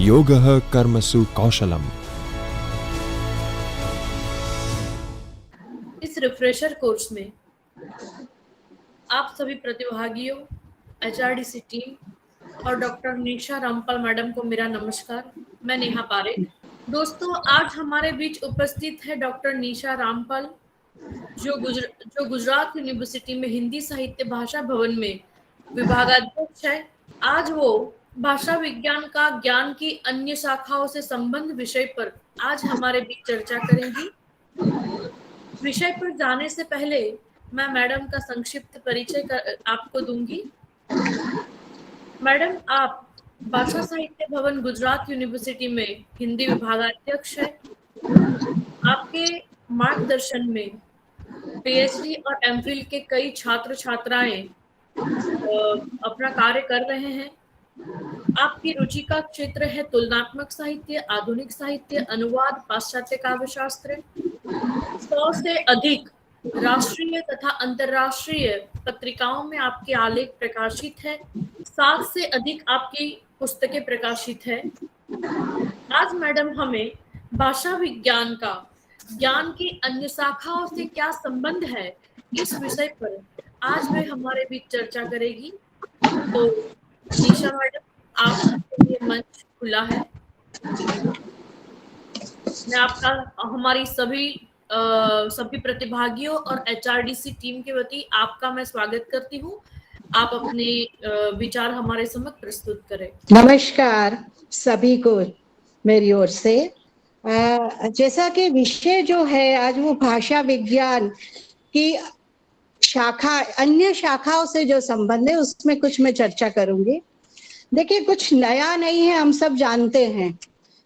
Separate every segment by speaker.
Speaker 1: योगः कर्मसु कौशलम।
Speaker 2: इस रिफ्रेशर कोर्स में आप सभी प्रतिभागियों, एचआरडीसी टीम और डॉक्टर निशा रामपाल मैडम को मेरा नमस्कार। मैं नेहा पारेख। दोस्तों, आज हमारे बीच उपस्थित है डॉक्टर निशा रामपाल, जो गुजरात यूनिवर्सिटी में हिंदी साहित्य भाषा भवन में विभागाध्यक्ष है। आज वो भाषा विज्ञान का ज्ञान की अन्य शाखाओं से संबंध विषय पर आज हमारे बीच चर्चा करेंगी। विषय पर जाने से पहले मैं मैडम का संक्षिप्त परिचय आपको दूंगी। मैडम, आप भाषा साहित्य भवन गुजरात यूनिवर्सिटी में हिंदी विभागाध्यक्ष है। आपके मार्गदर्शन में पीएचडी और एमफिल के कई छात्र छात्राएं अपना कार्य कर रहे हैं। आपकी रुचि का क्षेत्र है तुलनात्मक साहित्य, आधुनिक साहित्य, अनुवाद, पाश्चात्य काव्यशास्त्र। 100 से अधिक राष्ट्रीय तथा अंतर्राष्ट्रीय पत्रिकाओं में आपके आलेख प्रकाशित है। 7 से अधिक आपकी पुस्तकें प्रकाशित है। आज मैडम हमें भाषा विज्ञान का ज्ञान की अन्य शाखाओं से क्या संबंध है, इस विषय पर आज वे हमारे बीच चर्चा करेगी। तो निशा मैडम, आपके लिए मंच खुला है। मैं आपका हमारी सभी प्रतिभागियों और एचआरडीसी टीम के वती आपका मैं स्वागत करती हूँ। आप अपने विचार हमारे समक्ष प्रस्तुत करें।
Speaker 3: नमस्कार सभी को मेरी ओर से। जैसा कि विषय जो है आज वो भाषा विज्ञान की शाखा, अन्य शाखाओं से जो संबंध है उसमें कुछ मैं चर्चा करूंगी। देखिए, कुछ नया नहीं है, हम सब जानते हैं,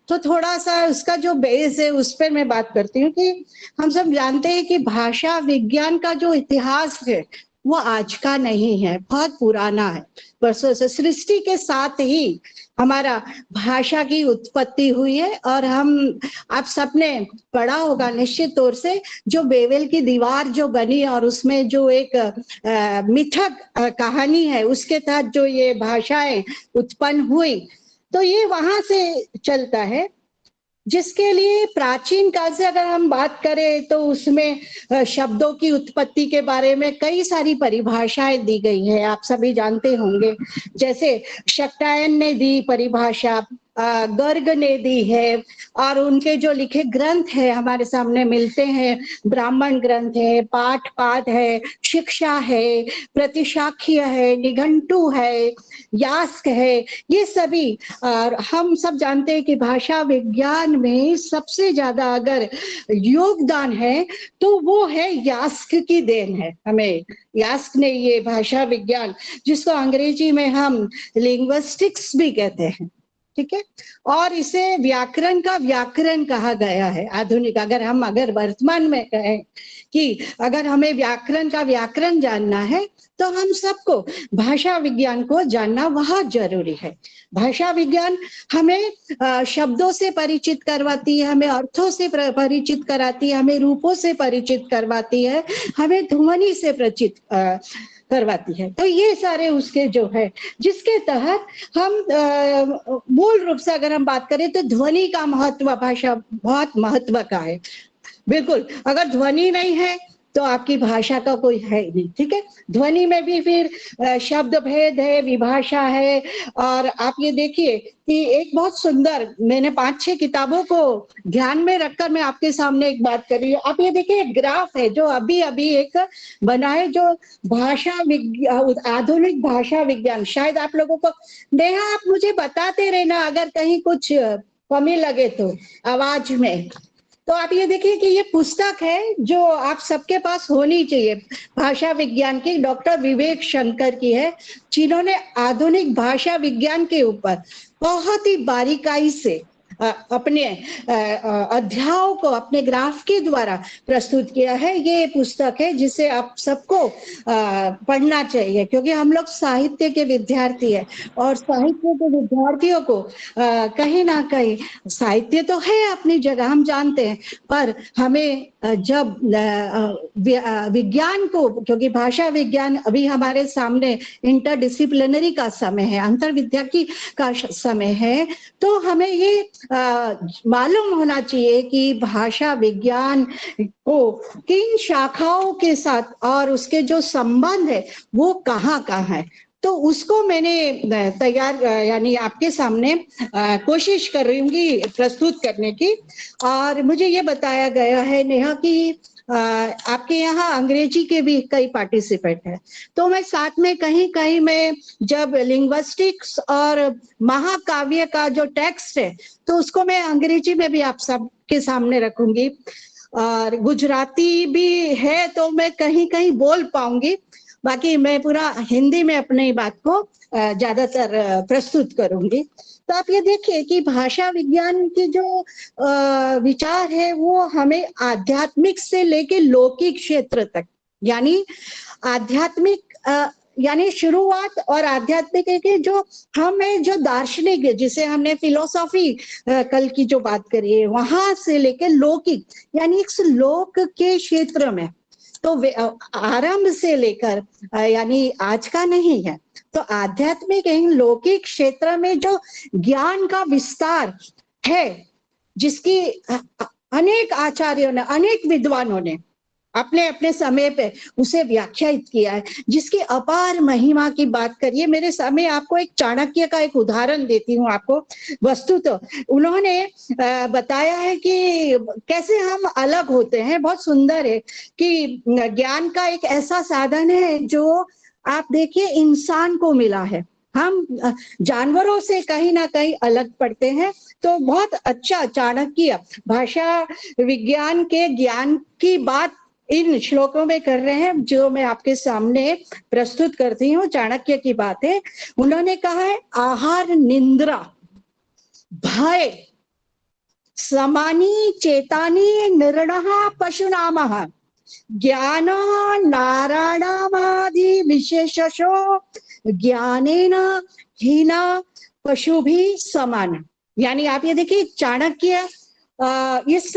Speaker 3: तो थोड़ा सा उसका जो बेस है उस पर मैं बात करती हूँ कि हम सब जानते हैं कि भाषा विज्ञान का जो इतिहास है वो आज का नहीं है, बहुत पुराना है। वर्षों से सृष्टि के साथ ही हमारा भाषा की उत्पत्ति हुई है। और आप सबने पढ़ा होगा निश्चित तौर से, जो बेवेल की दीवार जो बनी और उसमें जो एक मिथक कहानी है, उसके तहत जो ये भाषाएं उत्पन्न हुई, तो ये वहां से चलता है। जिसके लिए प्राचीन काल से अगर हम बात करें तो उसमें शब्दों की उत्पत्ति के बारे में कई सारी परिभाषाएं दी गई है, आप सभी जानते होंगे। जैसे शाक्टायन ने दी परिभाषा, गर्ग ने दी है, और उनके जो लिखे ग्रंथ है हमारे सामने मिलते हैं। ब्राह्मण ग्रंथ है, पाठ पाठ है, शिक्षा है, प्रतिशाख्य है, निघंटु है, यास्क है, ये सभी। और हम सब जानते हैं कि भाषा विज्ञान में सबसे ज्यादा अगर योगदान है तो वो है यास्क की देन है। हमें यास्क ने ये भाषा विज्ञान, जिसको अंग्रेजी में हम लिंग्विस्टिक्स भी कहते हैं, ठीक है, और इसे व्याकरण का व्याकरण कहा गया है आधुनिक। अगर वर्तमान में कहें कि अगर हमें व्याकरण का व्याकरण जानना है तो हम सबको भाषा विज्ञान को जानना बहुत जरूरी है। भाषा विज्ञान हमें शब्दों से परिचित करवाती है, हमें अर्थों से परिचित कराती है, हमें रूपों से परिचित करवाती है, हमें ध्वनि से परिचित करवाती है। तो ये सारे उसके जो है, जिसके तहत हम मूल रूप से अगर हम बात करें तो ध्वनि का महत्व, भाषा बहुत महत्व का है। बिल्कुल, अगर ध्वनि नहीं है तो आपकी भाषा का कोई है नहीं, ठीक है। ध्वनि में भी फिर शब्द भेद है, विभाषा है। और आप ये देखिए कि एक बहुत सुंदर, मैंने 5-6 किताबों को ध्यान में रखकर मैं आपके सामने एक बात कर रही हूँ। आप ये देखिए, एक ग्राफ है जो अभी अभी एक बना है, जो भाषा विज्ञान, आधुनिक भाषा विज्ञान। शायद आप लोगों को, नेहा आप मुझे बताते रहना अगर कहीं कुछ कमी लगे तो आवाज में। तो आप ये देखिए कि ये पुस्तक है जो आप सबके पास होनी चाहिए, भाषा विज्ञान की, डॉक्टर विवेक शंकर की है, जिन्होंने आधुनिक भाषा विज्ञान के ऊपर बहुत ही बारीकाई से अपने अध्यायों को अपने ग्राफ के द्वारा प्रस्तुत किया है। ये पुस्तक है जिसे आप सबको पढ़ना चाहिए, क्योंकि हम लोग साहित्य के विद्यार्थी है और साहित्य के विद्यार्थियों को कहीं ना कहीं साहित्य तो है अपनी जगह, हम जानते हैं, पर हमें जब विज्ञान को, क्योंकि भाषा विज्ञान अभी हमारे सामने इंटरडिसिप्लिनरी का समय है, अंतर्विद्या की का समय है, तो हमें ये मालूम होना चाहिए कि भाषा विज्ञान को किन शाखाओं के साथ और उसके जो संबंध है वो कहाँ कहाँ है। तो उसको मैंने तैयार यानी आपके सामने कोशिश कर रही हूँ प्रस्तुत करने की। और मुझे ये बताया गया है नेहा कि आपके यहाँ अंग्रेजी के भी कई पार्टिसिपेंट हैं, तो मैं साथ में कहीं कहीं मैं जब लिंग्विस्टिक्स और महाकाव्य का जो टेक्स्ट है तो उसको मैं अंग्रेजी में भी आप सबके सामने रखूंगी, और गुजराती भी है तो मैं कहीं कहीं बोल पाऊंगी, बाकी मैं पूरा हिंदी में अपनी बात को ज्यादातर प्रस्तुत करूंगी। तो आप ये देखिए कि भाषा विज्ञान की जो विचार है वो हमें आध्यात्मिक से लेके लौकिक क्षेत्र तक, यानी आध्यात्मिक यानी शुरुआत और आध्यात्मिक के जो हमें जो दार्शनिक है, जिसे हमने फिलोसॉफी कल की जो बात करी है, वहां से लेके लौकिक यानी इस लोक के क्षेत्र में, तो आरंभ से लेकर यानी आज का नहीं है, तो आध्यात्मिक लौकिक क्षेत्र में जो ज्ञान का विस्तार है, जिसकी अनेक आचार्यों ने, अनेक विद्वानों ने अपने अपने समय पे उसे व्याख्यायित किया है, जिसकी अपार महिमा की बात करिए। मेरे सामने आपको एक चाणक्य का एक उदाहरण देती हूँ आपको। वस्तुतः उन्होंने बताया है कि कैसे हम अलग होते हैं। बहुत सुंदर है कि ज्ञान का एक ऐसा साधन है जो आप देखिए इंसान को मिला है, हम जानवरों से कहीं ना कहीं अलग पड़ते हैं। तो बहुत अच्छा चाणक्य भाषा विज्ञान के ज्ञान की बात इन श्लोकों में कर रहे हैं, जो मैं आपके सामने प्रस्तुत करती हूँ। चाणक्य की बात है, उन्होंने कहा है आहार निंद्रा भय समानी चेतानी निर्णः पशुनामः ज्ञान नारायणादि विशेषशो ज्ञानेन हीना पशु भी समान। यानी आप ये देखिए चाणक्य इस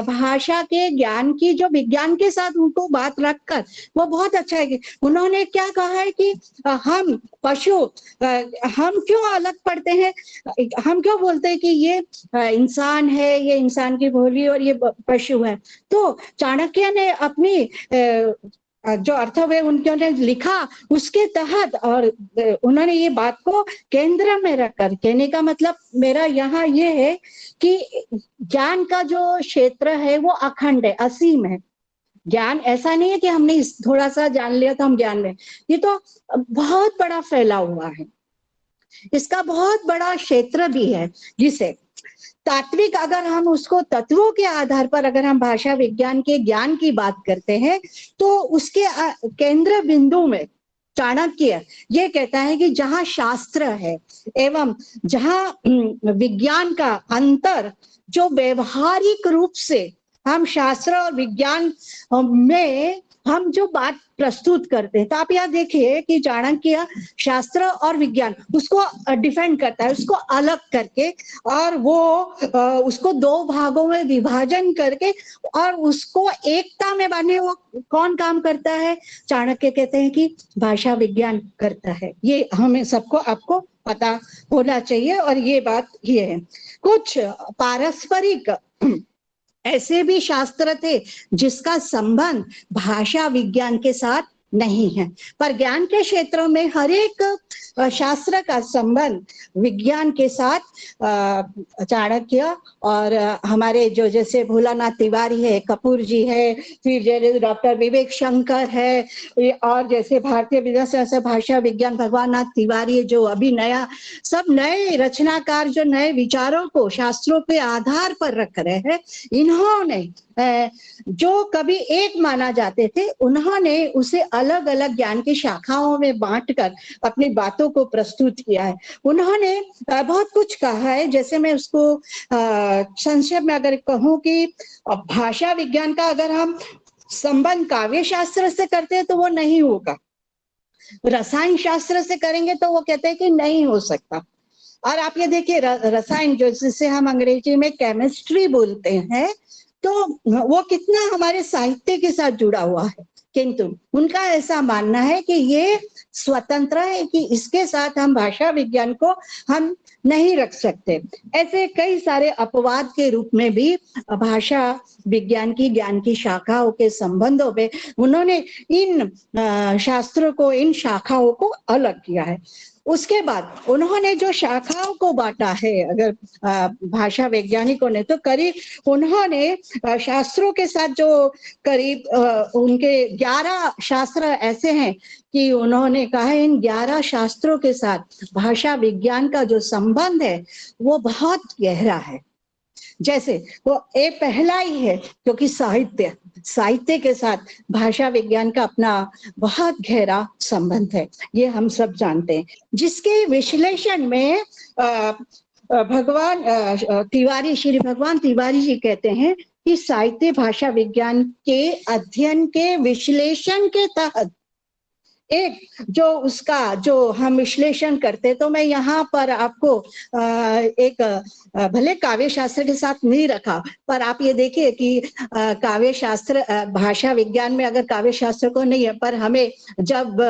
Speaker 3: भाषा के ज्ञान की जो विज्ञान के साथ उनको बात रखकर वो बहुत अच्छा है कि उन्होंने क्या कहा है कि हम पशु, हम क्यों अलग पड़ते हैं, हम क्यों बोलते हैं कि ये इंसान है, ये इंसान की बोली और ये पशु है। तो चाणक्य ने अपनी जो अर्थ है उन्होंने लिखा उसके तहत, और उन्होंने ये बात को केंद्र में रखकर, कहने का मतलब मेरा यहाँ ये है कि ज्ञान का जो क्षेत्र है वो अखंड है, असीम है। ज्ञान ऐसा नहीं है कि हमने थोड़ा सा जान लिया तो हम ज्ञान में, ये तो बहुत बड़ा फैला हुआ है, इसका बहुत बड़ा क्षेत्र भी है, जिसे तात्विक अगर हम उसको तत्वों के आधार पर अगर हम भाषा विज्ञान के ज्ञान की बात करते हैं तो उसके केंद्र बिंदु में चाणक्य ये कहता है कि जहां शास्त्र है एवं जहां विज्ञान का अंतर जो व्यवहारिक रूप से हम शास्त्र और विज्ञान में हम जो बात प्रस्तुत करते हैं, तो आप यहाँ देखिए कि चाणक्य शास्त्र और विज्ञान उसको डिफेंड करता है, उसको अलग करके, और वो उसको दो भागों में विभाजन करके और उसको एकता में बांधे। वो कौन काम करता है? चाणक्य कहते हैं कि भाषा विज्ञान करता है। ये हमें सबको आपको पता होना चाहिए, और ये बात ये है। कुछ पारस्परिक ऐसे भी शास्त्र थे जिसका संबंध भाषा विज्ञान के साथ नहीं है, पर ज्ञान के क्षेत्रों में हर एक शास्त्र का संबंध विज्ञान के साथ चाणक्य और हमारे जो जैसे भोलानाथ तिवारी है, कपूर जी है, फिर जैसे डॉक्टर विवेक शंकर है, और जैसे भारतीय विद्या भाषा विज्ञान भगवान नाथ तिवारी जो अभी नया, सब नए रचनाकार जो नए विचारों को शास्त्रों के आधार पर रख रहे हैं, इन्होंने जो कभी एक माना जाते थे, उन्होंने उसे अलग अलग ज्ञान की शाखाओं में बांटकर अपनी बातों को प्रस्तुत किया है। उन्होंने बहुत कुछ कहा है, जैसे मैं उसको संक्षेप में अगर कहूँ कि भाषा विज्ञान का अगर हम संबंध काव्य शास्त्र से करते हैं तो वो नहीं होगा, रसायन शास्त्र से करेंगे तो वो कहते हैं कि नहीं हो सकता। और आप ये देखिए रसायन, जो जिसे हम अंग्रेजी में केमिस्ट्री बोलते हैं, तो वो कितना हमारे साहित्य के साथ जुड़ा हुआ है, किंतु उनका ऐसा मानना है कि ये स्वतंत्र है, कि इसके साथ हम भाषा विज्ञान को हम नहीं रख सकते। ऐसे कई सारे अपवाद के रूप में भी भाषा विज्ञान की ज्ञान की शाखाओं के संबंधों में उन्होंने इन शास्त्रों को, इन शाखाओं को अलग किया है। उसके बाद उन्होंने जो शाखाओं को बांटा है, अगर भाषा वैज्ञानिकों ने, तो करीब उन्होंने शास्त्रों के साथ जो करीब उनके 11 शास्त्र ऐसे हैं कि उन्होंने कहा है इन 11 शास्त्रों के साथ भाषा विज्ञान का जो संबंध है वो बहुत गहरा है। जैसे वो ये पहला ही है, क्योंकि साहित्य के साथ भाषा विज्ञान का अपना बहुत गहरा संबंध है, ये हम सब जानते हैं, जिसके विश्लेषण में श्री भगवान तिवारी जी कहते हैं कि साहित्य भाषा विज्ञान के अध्ययन के विश्लेषण के तहत एक जो उसका जो हम विश्लेषण करते, तो मैं यहाँ पर आपको एक भले काव्य शास्त्र के साथ नहीं रखा, पर आप ये देखिए कि काव्य शास्त्र भाषा विज्ञान में अगर काव्य शास्त्र को नहीं है, पर हमें जब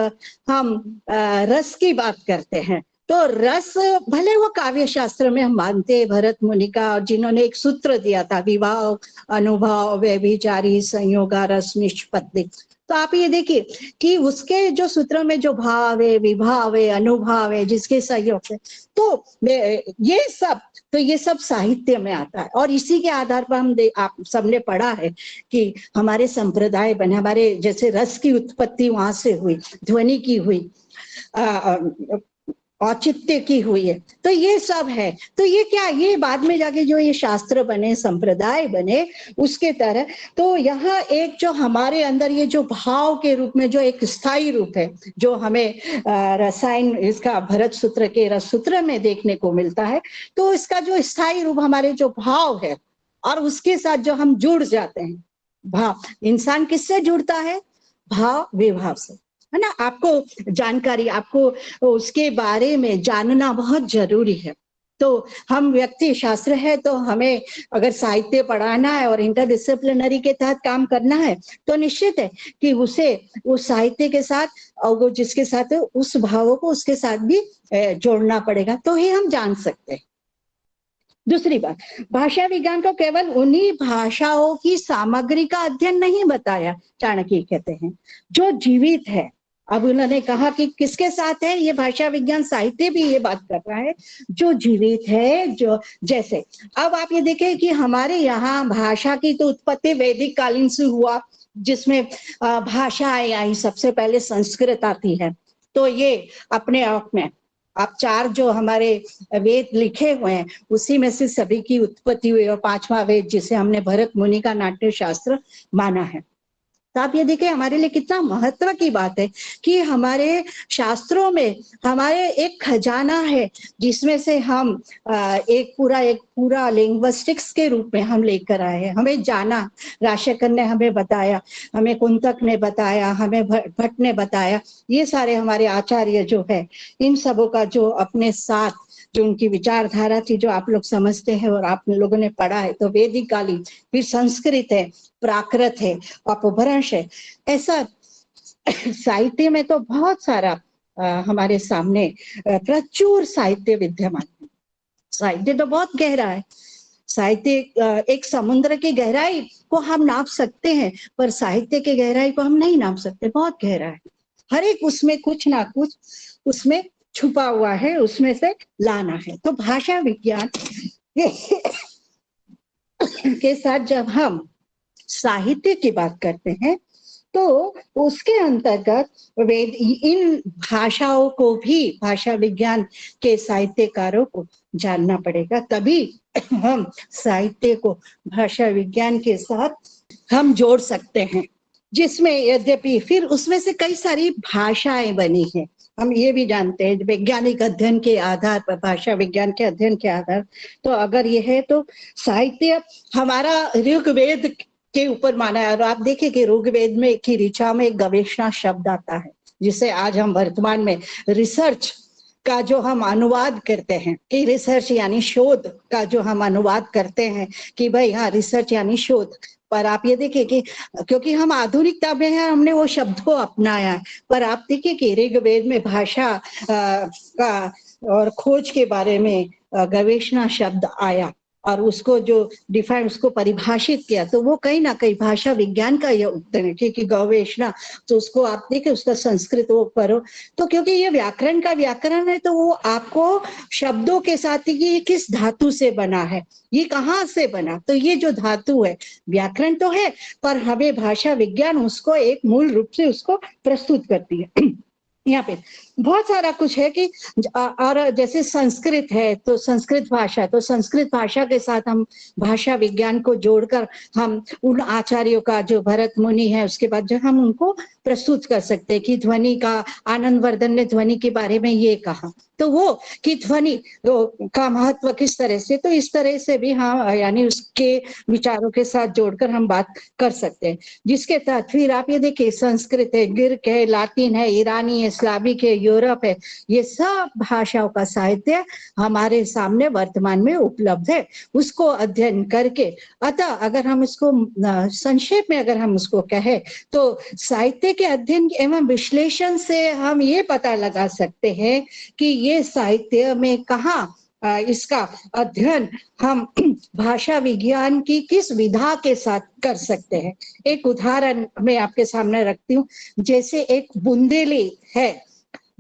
Speaker 3: हम रस की बात करते हैं तो रस भले वो काव्य शास्त्र में हम मानते हैं भरत मुनि का, और जिन्होंने एक सूत्र दिया था विवाह अनुभव व्यभिचारी संयोगा रस निष्पत्ति, तो आप ये देखिए कि उसके जो सूत्र में जो भाव है, विभाव है, अनुभाव है, जिसके सहयोग से, तो ये सब साहित्य में आता है। और इसी के आधार पर हम आप सबने पढ़ा है कि हमारे संप्रदाय बने, हमारे जैसे रस की उत्पत्ति वहां से हुई, ध्वनि की हुई, औचित्य की हुई है, तो ये सब है। तो ये क्या, ये बाद में जाके जो ये शास्त्र बने, संप्रदाय बने, उसके तरह। तो यहाँ एक जो हमारे अंदर ये जो भाव के रूप में जो एक स्थायी रूप है, जो हमें रसायन इसका भरत सूत्र के रस सूत्र में देखने को मिलता है, तो इसका जो स्थायी रूप हमारे जो भाव है, और उसके साथ जो हम जुड़ जाते हैं, भाव, इंसान किससे जुड़ता है? भाव विभाव से, है ना। आपको जानकारी, आपको उसके बारे में जानना बहुत जरूरी है। तो हम व्यक्ति शास्त्र है, तो हमें अगर साहित्य पढ़ाना है और इंटरडिसिप्लिनरी के तहत काम करना है, तो निश्चित है कि उसे उस साहित्य के साथ और वो जिसके साथ उस भावों को उसके साथ भी जोड़ना पड़ेगा, तो ही हम जान सकते हैं। दूसरी बात, भाषा विज्ञान को केवल उन्हीं भाषाओं की सामग्री का अध्ययन नहीं बताया, चाणक्य कहते हैं, जो जीवित है। अब उन्होंने कहा कि किसके साथ है ये भाषा विज्ञान, साहित्य भी ये बात कर रहा है, जो जीवित है, जो जैसे अब आप ये देखें कि हमारे यहाँ भाषा की तो उत्पत्ति वैदिक कालीन से हुआ, जिसमें भाषाएं आई, सबसे पहले संस्कृत आती है। तो ये अपने आप में आप 4 जो हमारे वेद लिखे हुए हैं, उसी में से सभी की उत्पत्ति हुई, और 5वां वेद जिसे हमने भरत मुनि का नाट्य शास्त्र माना है। तो आप ये देखिए हमारे लिए कितना महत्व की बात है कि हमारे शास्त्रों में हमारे एक खजाना है, जिसमें से हम एक पूरा लिंग्विस्टिक्स के रूप में हम लेकर आए हैं। हमें जाना, राशकर ने हमें बताया, हमें कुंतक ने बताया, हमें भट्ट ने बताया, ये सारे हमारे आचार्य जो है, इन सबों का जो अपने साथ जो उनकी विचारधारा थी, जो आप लोग समझते हैं और आप लोगों ने पढ़ा है, तो वैदिक कालीन, फिर संस्कृत है, प्राकृत है, अपभ्रंश है, ऐसा साहित्य में तो बहुत सारा हमारे सामने प्रचुर साहित्य विद्यमान है। साहित्य तो बहुत गहरा है, साहित्य एक समुद्र की गहराई को हम नाप सकते हैं, पर साहित्य की गहराई को हम नहीं नाप सकते, बहुत गहरा है। हर एक उसमें कुछ ना कुछ उसमें छुपा हुआ है, उसमें से लाना है। तो भाषा विज्ञान के साथ जब हम साहित्य की बात करते हैं, तो उसके अंतर्गत वेद, इन भाषाओं को भी, भाषा विज्ञान के साहित्यकारों को जानना पड़ेगा, तभी हम साहित्य को भाषा विज्ञान के साथ हम जोड़ सकते हैं, जिसमें यद्यपि फिर उसमें से कई सारी भाषाएं बनी हैं। हम ये भी जानते हैं वैज्ञानिक अध्ययन के आधार पर, भाषा विज्ञान के अध्ययन के आधार, तो अगर ये है तो साहित्य हमारा ऋग्वेद के ऊपर माना है। और आप देखिए कि ऋग्वेद में की ऋचा में एक गवेषणा शब्द आता है, जिसे आज हम वर्तमान में रिसर्च का जो हम अनुवाद करते हैं कि रिसर्च यानी शोध का जो हम अनुवाद करते हैं कि भाई हाँ रिसर्च यानी शोध, पर आप ये देखिए कि क्योंकि हम आधुनिकता में हैं हमने वो शब्द को अपनाया है, पर आप देखिए कि ऋग्वेद में भाषा का और खोज के बारे में गवेषणा शब्द आया और उसको जो डिफाइन, उसको परिभाषित किया, तो वो कहीं ना कहीं भाषा विज्ञान का ये उत्तर है। क्योंकि गवेषणा तो उसको आप देखिए उसका संस्कृत वो पढ़ो, तो क्योंकि ये व्याकरण का व्याकरण है तो वो आपको शब्दों के साथ ही ये किस धातु से बना है, ये कहाँ से बना, तो ये जो धातु है व्याकरण तो है, पर हमें भाषा विज्ञान उसको एक मूल रूप से उसको प्रस्तुत करती है। यहाँ पे बहुत सारा कुछ है कि और जैसे संस्कृत है तो संस्कृत भाषा, तो संस्कृत भाषा के साथ हम भाषा विज्ञान को जोड़कर हम उन आचार्यों का जो भरत मुनि है उसके बाद जो हम उनको प्रस्तुत कर सकते हैं कि ध्वनि का, आनंद वर्धन ने ध्वनि के बारे में ये कहा, तो वो कि ध्वनि का महत्व किस तरह से, तो इस तरह से भी हम यानी उसके विचारों के साथ जोड़कर हम बात कर सकते हैं। जिसके तहत फिर आप ये देखिए संस्कृत है, ग्रीक है, लातिन है, ईरानी है, स्लाविक है, यूरोप है, ये सब भाषाओं का साहित्य हमारे सामने वर्तमान में उपलब्ध है। उसको अध्ययन करके, अतः अगर हम इसको संक्षेप में अगर हम उसको कहें तो साहित्य के अध्ययन एवं विश्लेषण से हम ये पता लगा सकते हैं कि ये साहित्य में कहाँ इसका अध्ययन हम भाषा विज्ञान की किस विधा के साथ कर सकते हैं। एक उदाहरण मैं आपके सामने रखती हूँ, जैसे एक बुंदेली है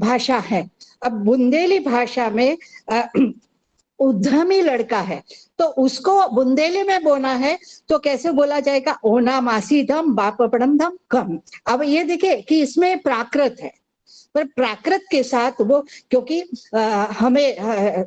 Speaker 3: भाषा है। अब बुंदेली भाषा में उद्यमी लड़का है तो उसको बुंदेली में बोलना है तो कैसे बोला जाएगा, ओना मासी धम बापड़म धम कम। अब ये देखिए कि इसमें प्राकृत है, पर प्राकृत के साथ वो क्योंकि हमें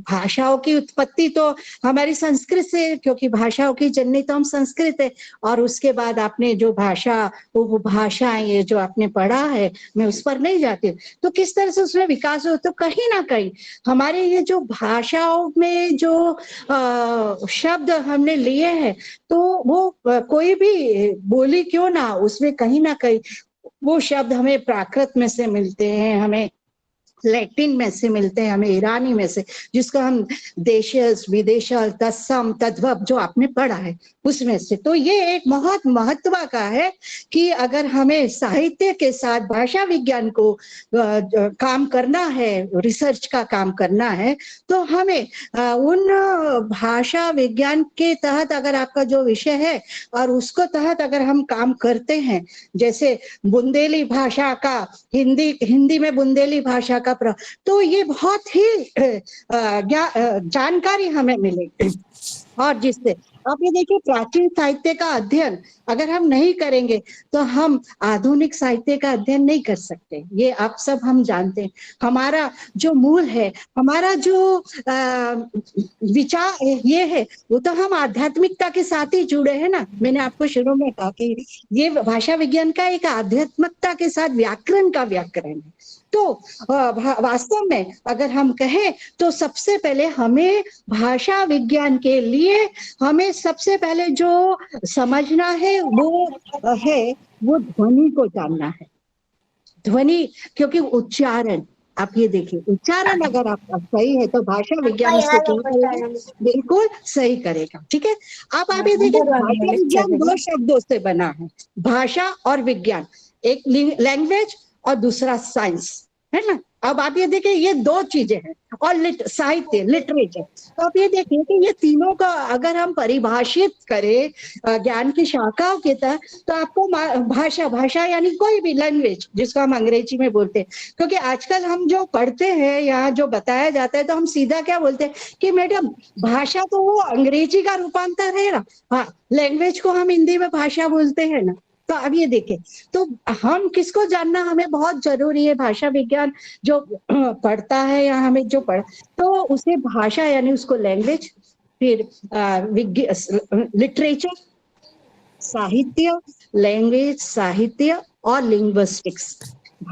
Speaker 3: भाषाओं की उत्पत्ति तो हमारी संस्कृत से, क्योंकि भाषाओं की जननी तो हम संस्कृत है, और उसके बाद आपने जो भाषा वो भाषाएं ये जो आपने पढ़ा है मैं उस पर नहीं जाती, तो किस तरह से उसमें विकास हो, तो कहीं ना कहीं हमारे ये जो भाषाओं में जो शब्द हमने लिए हैं तो वो कोई भी बोली क्यों ना उसमें कहीं ना कहीं वो शब्द हमें प्राकृत में से मिलते हैं, हमें लैटिन में से मिलते हैं, हमें ईरानी में से, जिसको हम देशस विदेशल तत्सम तद्भव जो आपने पढ़ा है उसमें से। तो ये एक बहुत महत्व का है कि अगर हमें साहित्य के साथ भाषा विज्ञान को काम करना है, रिसर्च का काम करना है, तो हमें उन भाषा विज्ञान के तहत अगर आपका जो विषय है और उसको तहत अगर हम काम करते हैं, जैसे बुंदेली भाषा का हिंदी में बुंदेली भाषा का तो ये बहुत ही जानकारी हमें मिलेगी। और जिससे आप ये देखिए प्राचीन साहित्य का अध्ययन अगर हम नहीं करेंगे तो हम आधुनिक साहित्य का अध्ययन नहीं कर सकते, ये आप सब हम जानते हैं। हमारा जो मूल है, हमारा जो विचार ये है वो तो हम आध्यात्मिकता के साथ ही जुड़े हैं ना। मैंने आपको शुरू में कहा कि ये भाषा विज्ञान का एक आध्यात्मिकता के साथ व्याकरण का व्याकरण है। तो वास्तव में अगर हम कहें तो सबसे पहले हमें भाषा विज्ञान के लिए हमें सबसे पहले जो समझना है वो ध्वनि को जानना है। ध्वनि, क्योंकि उच्चारण, आप ये देखिए उच्चारण अगर आपका सही है तो भाषा विज्ञान उसको बिल्कुल सही करेगा। ठीक है, अब आप ये देखिए भाषा विज्ञान दो शब्दों से बना है, भाषा और विज्ञान, एक लैंग्वेज और दूसरा साइंस, है ना। अब आप ये देखिए ये दो चीजें हैं, और साहित्य लिटरेचर, तो आप ये देखिए कि ये तीनों का अगर हम परिभाषित करें ज्ञान की शाखाओं के तहत तो आपको भाषा यानी कोई भी लैंग्वेज जिसको हम अंग्रेजी में बोलते हैं, क्योंकि आजकल हम जो पढ़ते हैं यहाँ जो बताया जाता है तो हम सीधा क्या बोलते हैं कि मैडम भाषा तो वो अंग्रेजी का रूपांतर है ना, हाँ लैंग्वेज को हम हिंदी में भाषा बोलते हैं ना। तो अब ये देखें तो हम किसको जानना हमें बहुत जरूरी है, भाषा विज्ञान जो पढ़ता है या हमें जो तो उसे भाषा यानी उसको लैंग्वेज, फिर लिटरेचर, साहित्य, लैंग्वेज, साहित्य और लिंग्विस्टिक्स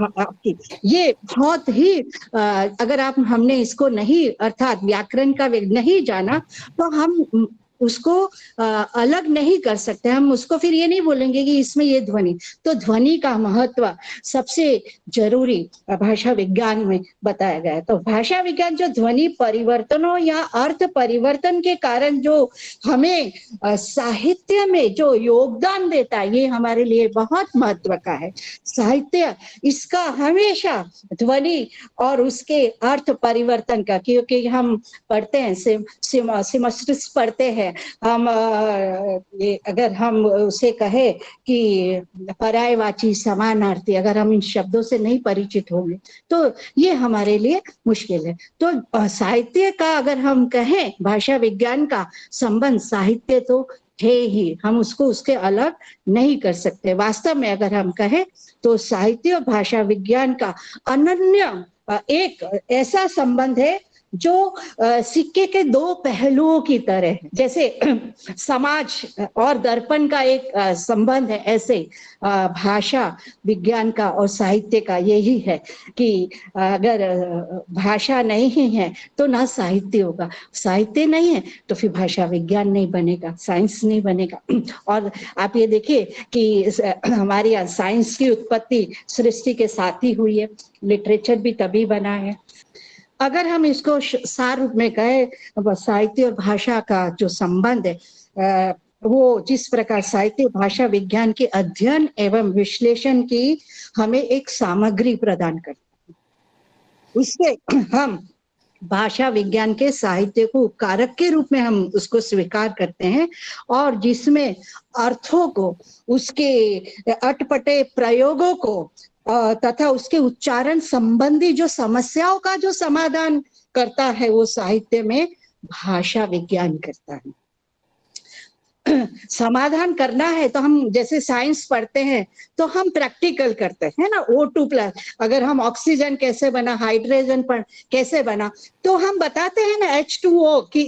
Speaker 3: आपकी ये बहुत ही अगर आप हमने इसको नहीं अर्थात व्याकरण का नहीं जाना तो हम उसको अलग नहीं कर सकते। हम उसको फिर ये नहीं बोलेंगे कि इसमें ये ध्वनि, तो ध्वनि का महत्व सबसे जरूरी भाषा विज्ञान में बताया गया है। तो भाषा विज्ञान जो ध्वनि परिवर्तनों या अर्थ परिवर्तन के कारण जो हमें साहित्य में जो योगदान देता है, ये हमारे लिए बहुत महत्व का है। साहित्य इसका हमेशा ध्वनि और उसके अर्थ परिवर्तन का, क्योंकि हम पढ़ते हैं सिमस्टिक्स पढ़ते हैं हम, ये अगर हम उसे कहे कि पर्यायवाची समानार्थी, अगर हम इन शब्दों से नहीं परिचित होंगे तो ये हमारे लिए मुश्किल है। तो साहित्य का अगर हम कहें भाषा विज्ञान का संबंध साहित्य तो है ही, हम उसको उसके अलग नहीं कर सकते। वास्तव में अगर हम कहें तो साहित्य और भाषा विज्ञान का अनन्य एक ऐसा संबंध है जो सिक्के के दो पहलुओं की तरह है। जैसे समाज और दर्पण का एक संबंध है, ऐसे भाषा विज्ञान का और साहित्य का यही है कि अगर भाषा नहीं है तो ना साहित्य होगा, साहित्य नहीं है तो फिर भाषा विज्ञान नहीं बनेगा, साइंस नहीं बनेगा। और आप ये देखिए कि हमारे यहाँ साइंस की उत्पत्ति सृष्टि के साथ ही हुई है, लिटरेचर भी तभी बना है। अगर हम इसको सार रूप में कहें साहित्य और भाषा का जो संबंध है, वो जिस प्रकार साहित्य भाषा विज्ञान के अध्ययन एवं विश्लेषण की हमें एक सामग्री प्रदान करता है, उससे हम भाषा विज्ञान के साहित्य को कारक के रूप में हम उसको स्वीकार करते हैं, और जिसमें अर्थों को, उसके अटपटे प्रयोगों को तथा उसके उच्चारण संबंधी जो समस्याओं का जो समाधान करता है वो साहित्य में भाषा विज्ञान करता है। समाधान करना है तो हम जैसे साइंस पढ़ते हैं तो हम प्रैक्टिकल करते हैं ना, O2+, अगर हम ऑक्सीजन कैसे बना, हाइड्रोजन पर कैसे बना, तो हम बताते हैं ना H2O कि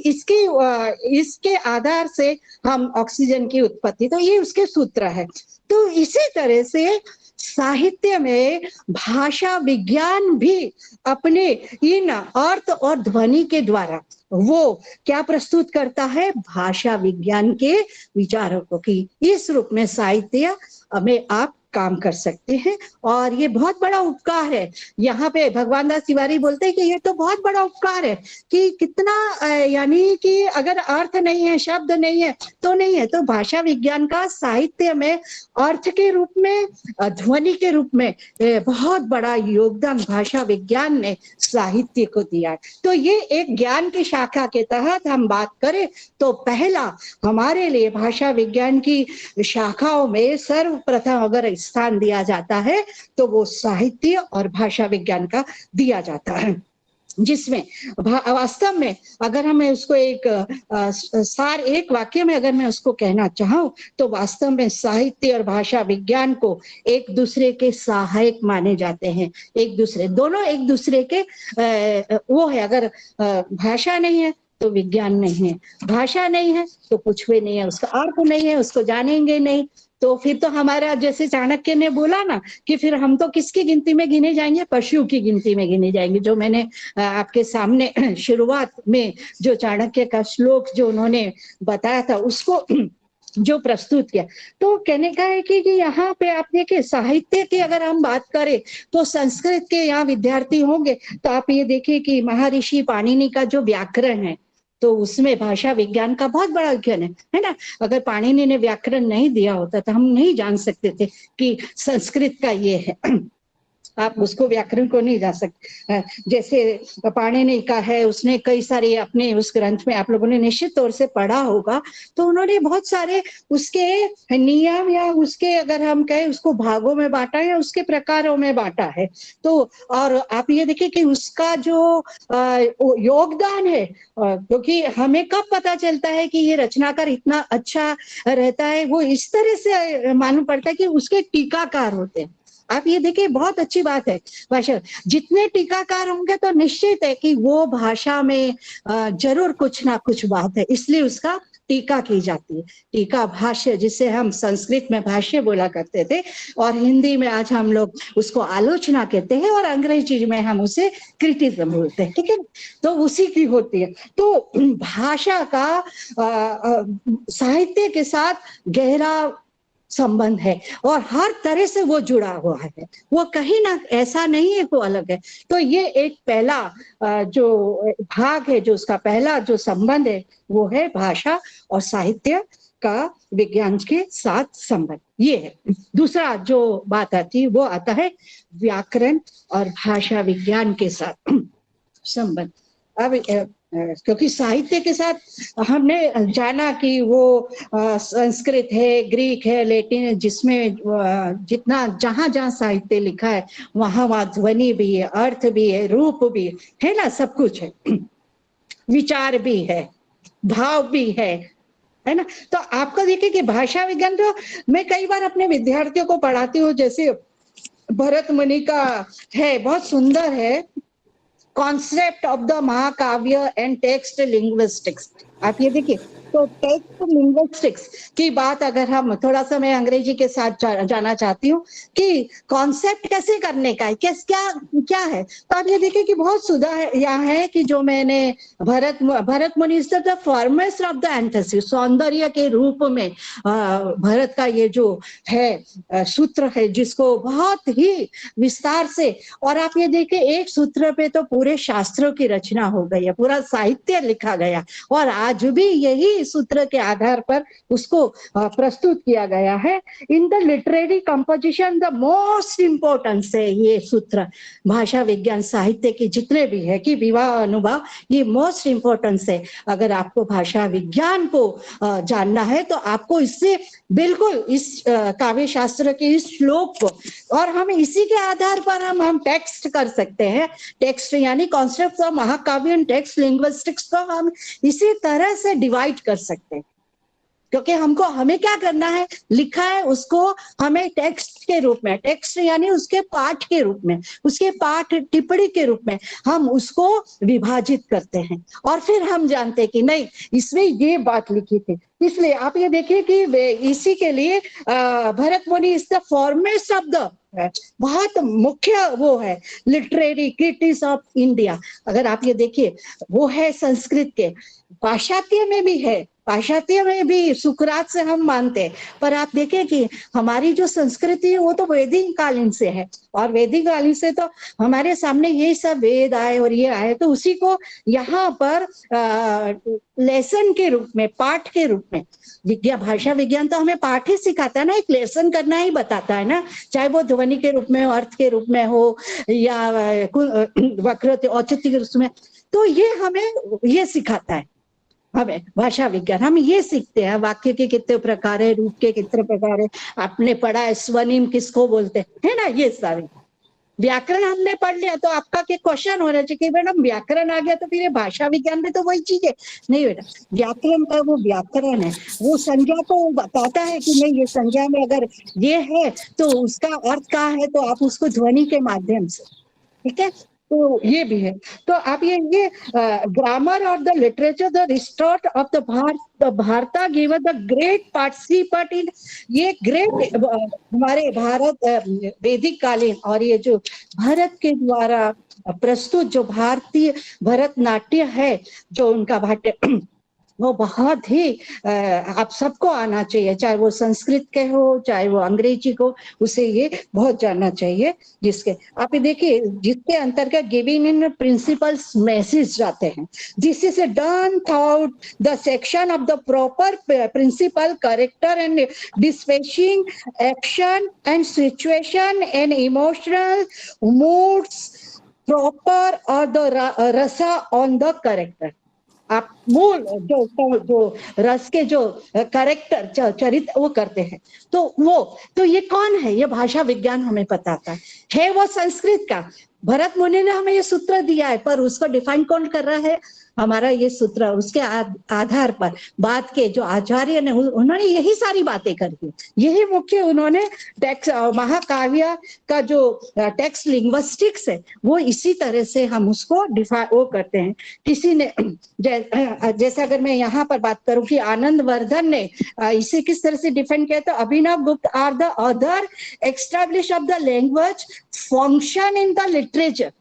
Speaker 3: इसके आधार से हम ऑक्सीजन की उत्पत्ति, तो ये उसके सूत्र है। तो इसी तरह से साहित्य में भाषा विज्ञान भी अपने इन अर्थ और ध्वनि के द्वारा वो क्या प्रस्तुत करता है, भाषा विज्ञान के विचारों को, कि इस रूप में साहित्य में आप काम कर सकते हैं। और ये बहुत बड़ा उपकार है। यहाँ पे भगवान दास तिवारी बोलते हैं कि ये तो बहुत बड़ा उपकार है कि कितना यानी कि अगर अर्थ नहीं है, शब्द नहीं है तो नहीं है, तो भाषा विज्ञान का साहित्य में अर्थ के रूप में, ध्वनि के रूप में बहुत बड़ा योगदान भाषा विज्ञान ने साहित्य को दिया। तो ये एक ज्ञान की शाखा के तहत हम बात करें तो पहला हमारे लिए भाषा विज्ञान की शाखाओं में सर्वप्रथम अगर स्थान दिया जाता है तो वो साहित्य और भाषा विज्ञान का दिया जाता है, जिसमें वास्तव में अगर हमें उसको एक सार एक वाक्य में अगर मैं उसको कहना चाहूं तो वास्तव में साहित्य और भाषा विज्ञान को एक दूसरे के सहायक माने जाते हैं। दोनों एक दूसरे के वो है, अगर भाषा नहीं है तो विज्ञान नहीं है, भाषा नहीं है तो कुछ भी नहीं है, उसका अर्थ नहीं है, उसको जानेंगे नहीं तो फिर तो हमारा, जैसे चाणक्य ने बोला ना कि फिर हम तो किसकी गिनती में गिने जाएंगे, पशु की गिनती में गिने जाएंगे। जो मैंने आपके सामने शुरुआत में जो चाणक्य का श्लोक जो उन्होंने बताया था उसको जो प्रस्तुत किया, तो कहने का है कि यहाँ पे आप देखिए साहित्य की अगर हम बात करें तो संस्कृत के यहाँ विद्यार्थी होंगे तो आप ये देखिए कि महर्षि पाणिनि का जो व्याकरण है तो उसमें भाषा विज्ञान का बहुत बड़ा अध्ययन है ना। अगर पाणिनि ने व्याकरण नहीं दिया होता तो हम नहीं जान सकते थे कि संस्कृत का ये है, आप उसको व्याकरण को नहीं जा सकते। जैसे पाणिनि का है, उसने कई सारे अपने उस ग्रंथ में आप लोगों ने निश्चित तौर से पढ़ा होगा, तो उन्होंने बहुत सारे उसके नियम या उसके अगर हम कहें उसको भागों में बांटा या उसके प्रकारों में बांटा है। तो और आप ये देखिए कि उसका जो योगदान है, क्योंकि हमें कब पता चलता है कि ये रचनाकार इतना अच्छा रहता है, वो इस तरह से मालूम पड़ता है कि उसके टीकाकार होते हैं। आप ये देखिए बहुत अच्छी बात है, भाषा जितने टीकाकार होंगे तो निश्चित है कि वो भाषा में जरूर कुछ ना कुछ बात है, इसलिए उसका टीका की जाती है। टीका भाष्य, जिसे हम संस्कृत में भाष्य बोला करते थे और हिंदी में आज हम लोग उसको आलोचना कहते हैं और अंग्रेजी में हम उसे क्रिटिसिज्म बोलते हैं, ठीक है। तो उसी की होती है। तो भाषा का साहित्य के साथ गहरा संबंध है और हर तरह से वो जुड़ा हुआ है, वो कहीं ना ऐसा नहीं है वो अलग है। तो ये एक पहला जो भाग है, जो उसका पहला जो संबंध है वो है भाषा और साहित्य का विज्ञान के साथ संबंध, ये है। दूसरा जो बात आती है वो आता है व्याकरण और भाषा विज्ञान के साथ संबंध। अब क्योंकि साहित्य के साथ हमने जाना कि वो संस्कृत है, ग्रीक है, लैटिन है, जिसमें जितना जहां जहां साहित्य लिखा है वहां वहां ध्वनि भी है, अर्थ भी है, रूप भी है ना, सब कुछ है, विचार भी है, भाव भी है ना। तो आपको देखिए कि भाषा विज्ञान, तो मैं कई बार अपने विद्यार्थियों को पढ़ाती हूँ, जैसे भरत मुनि का है, बहुत सुंदर है, कॉन्सेप्ट ऑफ द महाकाव्य एंड टेक्स्ट लिंग्विस्टिक्स। आप ये देखिए, तो टेक्स्ट लिंग्विस्टिक्स की बात अगर हम थोड़ा सा, मैं अंग्रेजी के साथ जाना चाहती हूँ कि कॉन्सेप्ट कैसे करने का है, क्या है। तो आप ये देखिए कि बहुत सुधार यहाँ है कि जो मैंने Bharat Muni is the foremost of the anthesis, सौंदर्य के रूप में भरत का ये जो है सूत्र है, जिसको बहुत ही विस्तार से, और आप ये देखिए एक सूत्र पे तो पूरे शास्त्रों की रचना हो गई है, पूरा साहित्य लिखा गया और आज भी यही सूत्र के आधार पर उसको प्रस्तुत किया गया है। In the literary composition the most importance है ये सूत्र, भाषा विज्ञान साहित्य के जितने भी है कि विवाह अनुभाव, ये मोस्ट इंपॉर्टेंस है। अगर आपको भाषा विज्ञान को जानना है तो आपको इससे बिल्कुल इस काव्य शास्त्र के इस श्लोक को, और हम इसी के आधार पर हम टेक्स्ट कर सकते हैं, टेक्स्ट यानी कॉन्सेप्ट ऑफ महाकाव्य एंड टेक्स्ट लिंग्विस्टिक्स को हम इसी तरह से डिवाइड कर सकते हैं। क्योंकि हमें क्या करना है, लिखा है उसको हमें टेक्स्ट के रूप में, टेक्स्ट यानी उसके पाठ के रूप में, उसके पाठ टिप्पणी के रूप में हम उसको विभाजित करते हैं और फिर हम जानते हैं कि नहीं, इसमें ये बात लिखी थी। इसलिए आप ये देखिए कि इसी के लिए Bharat Muni is the foremost of the, बहुत मुख्य वो है लिटरेरी क्रिटिक्स ऑफ इंडिया। अगर आप ये देखिए, वो है संस्कृत के, पाश्चात्य में भी है, पाश्चात्य में भी सुकरात से हम मानते हैं, पर आप देखें कि हमारी जो संस्कृति है वो तो वैदिक कालीन से है, और वैदिक कालीन से तो हमारे सामने ये सब वेद आए और ये आए, तो उसी को यहाँ पर लेसन के रूप में, पाठ के रूप में, भाषा विज्ञान तो हमें पाठ ही सिखाता है ना, एक लेसन करना ही बताता है ना, चाहे वो ध्वनि के रूप में हो, अर्थ के रूप में हो, या वक्रता औचित्य के रूप में, तो ये हमें ये सिखाता है। हमें भाषा विज्ञान, हम ये सीखते हैं वाक्य के कितने प्रकार है, रूप के कितने प्रकार है, आपने पढ़ा है स्वनिम किसको बोलते है ना, ये सारे। व्याकरण हमने पढ़ लिया, तो आपका क्या क्वेश्चन हो रहा है कि मैडम व्याकरण आ गया तो फिर ये भाषा विज्ञान में तो वही चीज है? नहीं बेटा, व्याकरण का वो व्याकरण है, वो संज्ञा को बताता है कि नहीं, ये संज्ञा में अगर ये है तो उसका अर्थ क्या है, तो आप उसको ध्वनि के माध्यम से, ठीक है, तो ये भी है। तो आप ये ग्रामर और the literature the resort of the Bharata give the great participate in, ये ग्रेट हमारे भारत वैदिक कालीन, और ये जो भारत के द्वारा प्रस्तुत जो भारतीय भरतनाट्य है, जो उनका भाट्य, वो बहुत ही आप सबको आना चाहिए, चाहे वो संस्कृत के हो चाहे वो अंग्रेजी को, उसे ये बहुत जानना चाहिए। जिसके आप ये देखिए, जिसके अंतर्गत गिविंग इन प्रिंसिपल्स मैसेज जाते हैं, this is done throughout the section of the proper principal character and dispatching action and situation and emotional moods proper और the rasa on the character. आप मूल जो रस के जो कैरेक्टर चरित्र वो करते हैं, तो ये कौन है, ये भाषा विज्ञान हमें बताता है वो संस्कृत का, भरत मुनि ने हमें ये सूत्र दिया है, पर उसको डिफाइन कौन कर रहा है? हमारा ये सूत्र। उसके आधार पर बात के जो आचार्य ने उन्होंने यही सारी बातें कर दी, यही मुख्य उन्होंने टेक्स्ट महाकाव्य का जो टेक्स्ट लिंग्विस्टिक्स है वो इसी तरह से हम उसको डिफाइन वो करते हैं। किसी ने जैसे अगर मैं यहाँ पर बात करूं कि आनंद वर्धन ने इसे किस तरह से डिफाइन किया, तो Abhinav Gupta are the other establish of the language function in the literature.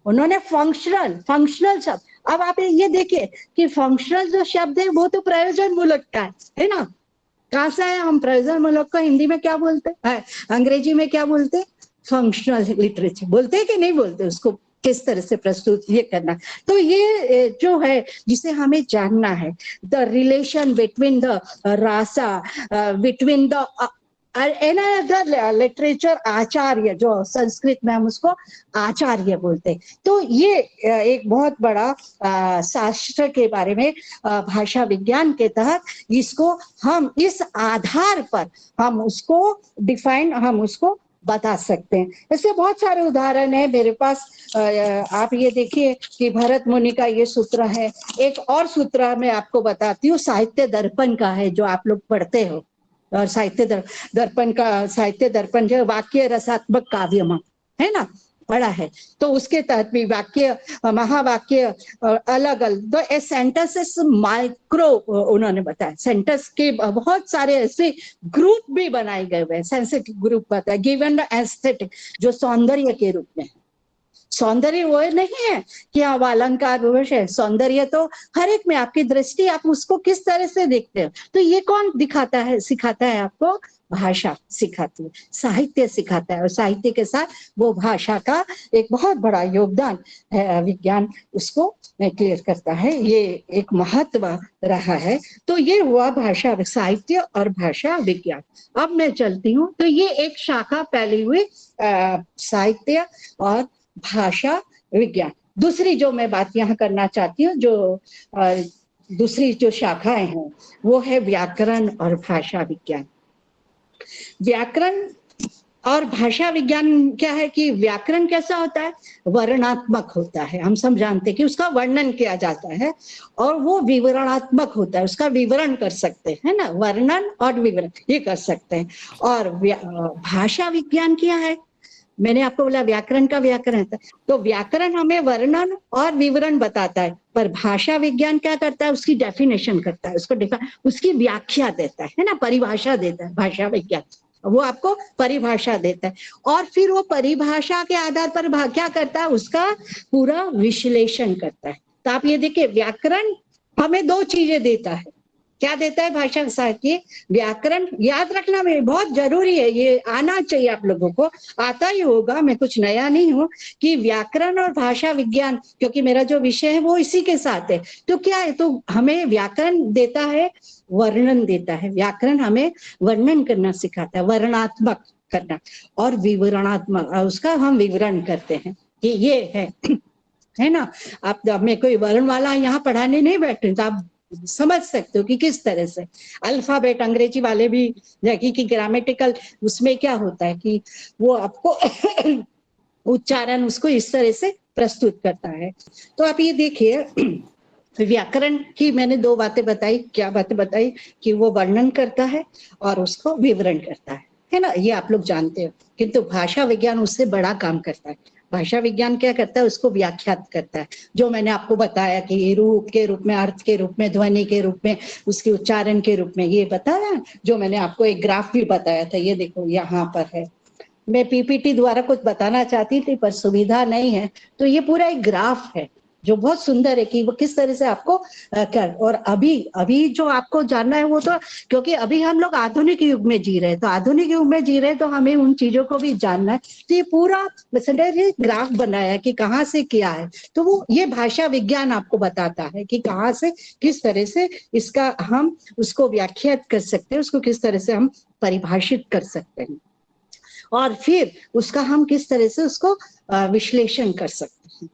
Speaker 3: उन्होंने फंक्शनल शब्द, अब आप ये देखिए कि फंक्शनल जो शब्द है वो तो प्रयोजन मूलक का है ना। कहां से है? हम प्रयोजन मूलक को हिंदी में क्या बोलते हैं, अंग्रेजी में क्या बोलते हैं? फंक्शनल लिटरेचर बोलते हैं कि नहीं बोलते? उसको किस तरह से प्रस्तुत ये करना, तो ये जो है जिसे हमें जानना है, the relation between the rasa, between the literature Acharya, जो संस्कृत में हम उसको आचार्य बोलते हैं। तो ये एक बहुत बड़ा शास्त्र के बारे में भाषा विज्ञान के तहत इसको हम इस आधार पर हम उसको डिफाइन, हम उसको बता सकते हैं। ऐसे बहुत सारे उदाहरण है मेरे पास। आप ये देखिए कि भरत मुनि का ये सूत्र है। एक और सूत्र मैं आपको बताती हूँ, साहित्य दर्पण का है, जो आप लोग पढ़ते हो। और साहित्य दर्पण का, साहित्य दर्पण जो वाक्य रसात्मक काव्य है ना, पढ़ा है, तो उसके तहत भी वाक्य, महावाक्य अलग अलग, तो ए सेंटेंसेस माइक्रो उन्होंने बताया। सेंटेंस के बहुत सारे ऐसे ग्रुप भी बनाए गए हुए हैं। सेंसेटिव ग्रुप बताया, गिवन द एस्थेटिक, जो सौंदर्य के रूप में। सौंदर्य वो नहीं है कि आप अलंकार विवश है, सौंदर्य तो हर एक में आपकी दृष्टि, आप उसको किस तरह से देखते हो, तो ये कौन दिखाता है, सिखाता है आपको? भाषा सिखाती है, साहित्य सिखाता है। और साहित्य के साथ वो भाषा का एक बहुत बड़ा योगदान है, विज्ञान उसको क्लियर करता है। ये एक महत्व रहा है। तो ये हुआ भाषा, साहित्य और भाषा विज्ञान। अब मैं चलती हूँ, तो ये एक शाखा फैली हुई साहित्य और भाषा विज्ञान। दूसरी जो मैं बात यहाँ करना चाहती हूँ, जो दूसरी जो शाखाएं हैं वो है व्याकरण और भाषा विज्ञान। व्याकरण और भाषा विज्ञान क्या है कि व्याकरण कैसा होता है? वर्णात्मक होता है। हम सब जानते हैं कि उसका वर्णन किया जाता है, और वो विवरणात्मक होता है, उसका विवरण कर सकते हैं ना, वर्णन और विवरण ये कर सकते हैं। और भाषा विज्ञान क्या है? मैंने आपको बोला व्याकरण का व्याकरण था, तो व्याकरण हमें वर्णन और विवरण बताता है, पर भाषा विज्ञान क्या करता है? उसकी डेफिनेशन करता है, उसकी व्याख्या देता है ना, परिभाषा देता है। भाषा विज्ञान वो आपको परिभाषा देता है, और फिर वो परिभाषा के आधार पर क्या करता है? उसका पूरा विश्लेषण करता है। तो आप ये देखिए, व्याकरण हमें दो चीजें देता है। क्या देता है भाषा साहित्य? व्याकरण। याद रखना में बहुत जरूरी है, ये आना चाहिए आप लोगों को, आता ही होगा, मैं कुछ नया नहीं हूं, कि व्याकरण और भाषा विज्ञान, क्योंकि मेरा जो विषय है वो इसी के साथ है। तो क्या है, तो हमें व्याकरण देता है, वर्णन देता है। व्याकरण हमें वर्णन करना सिखाता है, वर्णात्मक करना, और विवरणात्मक, उसका हम विवरण करते हैं कि ये है ना। आप मैं कोई वर्ण वाला यहाँ पढ़ाने नहीं बैठे, तो आप समझ सकते हो कि किस तरह से अल्फाबेट, अंग्रेजी वाले भी कि ग्रामेटिकल, उसमें क्या होता है कि वो आपको उच्चारण उसको इस तरह से प्रस्तुत करता है। तो आप ये देखिए, व्याकरण की मैंने दो बातें बताई। क्या बातें बताई? कि वो वर्णन करता है और उसको विवरण करता है ना, ये आप लोग जानते हो। किंतु भाषा विज्ञान उससे बड़ा काम करता है। भाषा विज्ञान क्या करता है? उसको व्याख्यात करता है, जो मैंने आपको बताया कि रूप के रूप में, अर्थ के रूप में, ध्वनि के रूप में, उसके उच्चारण के रूप में, ये बताया। जो मैंने आपको एक ग्राफ भी बताया था, ये देखो यहाँ पर है। मैं पीपीटी द्वारा कुछ बताना चाहती थी पर सुविधा नहीं है, तो ये पूरा एक ग्राफ है जो बहुत सुंदर है कि वो किस तरह से आपको कर। और अभी जो आपको जानना है वो तो, क्योंकि अभी हम लोग आधुनिक युग में जी रहे हैं, तो आधुनिक युग में जी रहे हैं तो हमें उन चीजों को भी जानना है। तो ये पूरा ये ग्राफ बनाया कि कहाँ से क्या है, तो वो ये भाषा विज्ञान आपको बताता है कि कहाँ से किस तरह से इसका हम उसको व्याख्यात कर सकते हैं, उसको किस तरह से हम परिभाषित कर सकते हैं, और फिर उसका हम किस तरह से उसको विश्लेषण कर सकते हैं।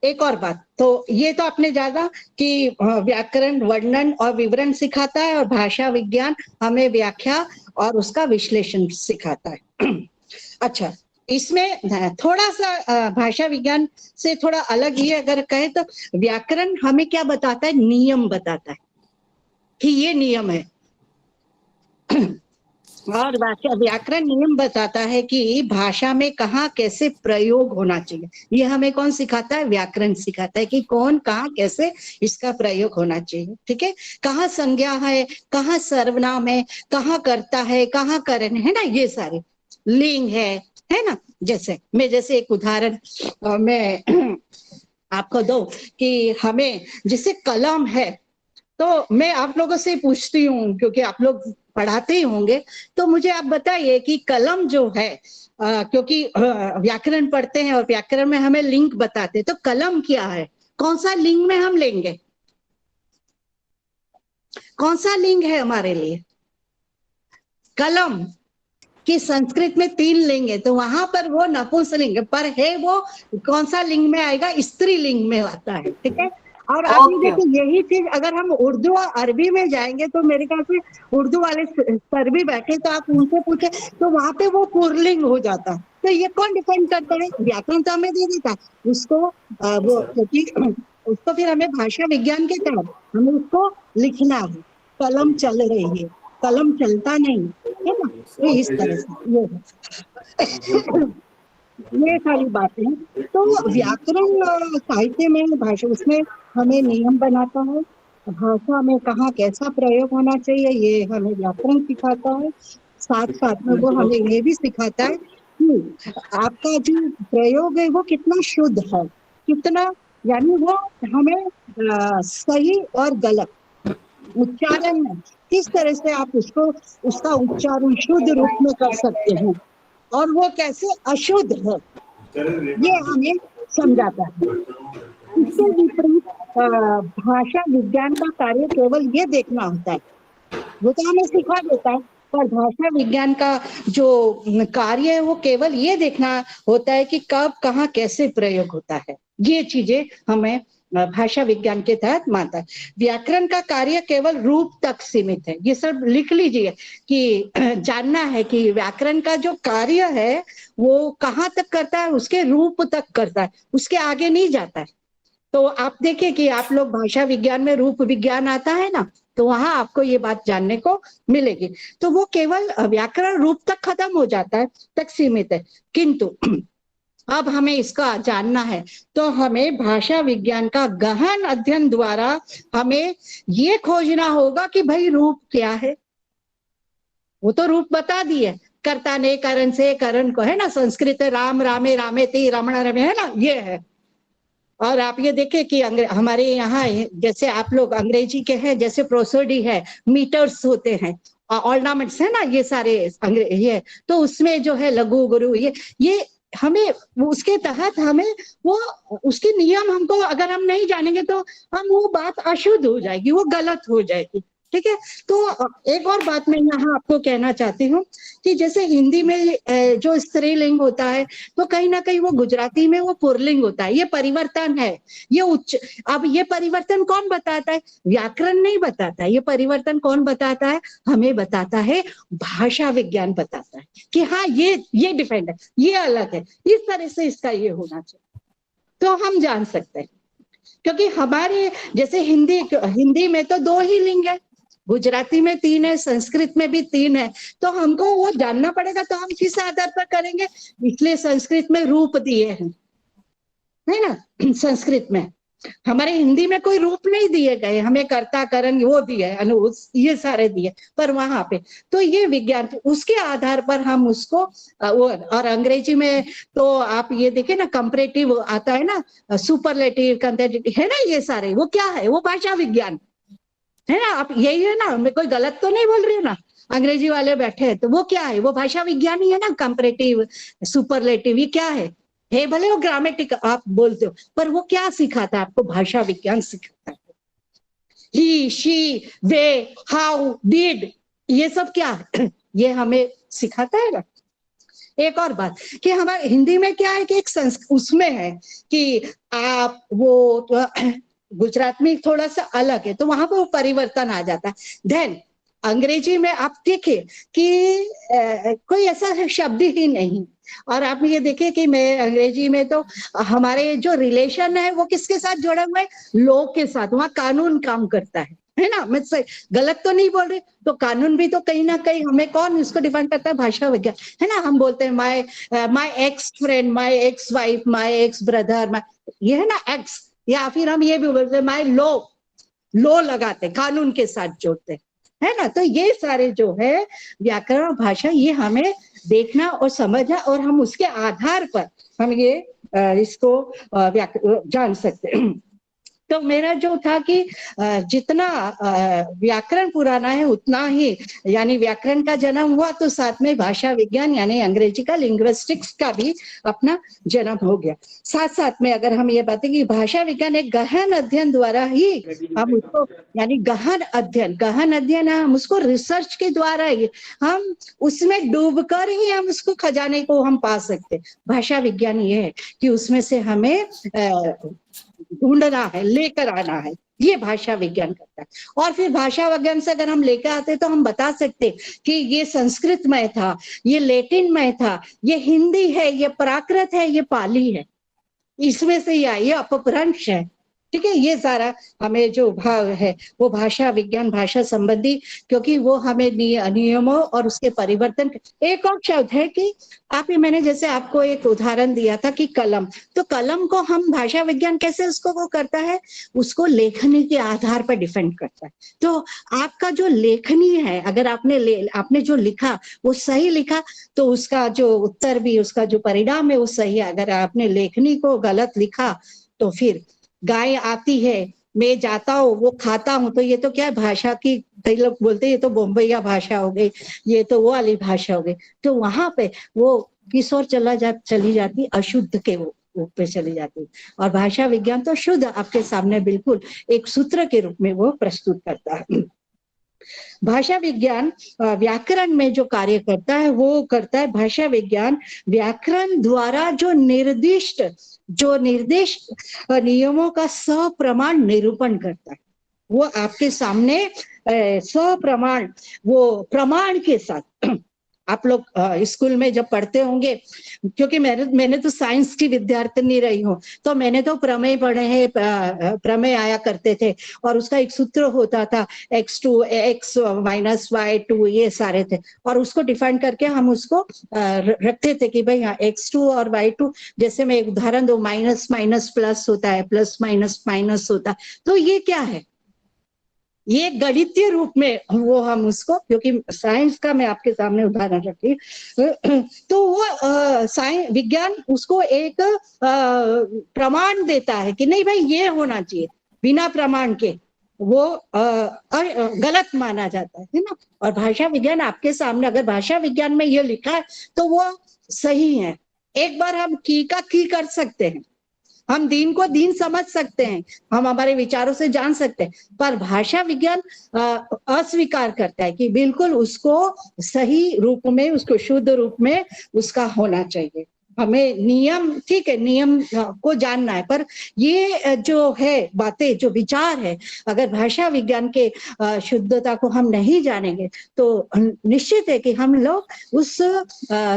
Speaker 3: एक और बात, तो ये तो आपने जाना कि व्याकरण वर्णन और विवरण सिखाता है, और भाषा विज्ञान हमें व्याख्या और उसका विश्लेषण सिखाता है। अच्छा, इसमें थोड़ा सा भाषा विज्ञान से थोड़ा अलग ही अगर कहे तो व्याकरण हमें क्या बताता है, नियम बताता है कि ये नियम है। और व्याकरण नियम बताता है कि भाषा में कहाँ कैसे प्रयोग होना चाहिए। ये हमें कौन सिखाता है, व्याकरण सिखाता है कि कौन कहाँ कैसे इसका प्रयोग होना चाहिए। ठीक है, कहाँ संज्ञा है, कहाँ सर्वनाम है, कहाँ कर्ता है, कहाँ करण है ना, ये सारे लिंग है ना। जैसे एक उदाहरण मैं आपको दो कि हमें जैसे कलम है, तो मैं आप लोगों से पूछती हूँ क्योंकि आप लोग पढ़ाते ही होंगे, तो मुझे आप बताइए कि कलम जो है क्योंकि व्याकरण पढ़ते हैं और व्याकरण में हमें लिंक बताते हैं, तो कलम क्या है, कौन सा लिंग में हम लेंगे, कौन सा लिंग है हमारे लिए कलम? कि संस्कृत में 3 लिंग है, तो वहां पर वो नपुंसकलिंग पर है, वो कौन सा लिंग में आएगा, स्त्रीलिंग में आता है। ठीक है, और अभी
Speaker 4: ओके
Speaker 3: देखिए यही चीज अगर हम उर्दू और अरबी में जाएंगे तो मेरे ख्याल से उर्दू वाले सर भी बैठे तो आप उनसे पूछे तो वहां पे वो पुरलिंग हो जाता है। तो ये कौन डिपेंड करता है, व्याकरण तो हमें दे देता है उसको वो, क्योंकि उसको फिर हमें भाषा विज्ञान के तहत हमें उसको लिखना है, कलम चल रही है, कलम चलता नहीं है ना। तो इस तरह से ये सारी बातें, तो व्याकरण साहित्य में भाषा उसमें हमें नियम बनाता है, भाषा में कहाँ कैसा प्रयोग होना चाहिए ये हमें व्याकरण सिखाता है। साथ साथ में वो हमें ये भी सिखाता है कि आपका जो प्रयोग है वो कितना शुद्ध है, कितना, यानी वो हमें सही और गलत उच्चारण में किस तरह से आप उसको उसका उच्चारण शुद्ध रूप में कर सकते हैं और वो कैसे अशुद्ध है ये हमें समझाता है। इसके विपरीत भाषा विज्ञान का कार्य केवल ये देखना होता है, वो तो हमें सिखा देता है, पर भाषा विज्ञान का जो कार्य है वो केवल ये देखना होता है कि कब कहाँ कैसे प्रयोग होता है। ये चीजें हमें भाषा विज्ञान के तहत मानता है। व्याकरण का कार्य केवल रूप तक सीमित है, ये सब लिख लीजिए कि जानना है कि व्याकरण का जो कार्य है वो कहाँ तक करता है, उसके रूप तक करता है, उसके आगे नहीं जाता है। तो आप देखिए कि आप लोग भाषा विज्ञान में रूप विज्ञान आता है ना, तो वहां आपको ये बात जानने को मिलेगी। तो वो केवल व्याकरण रूप तक खत्म हो जाता है, तक सीमित है। किंतु अब हमें इसका जानना है तो हमें भाषा विज्ञान का गहन अध्ययन द्वारा हमें ये खोजना होगा कि भाई रूप क्या है। वो तो रूप बता दिए, कर्ता ने करण से करण को, है ना, संस्कृत राम रामे रामेति रमण रमे, है ना, ये है। और आप ये देखें कि हमारे यहाँ जैसे आप लोग अंग्रेजी के हैं, जैसे प्रोसोडी है, मीटर्स होते हैं, ऑर्नामेंट्स है ना, ये सारे ये, तो उसमें जो है लघु गुरु ये हमें उसके तहत हमें वो उसके नियम हमको अगर हम नहीं जानेंगे तो हम वो बात अशुद्ध हो जाएगी, वो गलत हो जाएगी। ठीक है, तो एक और बात मैं यहाँ आपको कहना चाहती हूँ कि जैसे हिंदी में जो स्त्रीलिंग होता है तो कहीं ना कहीं वो गुजराती में वो पुरलिंग होता है, ये परिवर्तन है, ये उच्च। अब ये परिवर्तन कौन बताता है, व्याकरण नहीं बताता, ये परिवर्तन कौन बताता है, हमें बताता है भाषा विज्ञान बताता है कि हाँ ये डिफरेंट है, ये अलग है, इस तरह से इसका ये होना चाहिए, तो हम जान सकते हैं। क्योंकि हमारे जैसे हिंदी में तो 2 ही लिंग है, गुजराती में 3 है, संस्कृत में भी 3 है, तो हमको वो जानना पड़ेगा, तो हम किस आधार पर करेंगे, इसलिए संस्कृत में रूप दिए हैं, है ना। संस्कृत में, हमारे हिंदी में कोई रूप नहीं दिए गए, हमें कर्ता करण वो दिए, ये सारे दिए, पर वहां पे तो ये विज्ञान उसके आधार पर हम उसको वो, और अंग्रेजी में तो आप ये देखिए ना, कंपैरेटिव आता है ना, सुपरलेटिव, कंपैरेटिव, है ना, ये सारे वो क्या है, वो भाषा विज्ञान है ना। आप यही है ना, मैं कोई गलत तो नहीं बोल रही हूँ ना, अंग्रेजी वाले बैठे हैं तो वो क्या है, वो भाषा विज्ञान ही है ना, कंपैरेटिव सुपरलेटिव, ये क्या है भले वो ग्रामेटिक आप बोलते हो, पर वो क्या सिखाता है आपको, भाषा विज्ञान सिखाता है। ही शी वे हाउ डिड, ये सब क्या है, ये हमें सिखाता है ना। एक और बात कि हमारे हिंदी में क्या है कि एक उसमें है कि आप वो तो, गुजरात में थोड़ा सा अलग है, तो वहां पर वो परिवर्तन आ जाता है। देन अंग्रेजी में आप देखिए कि कोई ऐसा शब्द ही नहीं, और आप ये देखिए कि मैं अंग्रेजी में तो हमारे जो रिलेशन है वो किसके साथ जुड़ा हुआ है, लॉ के साथ, वहाँ कानून काम करता है ना। मैं गलत तो नहीं बोल रही, तो कानून भी तो कहीं ना कहीं हमें कौन इसको डिफाइन करता है, भाषा विज्ञान, है ना। हम बोलते हैं my ex friend, my ex wife, my ex brother, ये है ना एक्स, या फिर हम ये भी बोलते हैं माय लॉ लगाते, कानून के साथ जोड़ते, है ना। तो ये सारे जो है व्याकरण भाषा, ये हमें देखना और समझना, और हम उसके आधार पर हम ये इसको जान सकते हैं। तो मेरा जो था कि जितना व्याकरण पुराना है उतना ही, यानी व्याकरण का जन्म हुआ तो साथ में भाषा विज्ञान यानी अंग्रेजी का लिंग्विस्टिक्स का भी अपना जन्म हो गया। साथ साथ में अगर हम ये बातें कि भाषा विज्ञान एक गहन अध्ययन द्वारा ही हम उसको, यानी गहन अध्ययन है, हम उसको रिसर्च के द्वारा ही हम उसमें डूबकर ही हम उसको खजाने को हम पा सकते। भाषा विज्ञान ये है कि उसमें से हमें ढूंढना है, लेकर आना है, ये भाषा विज्ञान करता है। और फिर भाषा विज्ञान से अगर हम लेकर आते तो हम बता सकते कि ये संस्कृत में था, ये लैटिन में था, ये हिंदी है, ये प्राकृत है, ये पाली है, इसमें से ही आई, ये अपभ्रंश है, ठीक है। ये सारा हमें जो भाव है वो भाषा विज्ञान, भाषा संबंधी, क्योंकि वो हमें नियमों और उसके परिवर्तन। एक और शब्द है कि मैंने जैसे आपको एक उदाहरण दिया था कि कलम, तो कलम को हम भाषा विज्ञान कैसे उसको वो करता है, उसको लेखनी के आधार पर डिफेंड करता है। तो आपका जो लेखनी है, अगर आपने जो लिखा वो सही लिखा तो उसका जो उत्तर भी, उसका जो परिणाम है वो सही है। अगर आपने लेखनी को गलत लिखा तो फिर गाय आती है, मैं जाता हूँ, वो खाता हूँ, तो ये तो क्या है, भाषा की, कई लोग बोलते हैं ये तो बम्बईया भाषा हो गई, ये तो वो वाली भाषा हो गई। तो वहां पे वो किस ओर चली जाती, अशुद्ध के वो पे चली जाती। और भाषा विज्ञान तो शुद्ध आपके सामने बिल्कुल एक सूत्र के रूप में वो प्रस्तुत करता है। भाषा विज्ञान व्याकरण में जो कार्य करता है वो करता है भाषा विज्ञान व्याकरण द्वारा जो निर्दिष्ट नियमों का सप्रमाण निरूपण करता है। वो आपके सामने सप्रमाण, वो प्रमाण के साथ आप लोग स्कूल में जब पढ़ते होंगे, क्योंकि मैंने तो साइंस की विद्यार्थिनी रही हूँ, तो मैंने तो प्रमेय पढ़े हैं, प्रमेय आया करते थे और उसका एक सूत्र होता था x2 x माइनस y2, ये सारे थे, और उसको डिफाइन करके हम उसको रखते थे कि भाई हाँ x2 और y2, जैसे मैं एक उदाहरण दूं, माइनस माइनस प्लस होता है, प्लस माइनस माइनस होता है, तो ये क्या है, ये गणितीय रूप में वो हम उसको, क्योंकि साइंस का मैं आपके सामने उदाहरण रखी, तो वो साइंस विज्ञान उसको एक प्रमाण देता है कि नहीं भाई ये होना चाहिए, बिना प्रमाण के वो गलत माना जाता है ना। और भाषा विज्ञान आपके सामने, अगर भाषा विज्ञान में ये लिखा है तो वो सही है। एक बार हम की का की कर सकते हैं, हम दीन को दीन समझ सकते हैं, हम हमारे विचारों से जान सकते हैं, पर भाषा विज्ञान अस्वीकार करता है कि बिल्कुल उसको सही रूप में, उसको शुद्ध रूप में उसका होना चाहिए। हमें नियम, ठीक है, नियम को जानना है, पर ये जो है बातें, जो विचार है, अगर भाषा विज्ञान के शुद्धता को हम नहीं जानेंगे तो निश्चित है कि हम लोग उस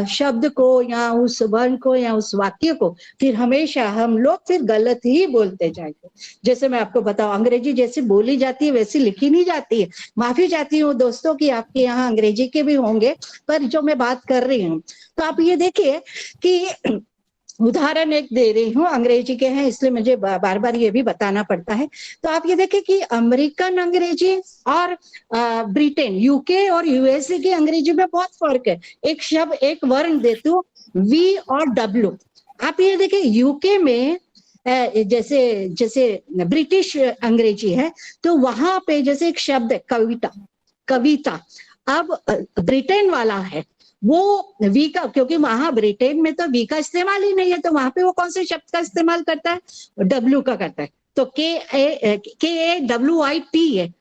Speaker 3: शब्द को या उस वर्ण को या उस वाक्य को फिर हमेशा हम लोग फिर गलत ही बोलते जाएंगे। जैसे मैं आपको बताऊं, अंग्रेजी जैसे बोली जाती है वैसी लिखी नहीं जाती है। माफी चाहती हूँ दोस्तों कि आपके यहाँ अंग्रेजी के भी होंगे, पर जो मैं बात कर रही हूँ, तो आप ये देखिए कि उदाहरण एक दे रही हूँ, अंग्रेजी के हैं इसलिए मुझे बार बार ये भी बताना पड़ता है। तो आप ये देखिए कि अमेरिकन अंग्रेजी और ब्रिटेन, यूके और यूएसए की अंग्रेजी में बहुत फर्क है। एक शब्द, एक वर्ण देती हूँ, वी और डब्ल्यू। आप ये देखिए यूके में जैसे ब्रिटिश अंग्रेजी है, तो वहां पे जैसे एक शब्द है कविता, अब ब्रिटेन वाला है वो वी का, क्योंकि वहां ब्रिटेन में तो वी का इस्तेमाल ही नहीं है, तो वहां पे वो कौन से शब्द का इस्तेमाल करता है, डब्ल्यू का करता है। तो KAWIT है,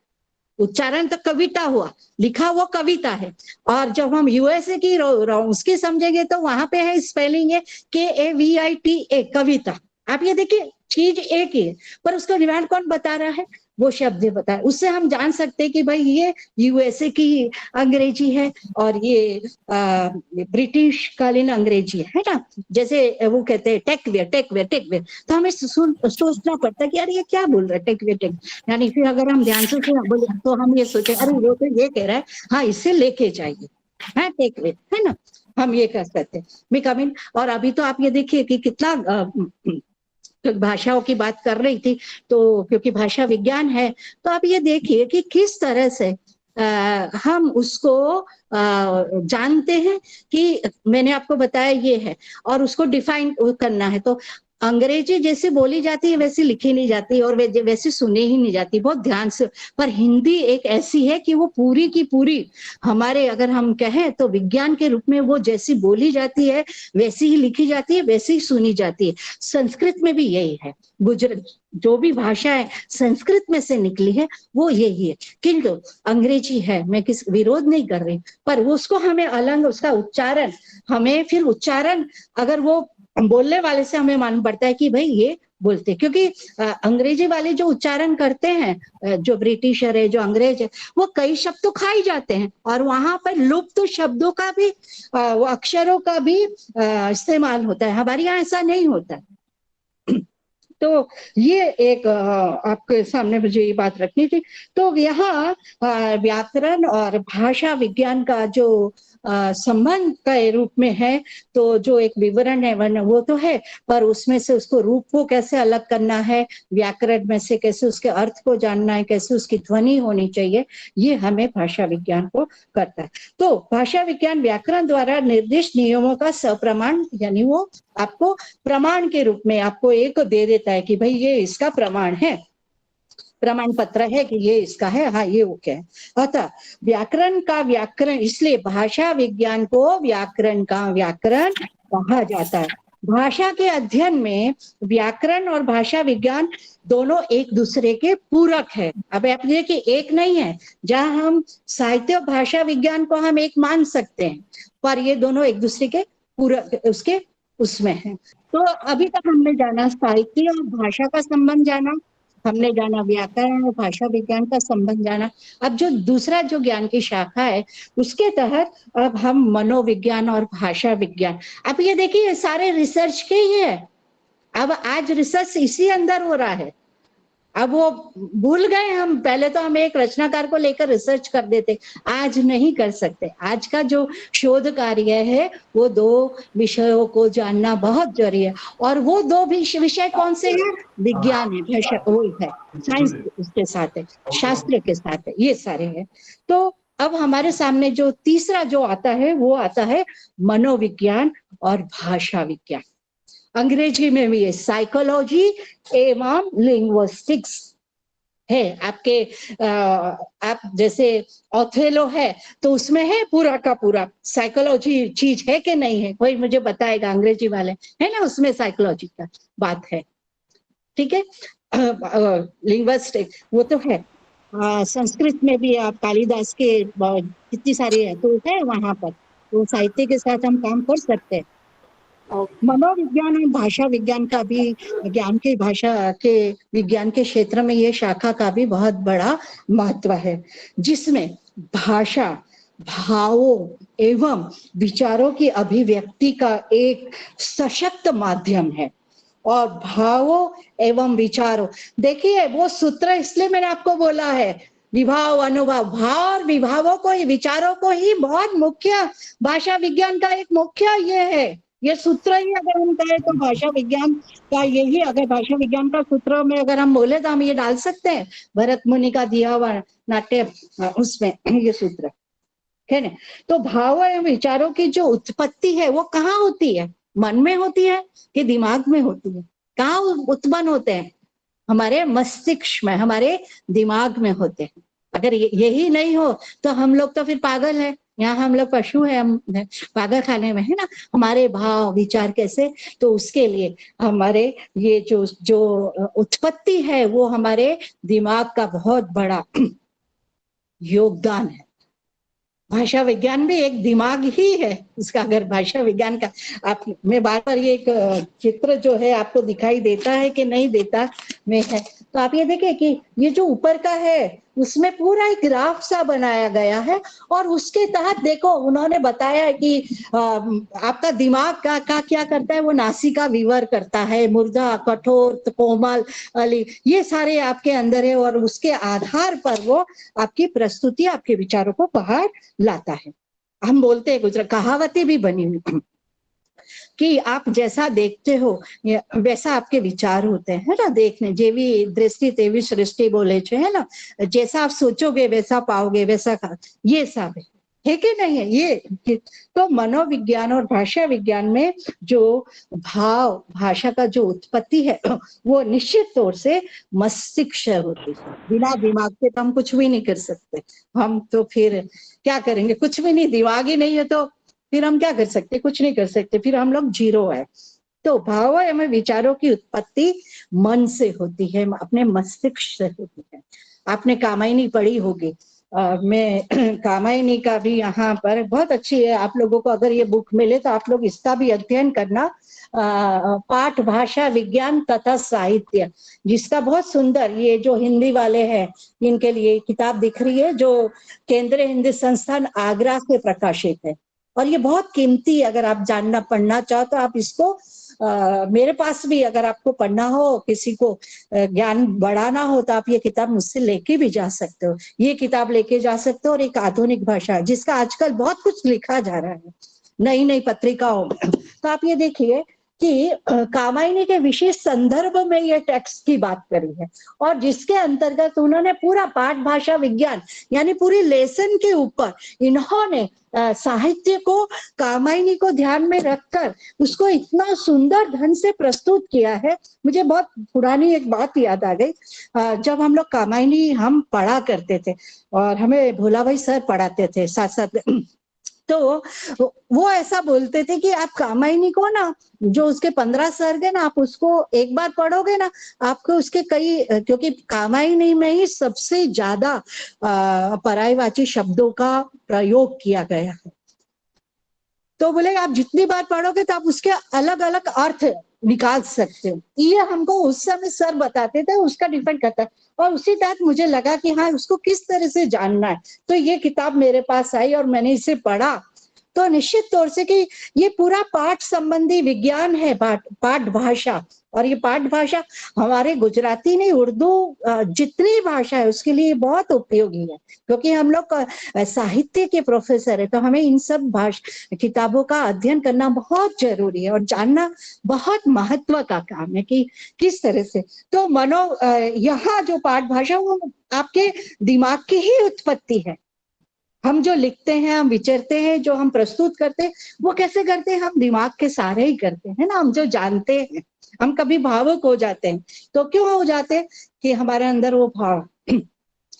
Speaker 3: उच्चारण तो कविता हुआ, लिखा वो कविता है। और जब हम यूएसए की उसकी समझेंगे तो वहां पे है स्पेलिंग है KAVITA, कविता। आप ये देखिए चीज एक ही है, पर उसका डिमांड कौन बता रहा है, वो शब्द बताए, उससे हम जान सकते हैं कि भाई ये यूएसए की अंग्रेजी है और ये ब्रिटिश कालीन अंग्रेजी है ना। जैसे वो कहते हैं टेकवेयर टेकवेयर टेकवेयर, तो हमें सोचना पड़ता है कि यार ये क्या बोल रहा है टेकवेयर टेक, यानी फिर अगर हम ध्यान से बोले तो हम ये सोचे अरे वो तो ये कह रहा है, हाँ इससे लेके जाइए, है टेकवेयर, है ना, हम ये कर सकते हैं। मी कम इन। और अभी तो आप ये देखिए कि कितना भाषाओं की बात कर रही थी, तो क्योंकि भाषा विज्ञान है, तो आप ये देखिए कि किस तरह से हम उसको जानते हैं कि मैंने आपको बताया ये है, और उसको डिफाइन करना है। तो अंग्रेजी जैसे बोली जाती है वैसे लिखी नहीं जाती और वैसे सुनी ही नहीं जाती, बहुत ध्यान से। पर हिंदी एक ऐसी है कि वो पूरी की पूरी हमारे, अगर हम कहें तो विज्ञान के रूप में वो जैसी बोली जाती है वैसी ही लिखी जाती है, वैसी ही सुनी जाती है। संस्कृत में भी यही है, गुजरात जो भी भाषा है संस्कृत में से निकली है वो यही है। किंतु अंग्रेजी है, मैं किस विरोध नहीं कर रही, पर उसको हमें अलग, उसका उच्चारण हमें, फिर उच्चारण अगर वो बोलने वाले से हमें मालूम पड़ता है कि भाई ये बोलते, क्योंकि अंग्रेजी वाले जो उच्चारण करते हैं, जो ब्रिटिशर है, जो अंग्रेज है, वो कई शब्द तो खा ही जाते हैं और वहां पर लुप्त शब्दों का भी, वो अक्षरों का भी इस्तेमाल होता है। हमारे यहाँ ऐसा नहीं होता है। तो ये एक आपके सामने मुझे ये बात रखनी थी। तो यहाँ व्याकरण और भाषा विज्ञान का जो संबंध के रूप में है, तो जो एक विवरण है वो तो है, पर उसमें से उसको रूप को कैसे अलग करना है, व्याकरण में से कैसे उसके अर्थ को जानना है, कैसे उसकी ध्वनि होनी चाहिए, ये हमें भाषा विज्ञान को करता है। तो भाषा विज्ञान व्याकरण द्वारा निर्दिष्ट नियमों का सप्रमाण, यानी वो आपको प्रमाण के रूप में आपको एक दे देता है कि भाई ये इसका प्रमाण है, प्रमाण पत्र है कि ये इसका है, हाँ ये वो क्या है। अतः व्याकरण का व्याकरण, इसलिए भाषा विज्ञान को व्याकरण का व्याकरण कहा जाता है। भाषा के अध्ययन में व्याकरण और भाषा विज्ञान दोनों एक दूसरे के पूरक है। अब आप देखिए कि एक नहीं है, जहां हम साहित्य और भाषा विज्ञान को हम एक मान सकते हैं, पर ये दोनों एक दूसरे के पूरक, उसके उसमें है। तो अभी तक हमने जाना साहित्य और भाषा का संबंध जाना, हमने जाना व्याकरण और भाषा विज्ञान का संबंध जाना। अब जो दूसरा जो ज्ञान की शाखा है उसके तहत अब हम मनोविज्ञान और भाषा विज्ञान, अब ये देखिए सारे रिसर्च के ही है। अब आज रिसर्च इसी अंदर हो रहा है। अब वो भूल गए हम, पहले तो हम एक रचनाकार को लेकर रिसर्च कर देते, आज नहीं कर सकते। आज का जो शोध कार्य है वो दो विषयों को जानना बहुत जरूरी है, और वो दो विषय कौन से हैं? विज्ञान है, भाषा वो है, साइंस उसके साथ है, शास्त्र के साथ है, ये सारे हैं। तो अब हमारे सामने जो तीसरा जो आता है वो आता है मनोविज्ञान और भाषा विज्ञान। अंग्रेजी में भी है साइकोलॉजी एवं लिंग्विस्टिक्स है। आपके आप जैसे ओथेलो है तो उसमें है पूरा का पूरा साइकोलॉजी चीज है कि नहीं है, कोई मुझे बताएगा, अंग्रेजी वाले है ना, उसमें साइकोलॉजी का बात है, ठीक है। लिंग्विस्टिक वो तो है। संस्कृत में भी आप कालिदास के कितनी सारी है तो है वहां पर, तो साहित्य के साथ हम काम कर सकते हैं। मनोविज्ञान और भाषा विज्ञान का भी, ज्ञान के भाषा के विज्ञान के क्षेत्र में ये शाखा का भी बहुत बड़ा महत्व है, जिसमें भाषा भावों एवं विचारों की अभिव्यक्ति का एक सशक्त माध्यम है। और भावों एवं विचारों, देखिए वो सूत्र इसलिए मैंने आपको बोला है, विभाव अनुभाव, भाव और विभावों को ही, विचारों को ही बहुत मुख्य भाषा विज्ञान का एक मुख्य ये है, ये सूत्र ही अगर हम कहें तो भाषा विज्ञान का यही, अगर भाषा विज्ञान का सूत्र में अगर हम बोले तो हम ये डाल सकते हैं, भरत मुनि का दिया हुआ नाट्य उसमें ये सूत्र है ना। तो भाव एवं विचारों की जो उत्पत्ति है वो कहाँ होती है? मन में होती है कि दिमाग में होती है? कहाँ उत्पन्न होते हैं? हमारे मस्तिष्क में, हमारे दिमाग में होते हैं। अगर यही नहीं हो तो हम लोग तो फिर पागल है, यहाँ हम लोग पशु है, हम पागल खाने में है ना। हमारे भाव विचार कैसे, तो उसके लिए हमारे ये जो उत्पत्ति है वो हमारे दिमाग का बहुत बड़ा योगदान है। भाषा विज्ञान भी एक दिमाग ही है इसका। अगर भाषा विज्ञान का आप, मैं बार बार ये एक चित्र जो है आपको दिखाई देता है कि नहीं देता, मैं है तो आप ये देखिए कि ये जो ऊपर का है उसमें पूरा एक ग्राफ सा बनाया गया है, और उसके तहत देखो उन्होंने बताया है कि आपका दिमाग का क्या करता है, वो नासिका विवर करता है, मुर्दा, कठोर, कोमल, अली, ये सारे आपके अंदर है, और उसके आधार पर वो आपकी प्रस्तुति, आपके विचारों को बाहर लाता है। हम बोलते हैं, गुजरात कहावतें भी बनी हुई कि आप जैसा देखते हो वैसा आपके विचार होते हैं, है ना। देखने जेवी दृष्टि तेवी सृष्टि बोले छे, है ना। जैसा आप सोचोगे वैसा पाओगे, वैसा ये सब है कि नहीं है ये। तो मनोविज्ञान और भाषा विज्ञान में जो भाव, भाषा का जो उत्पत्ति है वो निश्चित तौर से मस्तिष्क से होती है। बिना दिमाग के तो हम कुछ भी नहीं कर सकते। हम तो फिर क्या करेंगे, कुछ भी नहीं, दिमाग ही नहीं है तो फिर हम क्या कर सकते, कुछ नहीं कर सकते, फिर हम लोग जीरो है। तो भाव एवं विचारों की उत्पत्ति मन से होती है, अपने मस्तिष्क से होती है। आपने कामायनी पढ़ी होगी, मैं कामायनी का भी यहाँ पर बहुत अच्छी है। आप लोगों को अगर ये बुक मिले तो आप लोग इसका भी अध्ययन करना। पाठ भाषा विज्ञान तथा साहित्य, जिसका बहुत सुंदर, ये जो हिंदी वाले हैं इनके लिए किताब दिख रही है, जो केंद्रीय हिंदी संस्थान आगरा से प्रकाशित है, और ये बहुत कीमती, अगर आप जानना पढ़ना चाहो तो आप इसको मेरे पास भी, अगर आपको पढ़ना हो, किसी को ज्ञान बढ़ाना हो, तो आप ये किताब मुझसे लेके भी जा सकते हो। ये किताब लेके जा सकते हो, और एक आधुनिक भाषा जिसका आजकल बहुत कुछ लिखा जा रहा है नई नई पत्रिकाओं में। तो आप ये देखिए कि कामायनी के विशेष संदर्भ में ये टेक्स्ट की बात करी है, और जिसके अंतर्गत उन्होंने पूरा पाठ भाषा विज्ञान यानी पूरी लेसन के ऊपर इन्होंने साहित्य को, कामायनी को ध्यान में रखकर उसको इतना सुंदर ढंग से प्रस्तुत किया है। मुझे बहुत पुरानी एक बात याद आ गई। जब हम लोग कामायनी हम पढ़ा करते थे, और हमें भोला भाई सर पढ़ाते थे साथ साथ, तो वो ऐसा बोलते थे कि आप कामायनी को ना, जो उसके 15 सर्ग है ना, आप उसको एक बार पढ़ोगे ना, आपको उसके कई, क्योंकि कामायनी में ही सबसे ज्यादा परायवाची शब्दों का प्रयोग किया गया है। तो बोले आप जितनी बार पढ़ोगे तो आप उसके अलग अलग अर्थ निकाल सकते हो। ये हमको उस समय सर बताते थे, उसका डिपेंड करता है। और उसी तहत मुझे लगा कि हाँ, उसको किस तरह से जानना है, तो ये किताब मेरे पास आई और मैंने इसे पढ़ा। तो निश्चित तौर से कि ये पूरा पाठ संबंधी विज्ञान है, पाठ भाषा। और ये पाठ भाषा हमारे गुजराती नहीं, उर्दू जितनी भाषा है उसके लिए बहुत उपयोगी है, क्योंकि हम लोग साहित्य के प्रोफेसर है, तो हमें इन सब किताबों का अध्ययन करना बहुत जरूरी है, और जानना बहुत महत्व का काम है कि किस तरह से। तो यहाँ जो पाठ भाषा वो आपके दिमाग की ही उत्पत्ति है। हम जो लिखते हैं, हम विचरते हैं, जो हम प्रस्तुत करते हैं, वो कैसे करते हैं, हम दिमाग के सहारे ही करते हैं ना। हम जो जानते हैं, हम कभी भावुक हो जाते हैं, तो क्यों हो जाते हैं कि हमारे अंदर वो भाव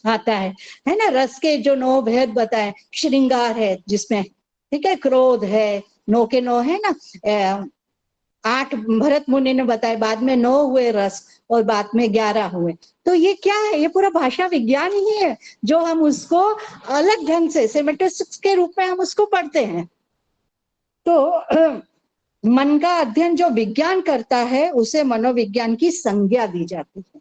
Speaker 3: आता है ना। रस के जो 9 भेद बताए, श्रृंगार है जिसमें, ठीक है, क्रोध है, 9 के 9 है ना, 8 भरत मुनि ने बताए, बाद में 9 हुए रस, और बाद में 11 हुए। तो ये क्या है, ये पूरा भाषा विज्ञान ही है, जो हम उसको अलग ढंग से सेमेटिक्स के रूप में हम उसको पढ़ते हैं। तो मन का अध्ययन जो विज्ञान करता है उसे मनोविज्ञान की संज्ञा दी जाती है।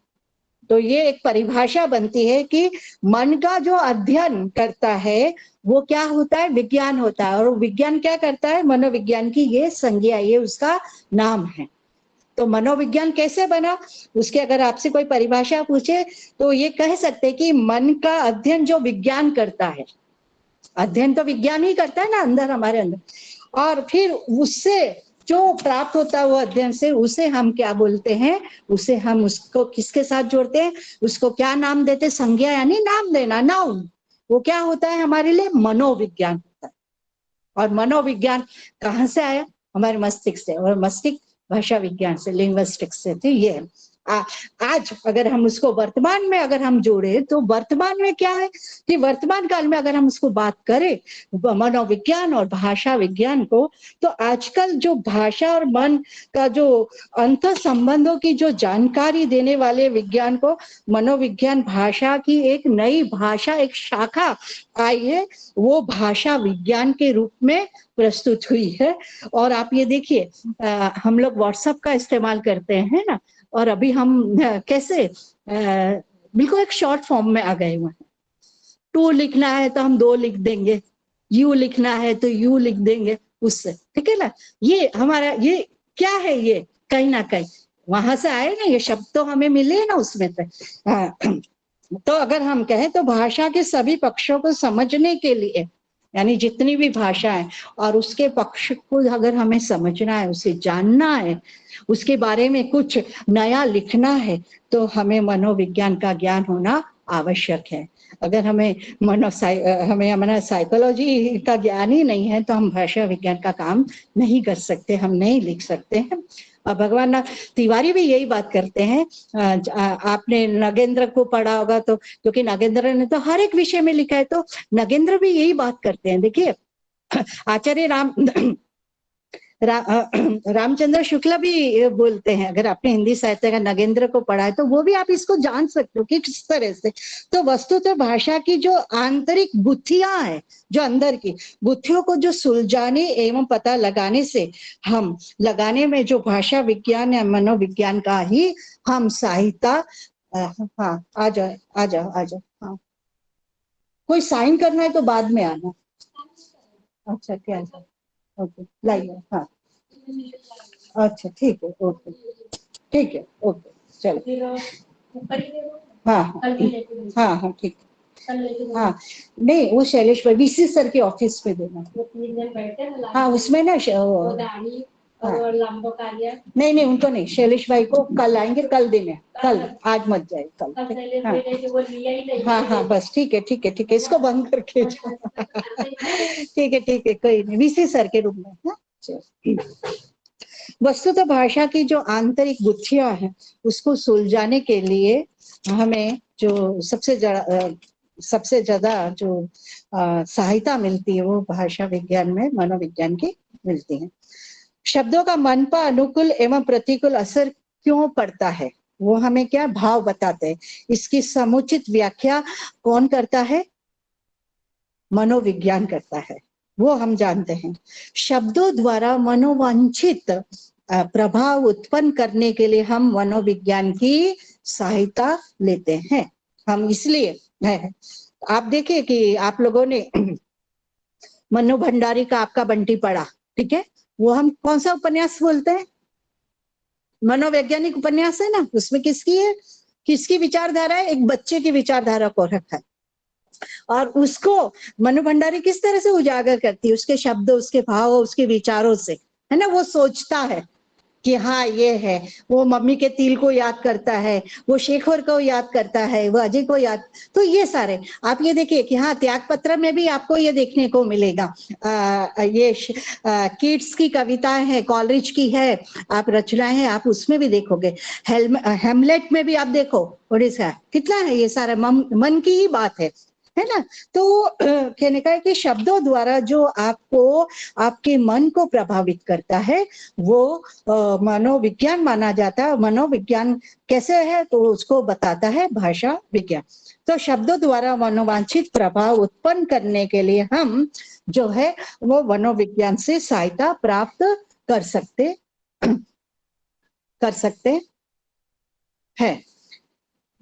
Speaker 3: तो ये एक परिभाषा बनती है कि मन का जो अध्ययन करता है वो क्या होता है, विज्ञान होता है। और विज्ञान क्या करता है, मनोविज्ञान की ये संज्ञा, ये उसका नाम है। तो मनोविज्ञान कैसे बना, उसके अगर आपसे कोई परिभाषा पूछे तो ये कह सकते हैं कि मन का अध्ययन जो विज्ञान करता है, अध्ययन तो विज्ञान ही करता है ना अंदर, हमारे अंदर, और फिर उससे जो प्राप्त होता है वो अध्ययन से, उसे हम क्या बोलते हैं, उसे हम उसको किसके साथ जोड़ते हैं, उसको क्या नाम देते हैं, संज्ञा यानी नाम देना, नाउन। वो क्या होता है हमारे लिए, मनोविज्ञान होता है। और मनोविज्ञान कहाँ से आया, हमारे मस्तिष्क से, और मस्तिष्क भाषा विज्ञान से, लिंग्विस्टिक्स से। तो ये आज अगर हम उसको वर्तमान में अगर हम जोड़े, तो वर्तमान में क्या है कि वर्तमान काल में अगर हम उसको बात करें मनोविज्ञान और भाषा विज्ञान को, तो आजकल जो भाषा और मन का जो अंतर संबंधों की जो जानकारी देने वाले विज्ञान को मनोविज्ञान, भाषा की एक नई भाषा, एक शाखा आई है, वो भाषा विज्ञान के रूप में प्रस्तुत हुई है। और आप ये देखिए, हम लोग व्हाट्सएप का इस्तेमाल करते हैं ना, और अभी हम कैसे बिल्कुल एक शॉर्ट फॉर्म में आ गए हुए हैं। टू लिखना है तो हम 2 लिख देंगे, यू लिखना है तो यू लिख देंगे उससे, ठीक है ना। ये हमारा ये क्या है, ये कहीं ना कहीं वहां से आए ना, ये शब्द तो हमें मिले ना उसमें से। तो अगर हम कहें तो भाषा के सभी पक्षों को समझने के लिए, यानी जितनी भी भाषा है और उसके पक्ष को अगर हमें समझना है, उसे जानना है, उसके बारे में कुछ नया लिखना है, तो हमें मनोविज्ञान का ज्ञान होना आवश्यक है। अगर हमें हमारा साइकोलॉजी का ज्ञान ही नहीं है तो हम भाषा विज्ञान का काम नहीं कर सकते, हम नहीं लिख सकते हैं। और भगवान तिवारी भी यही बात करते हैं। आपने नगेंद्र को पढ़ा होगा, तो क्योंकि नगेंद्र ने तो हर एक विषय में लिखा है, तो नगेंद्र भी यही बात करते हैं। देखिए, आचार्य रामचंद्र शुक्ला भी बोलते हैं, अगर आपने हिंदी साहित्य का नगेंद्र को पढ़ा है तो वो भी आप इसको जान सकते हो कि किस तरह से। तो वस्तुतः भाषा की जो आंतरिक बुद्धियां है, जो अंदर की बुद्धियों को जो सुलझाने एवं पता लगाने से हम लगाने में जो भाषा विज्ञान या मनोविज्ञान का ही हम सहायता। हाँ, आ जाओ। हाँ, कोई साइन करना है तो बाद में आना। अच्छा, क्या है? ओके, लाइए। हाँ, अच्छा, ठीक है, ओके, ठीक है, ओके, चलो। हाँ हाँ हाँ, ठीक है। हाँ, नहीं, वो शैलेश भाई वीसी सर के ऑफिस में देना। हाँ, उसमें ना नहीं नहीं, उनको नहीं, शैलेश भाई को कल आएंगे, कल देने, कल, आज मत जाए, कल। हाँ हाँ, बस ठीक है, इसको बंद करके ठीक है, कोई नहीं, वीसी सर के रूम में। हाँ, वस्तुतः भाषा की जो आंतरिक गुत्थियां हैं उसको सुलझाने के लिए हमें जो सबसे ज्यादा जो सहायता मिलती है वो भाषा विज्ञान में, मनोविज्ञान की मिलती है। शब्दों का मन पर अनुकूल एवं प्रतिकूल असर क्यों पड़ता है, वो हमें क्या भाव बताते हैं। इसकी समुचित व्याख्या कौन करता है? मनोविज्ञान करता है, वो हम जानते हैं। शब्दों द्वारा मनोवांछित प्रभाव उत्पन्न करने के लिए हम मनोविज्ञान की सहायता लेते हैं। हम इसलिए है, आप देखिए कि आप लोगों ने मनु भंडारी का आपका बंटी पढ़ा, ठीक है, वो हम कौन सा उपन्यास बोलते हैं? मनोवैज्ञानिक उपन्यास है ना। उसमें किसकी है, किसकी विचारधारा है? एक बच्चे की विचारधारा को रखा है, और उसको मनु भंडारी किस तरह से उजागर करती है? उसके शब्दों, उसके भाव, उसके विचारों से, है ना। वो सोचता है कि हाँ ये है, वो मम्मी के तिल को याद करता है, वो शेखर को याद करता है, वो अजय को याद। तो ये सारे आप ये देखिए कि हाँ, त्याग पत्र में भी आपको ये देखने को मिलेगा। ये कीट्स की कविताएं हैं, कॉलरिज की है, आप रचनाएं हैं, आप उसमें भी देखोगे। हेमलेट में भी आप देखो, उड़ीसा कितना है, ये सारा मन की ही बात है ना। तो कहने का है कि शब्दों द्वारा जो आपको, आपके मन को प्रभावित करता है वो मनोविज्ञान माना जाता है। मनोविज्ञान कैसे है तो उसको बताता है भाषा विज्ञान। तो शब्दों द्वारा मनोवांछित प्रभाव उत्पन्न करने के लिए हम जो है वो मनोविज्ञान से सहायता प्राप्त कर सकते हैं।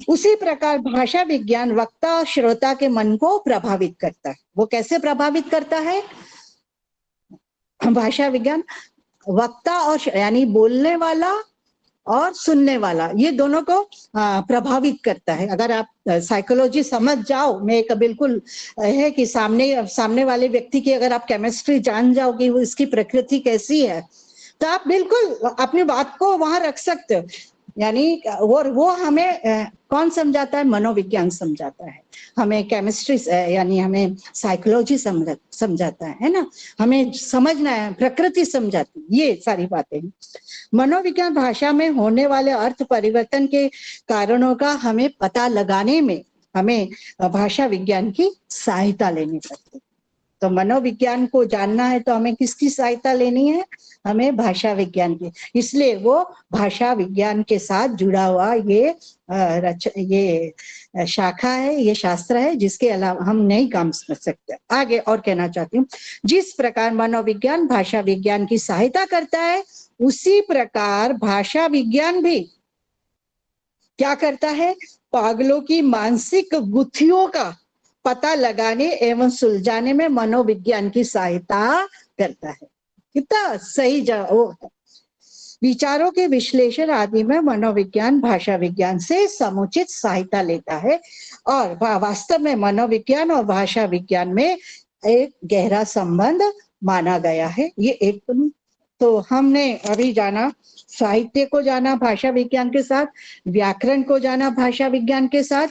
Speaker 3: उसी प्रकार भाषा विज्ञान वक्ता और श्रोता के मन को प्रभावित करता है। वो कैसे प्रभावित करता है? भाषा विज्ञान वक्ता और यानी बोलने वाला और सुनने वाला, ये दोनों को प्रभावित करता है। अगर आप साइकोलॉजी समझ जाओ, मैं एक बिल्कुल है कि सामने वाले व्यक्ति की अगर आप केमिस्ट्री जान जाओ कि वो इसकी प्रकृति कैसी है, तो आप बिल्कुल अपनी बात को वहां रख सकते हो। यानी वो हमें कौन समझाता है? मनोविज्ञान समझाता है। हमें केमिस्ट्री यानी हमें साइकोलॉजी समझाता है ना। हमें समझना है, प्रकृति समझाती, ये सारी बातें। मनोविज्ञान भाषा में होने वाले अर्थ परिवर्तन के कारणों का हमें पता लगाने में हमें भाषा विज्ञान की सहायता लेनी पड़ती है। तो मनोविज्ञान को जानना है तो हमें किसकी सहायता लेनी है? हमें भाषा विज्ञान की। इसलिए वो भाषा विज्ञान के साथ जुड़ा हुआ ये शाखा है, ये शास्त्र है, जिसके अलावा हम नहीं काम समझ सकते। आगे और कहना चाहती हूँ, जिस प्रकार मनोविज्ञान भाषा विज्ञान की सहायता करता है, उसी प्रकार भाषा विज्ञान भी क्या करता है? पागलों की मानसिक गुत्थियों का पता लगाने एवं सुलझाने में मनोविज्ञान की सहायता करता है। कितना सही विचारों के विश्लेषण आदि में मनोविज्ञान भाषा विज्ञान से समुचित सहायता लेता है और वास्तव में मनोविज्ञान और भाषा विज्ञान में एक गहरा संबंध माना गया है। ये एक तो हमने अभी जाना, साहित्य को जाना भाषा विज्ञान के साथ, व्याकरण को जाना भाषा विज्ञान के साथ,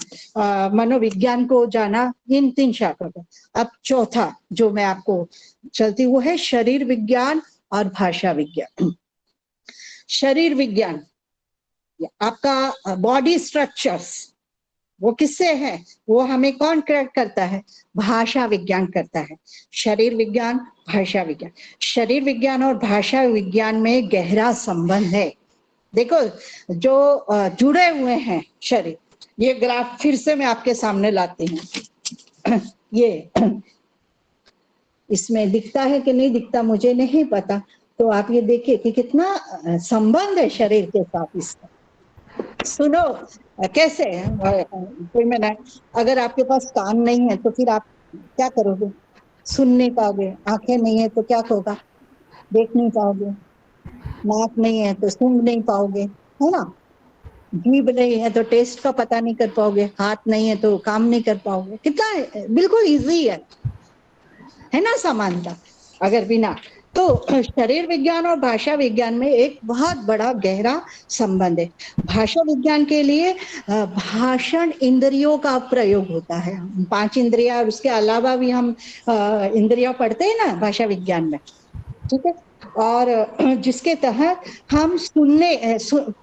Speaker 3: मनोविज्ञान को जाना, इन 3 शाखा को। अब चौथा जो मैं आपको चलती वो है शरीर विज्ञान और भाषा विज्ञान। शरीर विज्ञान आपका बॉडी स्ट्रक्चर्स वो किससे है? वो हमें कौन करता है? भाषा विज्ञान करता है। शरीर विज्ञान भाषा विज्ञान, शरीर विज्ञान और भाषा विज्ञान में गहरा संबंध है। देखो जो जुड़े हुए हैं शरीर, ये ग्राफ फिर से मैं आपके सामने लाती हूँ। ये इसमें दिखता है कि नहीं दिखता मुझे नहीं पता, तो आप ये देखिए कि कितना संबंध है शरीर के साथ इसका। सुनो कैसे कोई मैंने, अगर आपके पास कान नहीं है तो फिर आप क्या करोगे? सुन नहीं पाओगे। आंखें नहीं है तो क्या होगा? देख नहीं पाओगे। नाक नहीं है तो सूंघ नहीं पाओगे, है ना? जीभ नहीं है तो टेस्ट का पता नहीं कर पाओगे। हाथ नहीं है तो काम नहीं कर पाओगे। कितना बिल्कुल इजी है ना समानता? अगर बिना तो शरीर विज्ञान और भाषा विज्ञान में एक बहुत बड़ा गहरा संबंध है। भाषा विज्ञान के लिए भाषण इंद्रियों का प्रयोग होता है। 5 इंद्रियां, उसके अलावा भी हम इंद्रियां पढ़ते हैं ना भाषा विज्ञान में, ठीक है? और जिसके तहत हम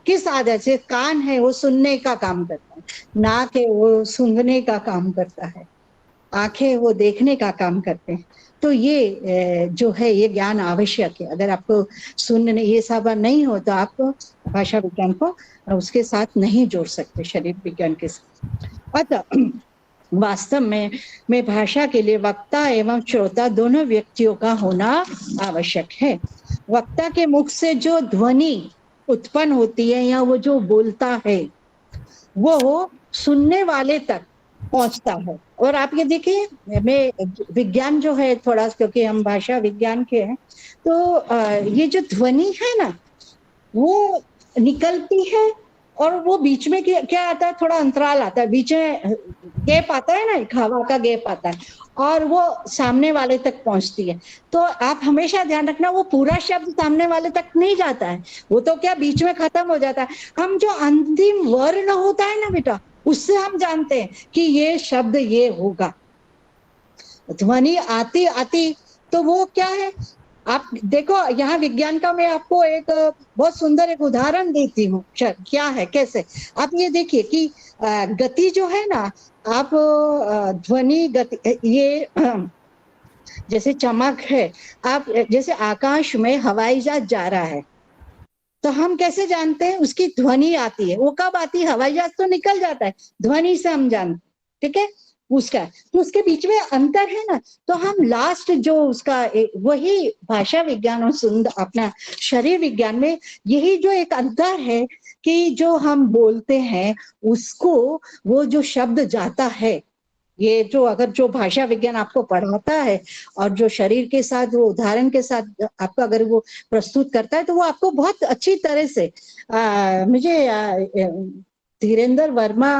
Speaker 3: किस आदत से, कान है वो सुनने का काम करता है, नाक है वो सूंघने का काम करता है, आंखें वो देखने का काम करते हैं। तो ये जो है ये ज्ञान आवश्यक है। अगर आपको सुनने ये सब नहीं हो तो आप भाषा विज्ञान को उसके साथ नहीं जोड़ सकते, शरीर विज्ञान के साथ। अतः वास्तव में भाषा के लिए वक्ता एवं श्रोता दोनों व्यक्तियों का होना आवश्यक है। वक्ता के मुख से जो ध्वनि उत्पन्न होती है या वो जो बोलता है वो सुनने वाले तक पहुंचता है। और आप ये देखिए, मैं विज्ञान जो है थोड़ा, क्योंकि हम भाषा विज्ञान के हैं, तो ये जो ध्वनि है ना वो निकलती है और वो बीच में क्या आता है? थोड़ा अंतराल आता है, बीच में गैप आता है ना, हवा का गैप आता है और वो सामने वाले तक पहुंचती है। तो आप हमेशा ध्यान रखना, वो पूरा शब्द सामने वाले तक नहीं जाता है, वो तो क्या बीच में खत्म हो जाता है। हम जो अंतिम वर्ण होता है ना बेटा, उससे हम जानते हैं कि ये शब्द ये होगा। ध्वनि आती आती तो वो क्या है? आप देखो यहाँ विज्ञान का मैं आपको एक बहुत सुंदर एक उदाहरण देती हूँ। क्या है, कैसे? आप ये देखिए कि गति जो है ना, आप ध्वनि गति, ये जैसे चमक है, आप जैसे आकाश में हवाई जहाज जा रहा है तो हम कैसे जानते हैं? उसकी ध्वनि आती है। वो कब आती है? हवाई जहाज तो निकल जाता है, ध्वनि से हम जानते, ठीक है? उसका तो उसके बीच में अंतर है ना, तो हम लास्ट जो उसका वही भाषा विज्ञान और अपना शरीर विज्ञान में यही जो एक अंतर है कि जो हम बोलते हैं उसको वो जो शब्द जाता है, ये जो अगर जो भाषा विज्ञान आपको पढ़ाता है और जो शरीर के साथ वो उदाहरण के साथ आपको अगर वो प्रस्तुत करता है तो वो आपको बहुत अच्छी तरह से मुझे धीरेन्द्र वर्मा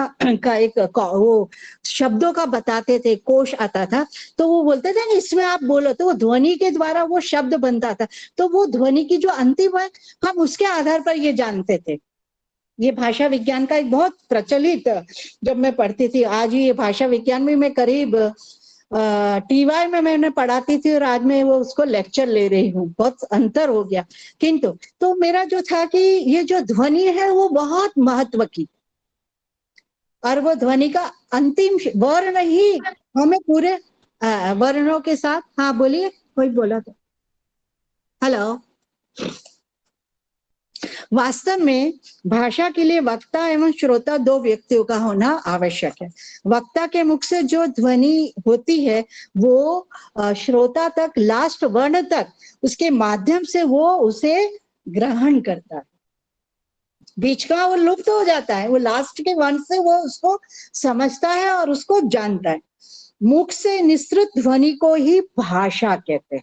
Speaker 3: का एक वो शब्दों का बताते थे, कोश आता था, तो वो बोलते थे ना इसमें आप बोलो, तो वो ध्वनि के द्वारा वो शब्द बनता था। तो वो ध्वनि की जो अंतिम है हम उसके आधार पर ये जानते थे। ये भाषा विज्ञान का एक बहुत प्रचलित, जब मैं पढ़ती थी, आज ये भाषा विज्ञान में मैं करीब टीवाई में मैंने पढ़ाती थी और आज मैं वो उसको लेक्चर ले रही हूँ, बहुत अंतर हो गया। किंतु तो मेरा जो था कि ये जो ध्वनि है वो बहुत महत्व की, और वो ध्वनि का अंतिम वर्ण ही हमें पूरे वर्णों के साथ। हाँ बोलिए, कोई बोला तो। हेलो। वास्तव में भाषा के लिए वक्ता एवं श्रोता दो व्यक्तियों का होना आवश्यक है। वक्ता के मुख से जो ध्वनि होती है वो श्रोता तक, लास्ट वर्ण तक, उसके माध्यम से वो उसे ग्रहण करता है। बीच का वो लुप्त हो जाता है, वो लास्ट के वर्ण से वो उसको समझता है और उसको जानता है। मुख से निसृत ध्वनि को ही भाषा कहते हैं,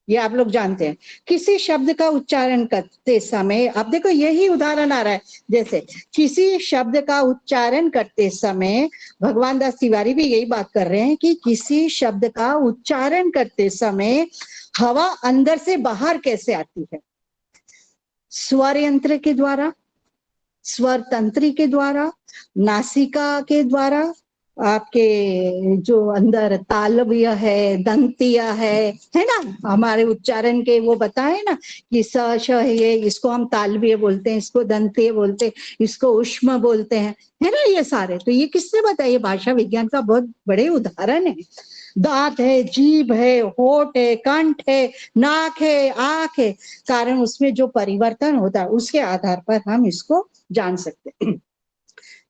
Speaker 3: ये आप लोग जानते हैं। किसी शब्द का उच्चारण करते समय, अब देखो यही उदाहरण आ रहा है, जैसे किसी शब्द का उच्चारण करते समय, भगवान दास तिवारी भी यही बात कर रहे हैं कि किसी शब्द का उच्चारण करते समय हवा अंदर से बाहर कैसे आती है? स्वर यंत्र के द्वारा, स्वर तंत्री के द्वारा, नासिका के द्वारा, आपके जो अंदर तालव्य है, दंतिया है ना, हमारे उच्चारण के वो बताए ना कि स श है, ये इसको हम तालव्य बोलते हैं, इसको दंतिय बोलते हैं, इसको उष्म बोलते हैं, है ना, ये सारे। तो ये किसने बताया? ये भाषा विज्ञान का बहुत बड़े उदाहरण है। दांत है, जीभ है, होठ है, कंठ है, नाक है, आंख है, कारण उसमें जो परिवर्तन होता है उसके आधार पर हम इसको जान सकते हैं।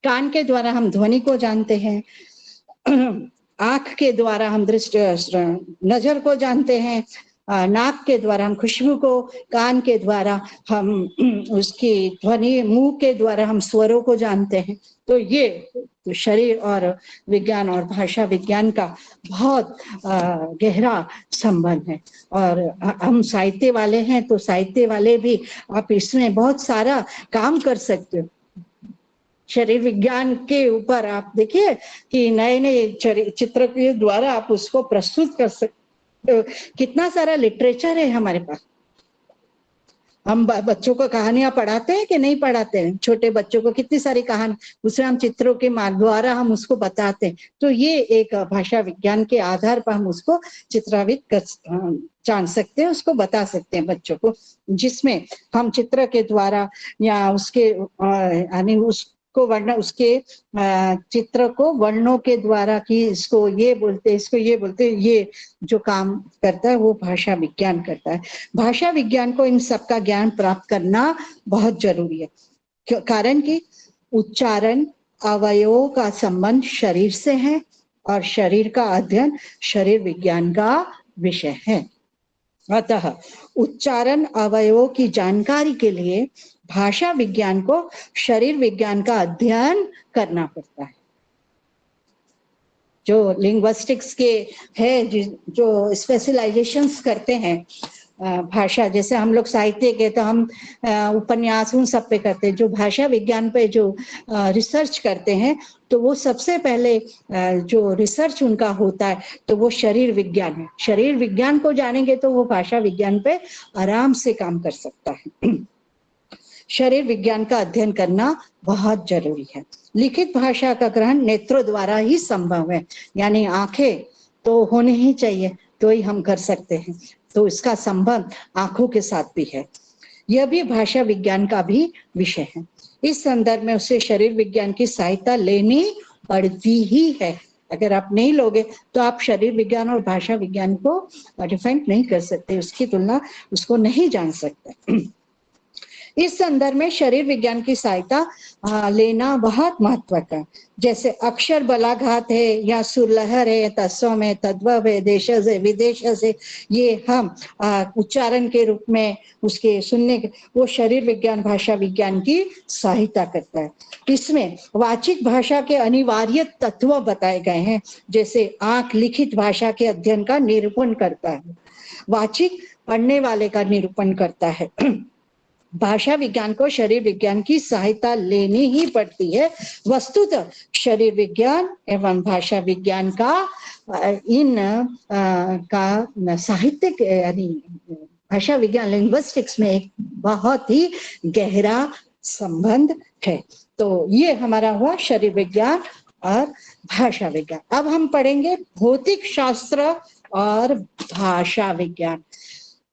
Speaker 3: कान के द्वारा हम ध्वनि को जानते हैं, आंख के द्वारा हम दृष्टि, नजर को जानते हैं, नाक के द्वारा हम खुशबू को, कान के द्वारा हम उसकी ध्वनि, मुंह के द्वारा हम स्वरों को जानते हैं। तो ये शरीर और विज्ञान और भाषा विज्ञान का बहुत गहरा संबंध है। और हम साहित्य वाले हैं तो साहित्य वाले भी आप इसमें बहुत सारा काम कर सकते हो। शरीर विज्ञान के ऊपर आप देखिए कि नए नए चित्र के द्वारा आप उसको प्रस्तुत कर सकते हो। कितना सारा लिटरेचर है हमारे पास। हम बच्चों को कहानियां पढ़ाते हैं कि नहीं पढ़ाते हैं? छोटे बच्चों को कितनी सारी कहानी, उसमें हम चित्रों के द्वारा हम उसको बताते हैं। तो ये एक भाषा विज्ञान के आधार पर हम उसको चित्रावित कर जान सकते हैं, उसको बता सकते हैं बच्चों को, जिसमें हम चित्र के द्वारा या उसके यानी उसको वर्ण, उसके चित्र को वर्णों के द्वारा कि इसको ये बोलते, इसको ये बोलते, ये जो काम करता है वो भाषा विज्ञान करता है। भाषा विज्ञान को इन सब का ज्ञान प्राप्त करना बहुत जरूरी है, कारण कि उच्चारण अवयवों का संबंध शरीर से है और शरीर का अध्ययन शरीर विज्ञान का विषय है। अतः उच्चारण अवयवों की जानकारी के लिए भाषा विज्ञान को शरीर विज्ञान का अध्ययन करना पड़ता है। जो लिंग्विस्टिक्स के है, जो स्पेशलाइजेशंस करते हैं भाषा, जैसे हम लोग साहित्य के तो हम उपन्यास उन सब पे करते हैं, जो भाषा विज्ञान पे जो रिसर्च करते हैं तो वो सबसे पहले जो रिसर्च उनका होता है तो वो शरीर विज्ञान है। शरीर विज्ञान को जानेंगे तो वो भाषा विज्ञान पे आराम से काम कर सकता है। शरीर विज्ञान का अध्ययन करना बहुत जरूरी है। लिखित भाषा का ग्रहण नेत्रों द्वारा ही संभव है, यानी आंखें तो होनी ही चाहिए तो ही हम कर सकते हैं। तो इसका संबंध आंखों के साथ भी है। यह भी भाषा विज्ञान का भी विषय है। इस संदर्भ में उसे शरीर विज्ञान की सहायता लेनी पड़ती ही है। अगर आप नहीं लोगे तो आप शरीर विज्ञान और भाषा विज्ञान को डिफाइन नहीं कर सकते, उसकी तुलना, उसको नहीं जान सकते। इस संदर्भ में शरीर विज्ञान की सहायता लेना बहुत महत्वपूर्ण है। जैसे अक्षर बलाघात है या सुरलहर है, तत्सम है, तद्भव है, देशज है, विदेश से, ये हम उच्चारण के रूप में उसके सुनने के, वो शरीर विज्ञान भाषा विज्ञान की सहायता करता है। इसमें वाचिक भाषा के अनिवार्य तत्व बताए गए हैं, जैसे आंख लिखित भाषा के अध्ययन का निरूपण करता है, वाचिक पढ़ने वाले का निरूपण करता है। भाषा विज्ञान को शरीर विज्ञान की सहायता लेनी ही पड़ती है। वस्तुतः शरीर विज्ञान एवं भाषा विज्ञान का इन का साहित्यिक यानी भाषा विज्ञान लिंग्विस्टिक्स में एक बहुत ही गहरा संबंध है। तो ये हमारा हुआ शरीर विज्ञान और भाषा विज्ञान। अब हम पढ़ेंगे भौतिक शास्त्र और भाषा विज्ञान।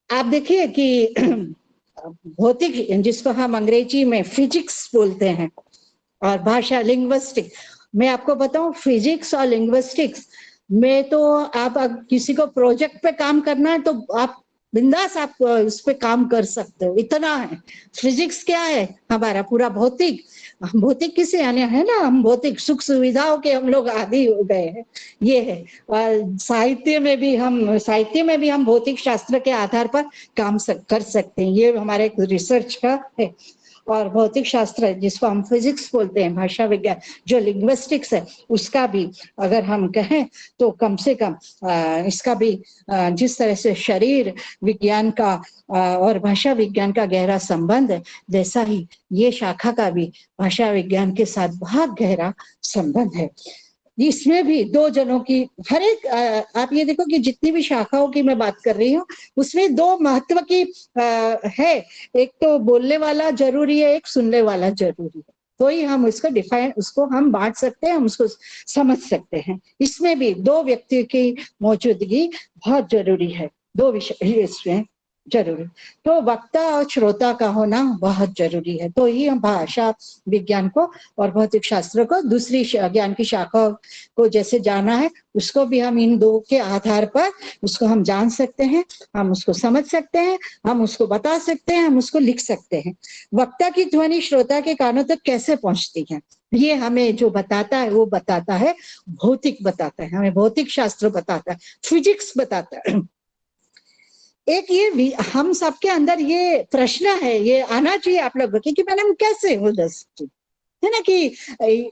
Speaker 3: आप देखिए कि भौतिक, जिसको हम अंग्रेजी में फिजिक्स बोलते हैं, और भाषा लिंग्विस्टिक, मैं आपको बताऊं फिजिक्स और लिंग्विस्टिक्स मैं तो आप किसी को प्रोजेक्ट पे काम करना है तो आप बिंदास आप उस पे काम कर सकते हो, इतना है। फिजिक्स क्या है हमारा पूरा भौतिक, हम भौतिक किसे यानी है ना, हम भौतिक सुख सुविधाओं के हम लोग आदी हो गए हैं, ये है। और साहित्य में भी हम भौतिक शास्त्र के आधार पर काम कर सकते हैं, ये हमारा एक रिसर्च का है। और भौतिक शास्त्र जिसको हम फिजिक्स बोलते हैं, भाषा विज्ञान जो लिंग्विस्टिक्स है, उसका भी अगर हम कहें तो कम से कम इसका भी जिस तरह से शरीर विज्ञान का और भाषा विज्ञान का गहरा संबंध है, वैसा ही ये शाखा का भी भाषा विज्ञान के साथ बहुत गहरा संबंध है। इसमें भी दो जनों की हर एक आप ये देखो कि जितनी भी शाखाओं की मैं बात कर रही हूँ उसमें दो महत्व की है, एक तो बोलने वाला जरूरी है, एक सुनने वाला जरूरी है, तो ही हम उसको डिफाइन, उसको हम बांट सकते हैं, हम उसको समझ सकते हैं। इसमें भी दो व्यक्ति की मौजूदगी बहुत जरूरी है, दो विषय इसमें जरूरी, तो वक्ता और श्रोता का होना बहुत जरूरी है, तो ही हम भाषा विज्ञान को और भौतिक शास्त्र को, दूसरी ज्ञान की शाखा को जैसे जाना है, उसको भी हम इन दो के आधार पर उसको हम जान सकते हैं, हम उसको समझ सकते हैं, हम उसको बता सकते हैं, हम उसको लिख सकते हैं। वक्ता की ध्वनि श्रोता के कानों तक कैसे पहुंचती है, ये हमें जो बताता है वो बताता है भौतिक, बताता है हमें भौतिक शास्त्र बताता है, फिजिक्स बताता है। एक ये हम सबके अंदर ये प्रश्न है, ये आना चाहिए आप लोगों को कि मैडम कैसे हो दस, है ना, कि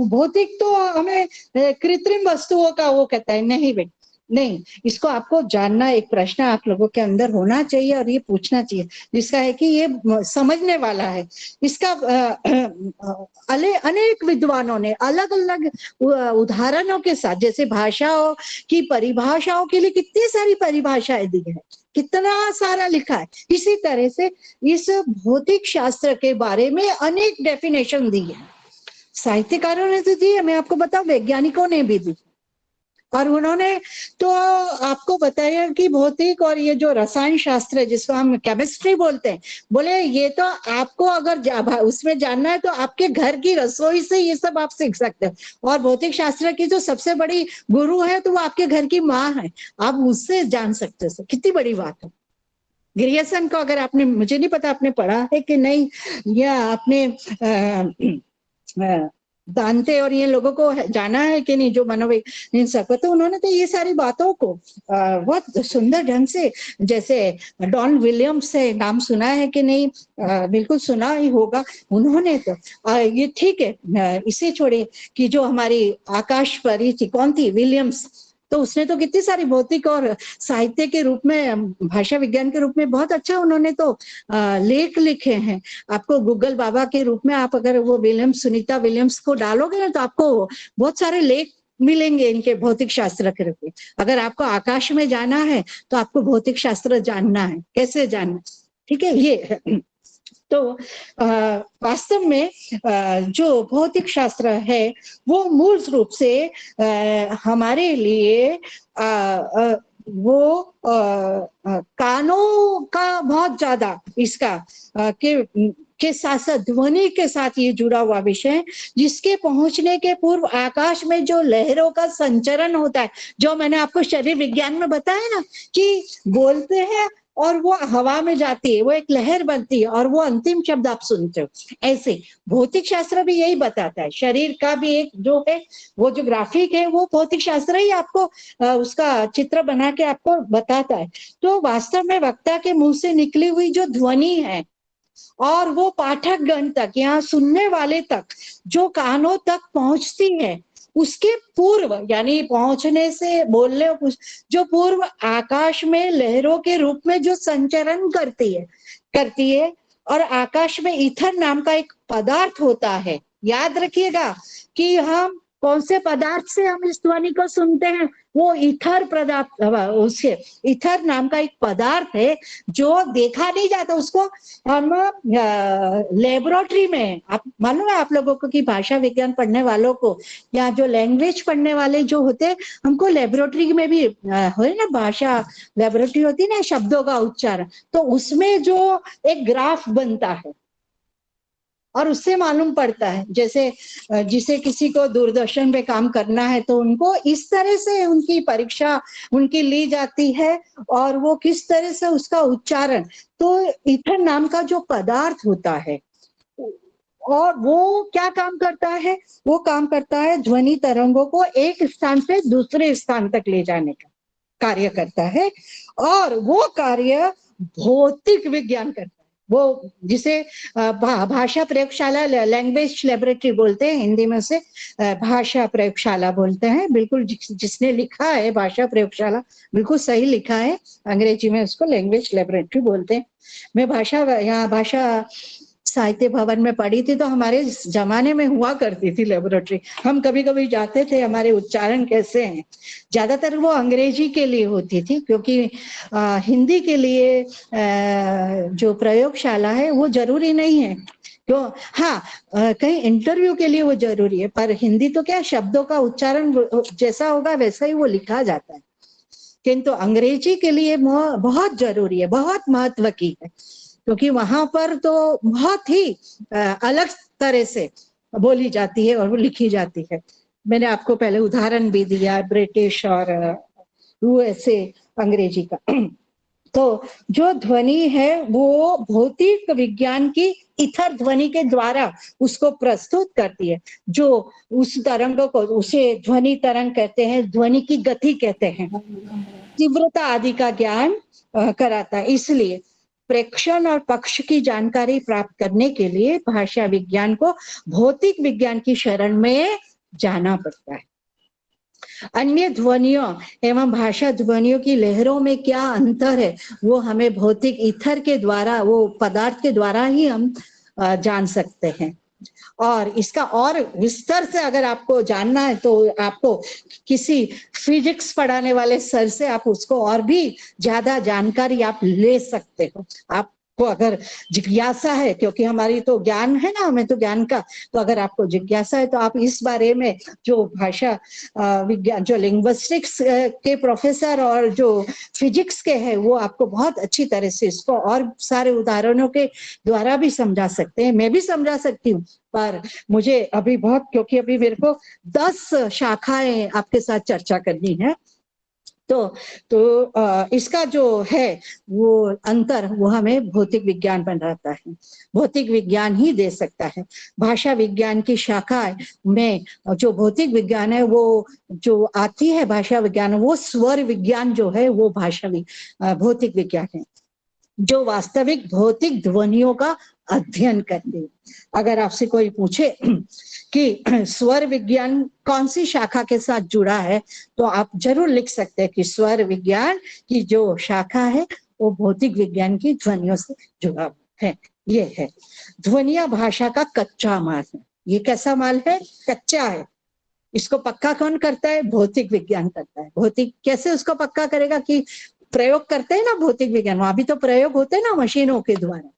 Speaker 3: भौतिक तो हमें कृत्रिम वस्तुओं का वो कहता है, नहीं बेटा नहीं, इसको आपको जानना, एक प्रश्न आप लोगों के अंदर होना चाहिए और ये पूछना चाहिए, जिसका है कि ये समझने वाला है। इसका अनेक विद्वानों ने अलग अलग उदाहरणों के साथ, जैसे भाषाओं की परिभाषाओं के लिए कितनी सारी परिभाषाएं दी है, कितना सारा लिखा है, इसी तरह से इस भौतिक शास्त्र के बारे में अनेक डेफिनेशन दी है, साहित्यकारों ने तो दी है, मैं आपको बताऊं वैज्ञानिकों ने भी दी, और उन्होंने तो आपको बताया कि भौतिक और ये जो रसायन शास्त्र है जिसको हम केमिस्ट्री बोलते हैं, बोले ये तो आपको अगर उसमें जानना है तो आपके घर की रसोई से ये सब आप सीख सकते हैं, और भौतिक शास्त्र की जो सबसे बड़ी गुरु है तो वो आपके घर की माँ है, आप उससे जान सकते हो, कितनी बड़ी बात है। ग्रियर्सन को अगर आपने, मुझे नहीं पता आपने पढ़ा है कि नहीं, या आपने दांते और ये लोगों को जाना है कि नहीं, जो मनोवैज्ञानिक, तो उन्होंने तो ये सारी बातों को बहुत सुंदर ढंग से, जैसे डॉन विलियम्स से नाम सुना है कि नहीं, बिल्कुल सुना ही होगा, उन्होंने तो ये ठीक है, इसे छोड़े कि जो हमारी आकाश परी थी, कौन थी, विलियम्स, तो उसने तो कितनी सारी भौतिक और साहित्य के रूप में, भाषा विज्ञान के रूप में बहुत अच्छा उन्होंने तो लेख लिखे हैं। आपको गूगल बाबा के रूप में आप अगर वो विलियम्स, सुनीता विलियम्स को डालोगे ना तो आपको बहुत सारे लेख मिलेंगे इनके भौतिक शास्त्र के रूप में। अगर आपको आकाश में जाना है तो आपको भौतिक शास्त्र जानना है, कैसे जानना, ठीक है। ये तो वास्तव में जो भौतिक शास्त्र है वो मूल रूप से हमारे लिए वो कानों का बहुत ज्यादा इसका के साथ साथ ध्वनि के साथ ये जुड़ा हुआ विषय है, जिसके पहुंचने के पूर्व आकाश में जो लहरों का संचरण होता है, जो मैंने आपको शरीर विज्ञान में बताया ना कि बोलते हैं और वो हवा में जाती है, वो एक लहर बनती है और वो अंतिम शब्द आप सुनते हो, ऐसे भौतिक शास्त्र भी यही बताता है। शरीर का भी एक जो है वो जो ग्राफिक है वो भौतिक शास्त्र ही आपको उसका चित्र बना के आपको बताता है। तो वास्तव में वक्ता के मुंह से निकली हुई जो ध्वनि है और वो पाठक गण तक, यहाँ सुनने वाले तक, जो कानों तक पहुंचती है, उसके पूर्व यानी पहुंचने से बोलने जो पूर्व आकाश में लहरों के रूप में जो संचरण करती है और आकाश में ईथर नाम का एक पदार्थ होता है। याद रखिएगा कि हम कौन से पदार्थ से हम इस ध्वनि को सुनते हैं, वो ईथर पदार्थ, उससे ईथर नाम का एक पदार्थ है जो देखा नहीं जाता, उसको हम लेबोरेटरी में, आप मालूम है आप लोगों को कि भाषा विज्ञान पढ़ने वालों को या जो लैंग्वेज पढ़ने वाले जो होते हैं, हमको लेबोरेटरी में भी है ना, भाषा लेबोरेटरी होती है ना, शब्दों का उच्चारण, तो उसमें जो एक ग्राफ बनता है और उससे मालूम पड़ता है। जैसे जिसे किसी को दूरदर्शन पे काम करना है तो उनको इस तरह से उनकी परीक्षा उनकी ली जाती है और वो किस तरह से उसका उच्चारण, तो ईथर नाम का जो पदार्थ होता है और वो क्या काम करता है, वो काम करता है ध्वनि तरंगों को एक स्थान से दूसरे स्थान तक ले जाने का कार्य करता है, और वो कार्य भौतिक विज्ञान करता है। वो जिसे भाषा प्रयोगशाला, लैंग्वेज लेबोरेटरी बोलते हैं हिंदी में, से भाषा प्रयोगशाला बोलते हैं। बिल्कुल जिसने लिखा है भाषा प्रयोगशाला बिल्कुल सही लिखा है, अंग्रेजी में उसको लैंग्वेज लेबोरेटरी बोलते हैं। मैं यहाँ भाषा साहित्य भवन में पढ़ी थी, तो हमारे जमाने में हुआ करती थी लेबोरेटरी। हम कभी कभी जाते थे, हमारे उच्चारण कैसे हैं, ज्यादातर वो अंग्रेजी के लिए होती थी, क्योंकि हिंदी के लिए जो प्रयोगशाला है वो जरूरी नहीं है। क्यों? हाँ, कहीं इंटरव्यू के लिए वो जरूरी है, पर हिंदी तो क्या, शब्दों का उच्चारण जैसा होगा वैसा ही वो लिखा जाता है। किंतु अंग्रेजी के लिए बहुत जरूरी है, बहुत महत्व की है, क्योंकि वहां पर तो बहुत ही अलग तरह से बोली जाती है और वो लिखी जाती है। मैंने आपको पहले उदाहरण भी दिया ब्रिटिश और यूएसए अंग्रेजी का। तो जो ध्वनि है वो भौतिक विज्ञान की इथर ध्वनि के द्वारा उसको प्रस्तुत करती है। जो उस तरंग को, उसे ध्वनि तरंग कहते हैं, ध्वनि की गति कहते हैं, तीव्रता आदि का ज्ञान कराता है। इसलिए प्रेक्षण और पक्ष की जानकारी प्राप्त करने के लिए भाषा विज्ञान को भौतिक विज्ञान की शरण में जाना पड़ता है। अन्य ध्वनियों एवं भाषा ध्वनियों की लहरों में क्या अंतर है वो हमें भौतिक ईथर के द्वारा, वो पदार्थ के द्वारा ही हम जान सकते हैं। और इसका और विस्तार से अगर आपको जानना है तो आपको किसी फिजिक्स पढ़ाने वाले सर से आप उसको और भी ज्यादा जानकारी आप ले सकते हो। आपको अगर जिज्ञासा है, क्योंकि हमारी तो ज्ञान है ना, हमें तो ज्ञान का, तो अगर आपको जिज्ञासा है तो आप इस बारे में जो भाषा विज्ञान, जो लिंग्विस्टिक्स के प्रोफेसर और जो फिजिक्स के हैं, वो आपको बहुत अच्छी तरह से इसको और सारे उदाहरणों के द्वारा भी समझा सकते हैं। मैं भी समझा सकती हूँ, पर मुझे अभी बहुत, क्योंकि अभी मेरे को 10 शाखाएं आपके साथ चर्चा करनी है, तो इसका जो है वो अंतर वो हमें भौतिक विज्ञान में रहता है, भौतिक विज्ञान ही दे सकता है। भाषा विज्ञान की शाखा में जो भौतिक विज्ञान है वो जो आती है, भाषा विज्ञान, वो स्वर विज्ञान जो है वो भौतिक विज्ञान है, जो वास्तविक भौतिक ध्वनियों का अध्ययन करते हैं। अगर आपसे कोई पूछे कि स्वर विज्ञान कौन सी शाखा के साथ जुड़ा है, तो आप जरूर लिख सकते हैं कि स्वर विज्ञान की जो शाखा है वो भौतिक विज्ञान की ध्वनियों से जुड़ा है। ये है ध्वनिया भाषा का कच्चा माल है। ये कैसा माल है? कच्चा है। इसको पक्का कौन करता है? भौतिक विज्ञान करता है। भौतिक कैसे उसको पक्का करेगा? कि प्रयोग करते हैं ना भौतिक विज्ञान, वहां भी तो प्रयोग होते हैं ना मशीनों के द्वारा।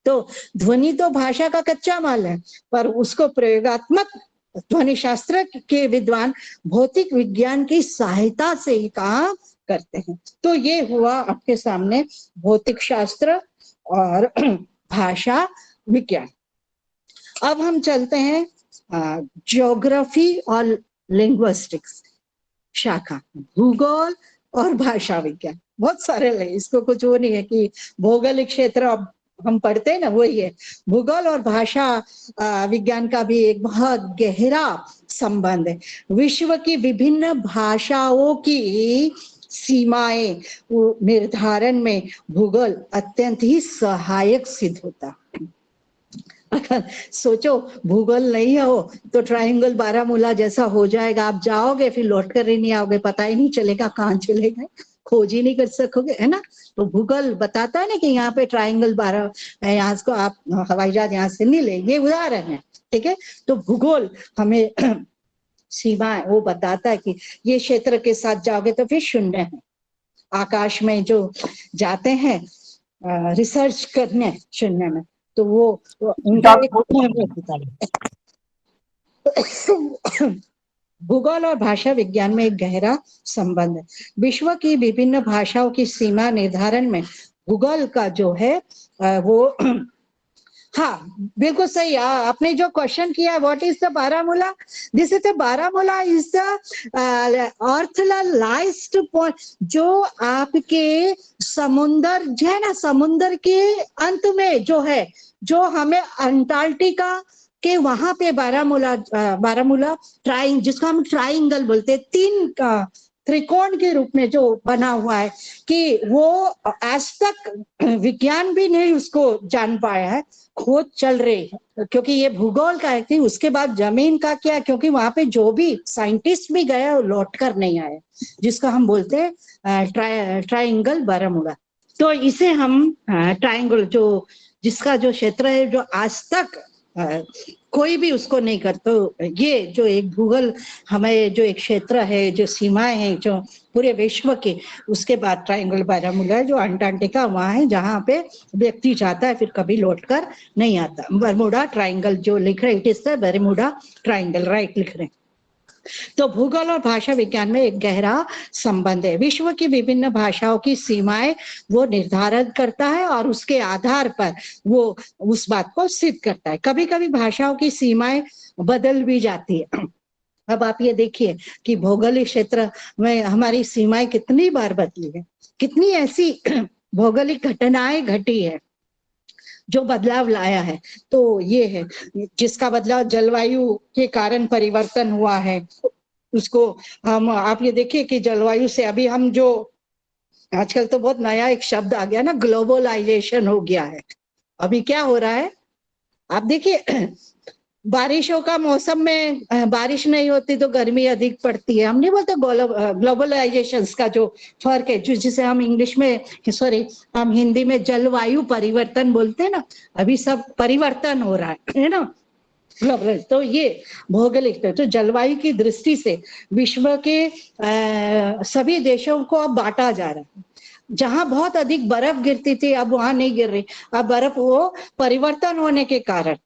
Speaker 3: तो ध्वनि तो भाषा का कच्चा माल है, पर उसको प्रयोगात्मक ध्वनि शास्त्र के विद्वान भौतिक विज्ञान की सहायता से ही काम करते हैं। तो ये हुआ आपके सामने भौतिक शास्त्र और भाषा विज्ञान। अब हम चलते हैं ज्योग्राफी और लिंग्विस्टिक्स शाखा, भूगोल और भाषा विज्ञान। बहुत सारे है, इसको कुछ वो नहीं है कि भौगोलिक क्षेत्र अब हम पढ़ते हैं ना, वही है। भूगोल और भाषा विज्ञान का भी एक बहुत गहरा संबंध है। विश्व की विभिन्न भाषाओं की सीमाएं निर्धारण में भूगोल अत्यंत ही सहायक सिद्ध होता। अगर सोचो भूगोल नहीं हो तो ट्रायंगल बारामूला जैसा हो जाएगा, आप जाओगे फिर लौट कर ही नहीं आओगे, पता ही नहीं चलेगा कहाँ चले गए, खोज ही नहीं कर सकोगे, है ना। तो भूगोल बताता है ना कि यहाँ पे ट्रायंगल यहाँ को आप हवाई जहाज यहाँ से नहीं ले, ये उदाहरण है, ठीक है। तो भूगोल हमें सीमा वो बताता है कि ये क्षेत्र के साथ जाओगे तो फिर शून्य है। आकाश में जो जाते हैं रिसर्च करने शून्य में, तो वो उनका भूगोल और भाषा विज्ञान में एक गहरा संबंध है। विश्व की विभिन्न भाषाओं की सीमा निर्धारण में भूगोल का जो है वो हाँ, बिल्कुल सही। आपने जो क्वेश्चन किया, what is the Baramulla, this is the Baramulla is the authorised point, जो आपके समुंदर जो है ना, समुंदर के अंत में जो है, जो हमें अंटार्कटिका के वहां पे बारामूला जिसको हम ट्राइंगल बोलते हैं, तीन का त्रिकोण के रूप में जो बना हुआ है, कि वो आज तक विज्ञान भी नहीं उसको जान पाया है, खोज चल रही है, क्योंकि ये भूगोल का है। कि उसके बाद जमीन का क्या, क्योंकि वहां पे जो भी साइंटिस्ट भी गए वो लौट कर नहीं आए, जिसको हम बोलते हैं ट्राइंगल बारामूला। तो इसे हम ट्राइंगल जो जिसका जो क्षेत्र है, जो आज तक कोई भी उसको नहीं कर, तो ये जो एक भूगोल हमें जो एक क्षेत्र है, जो सीमाएं हैं जो पूरे विश्व के, उसके बाद ट्राइंगल बारामूला है जो अंटार्कटिका वहां है, जहां पे व्यक्ति जाता है फिर कभी लौट कर नहीं आता। बरमूडा ट्राइंगल जो लिख रहे, it is the Bermuda triangle, right लिख रहे हैं। तो भूगोल और भाषा विज्ञान में एक गहरा संबंध है। विश्व की विभिन्न भाषाओं की सीमाएं वो निर्धारित करता है और उसके आधार पर वो उस बात को सिद्ध करता है। कभी कभी भाषाओं की सीमाएं बदल भी जाती है। अब आप ये देखिए कि भौगोलिक क्षेत्र में हमारी सीमाएं कितनी बार बदली है, कितनी ऐसी भौगोलिक घटनाएं घटी है जो बदलाव लाया है। तो ये है जिसका बदलाव जलवायु के कारण परिवर्तन हुआ है, उसको हम आप ये देखिए कि जलवायु से अभी हम जो आजकल तो बहुत नया एक शब्द आ गया ना, ग्लोबलाइजेशन हो गया है। अभी क्या हो रहा है, आप देखिए बारिशों का मौसम में बारिश नहीं होती तो गर्मी अधिक पड़ती है। हम नहीं बोलते ग्लोबलाइजेशन का जो फर्क है, जिसे हम इंग्लिश में हम हिंदी में जलवायु परिवर्तन बोलते हैं ना, अभी सब परिवर्तन हो रहा है ना ग्लोबल। तो ये भौगोलिक, तो जलवायु की दृष्टि से विश्व के सभी देशों को अब बांटा जा रहा है। जहां बहुत अधिक बर्फ गिरती थी अब वहां नहीं गिर रही, अब बर्फ वो परिवर्तन होने के कारण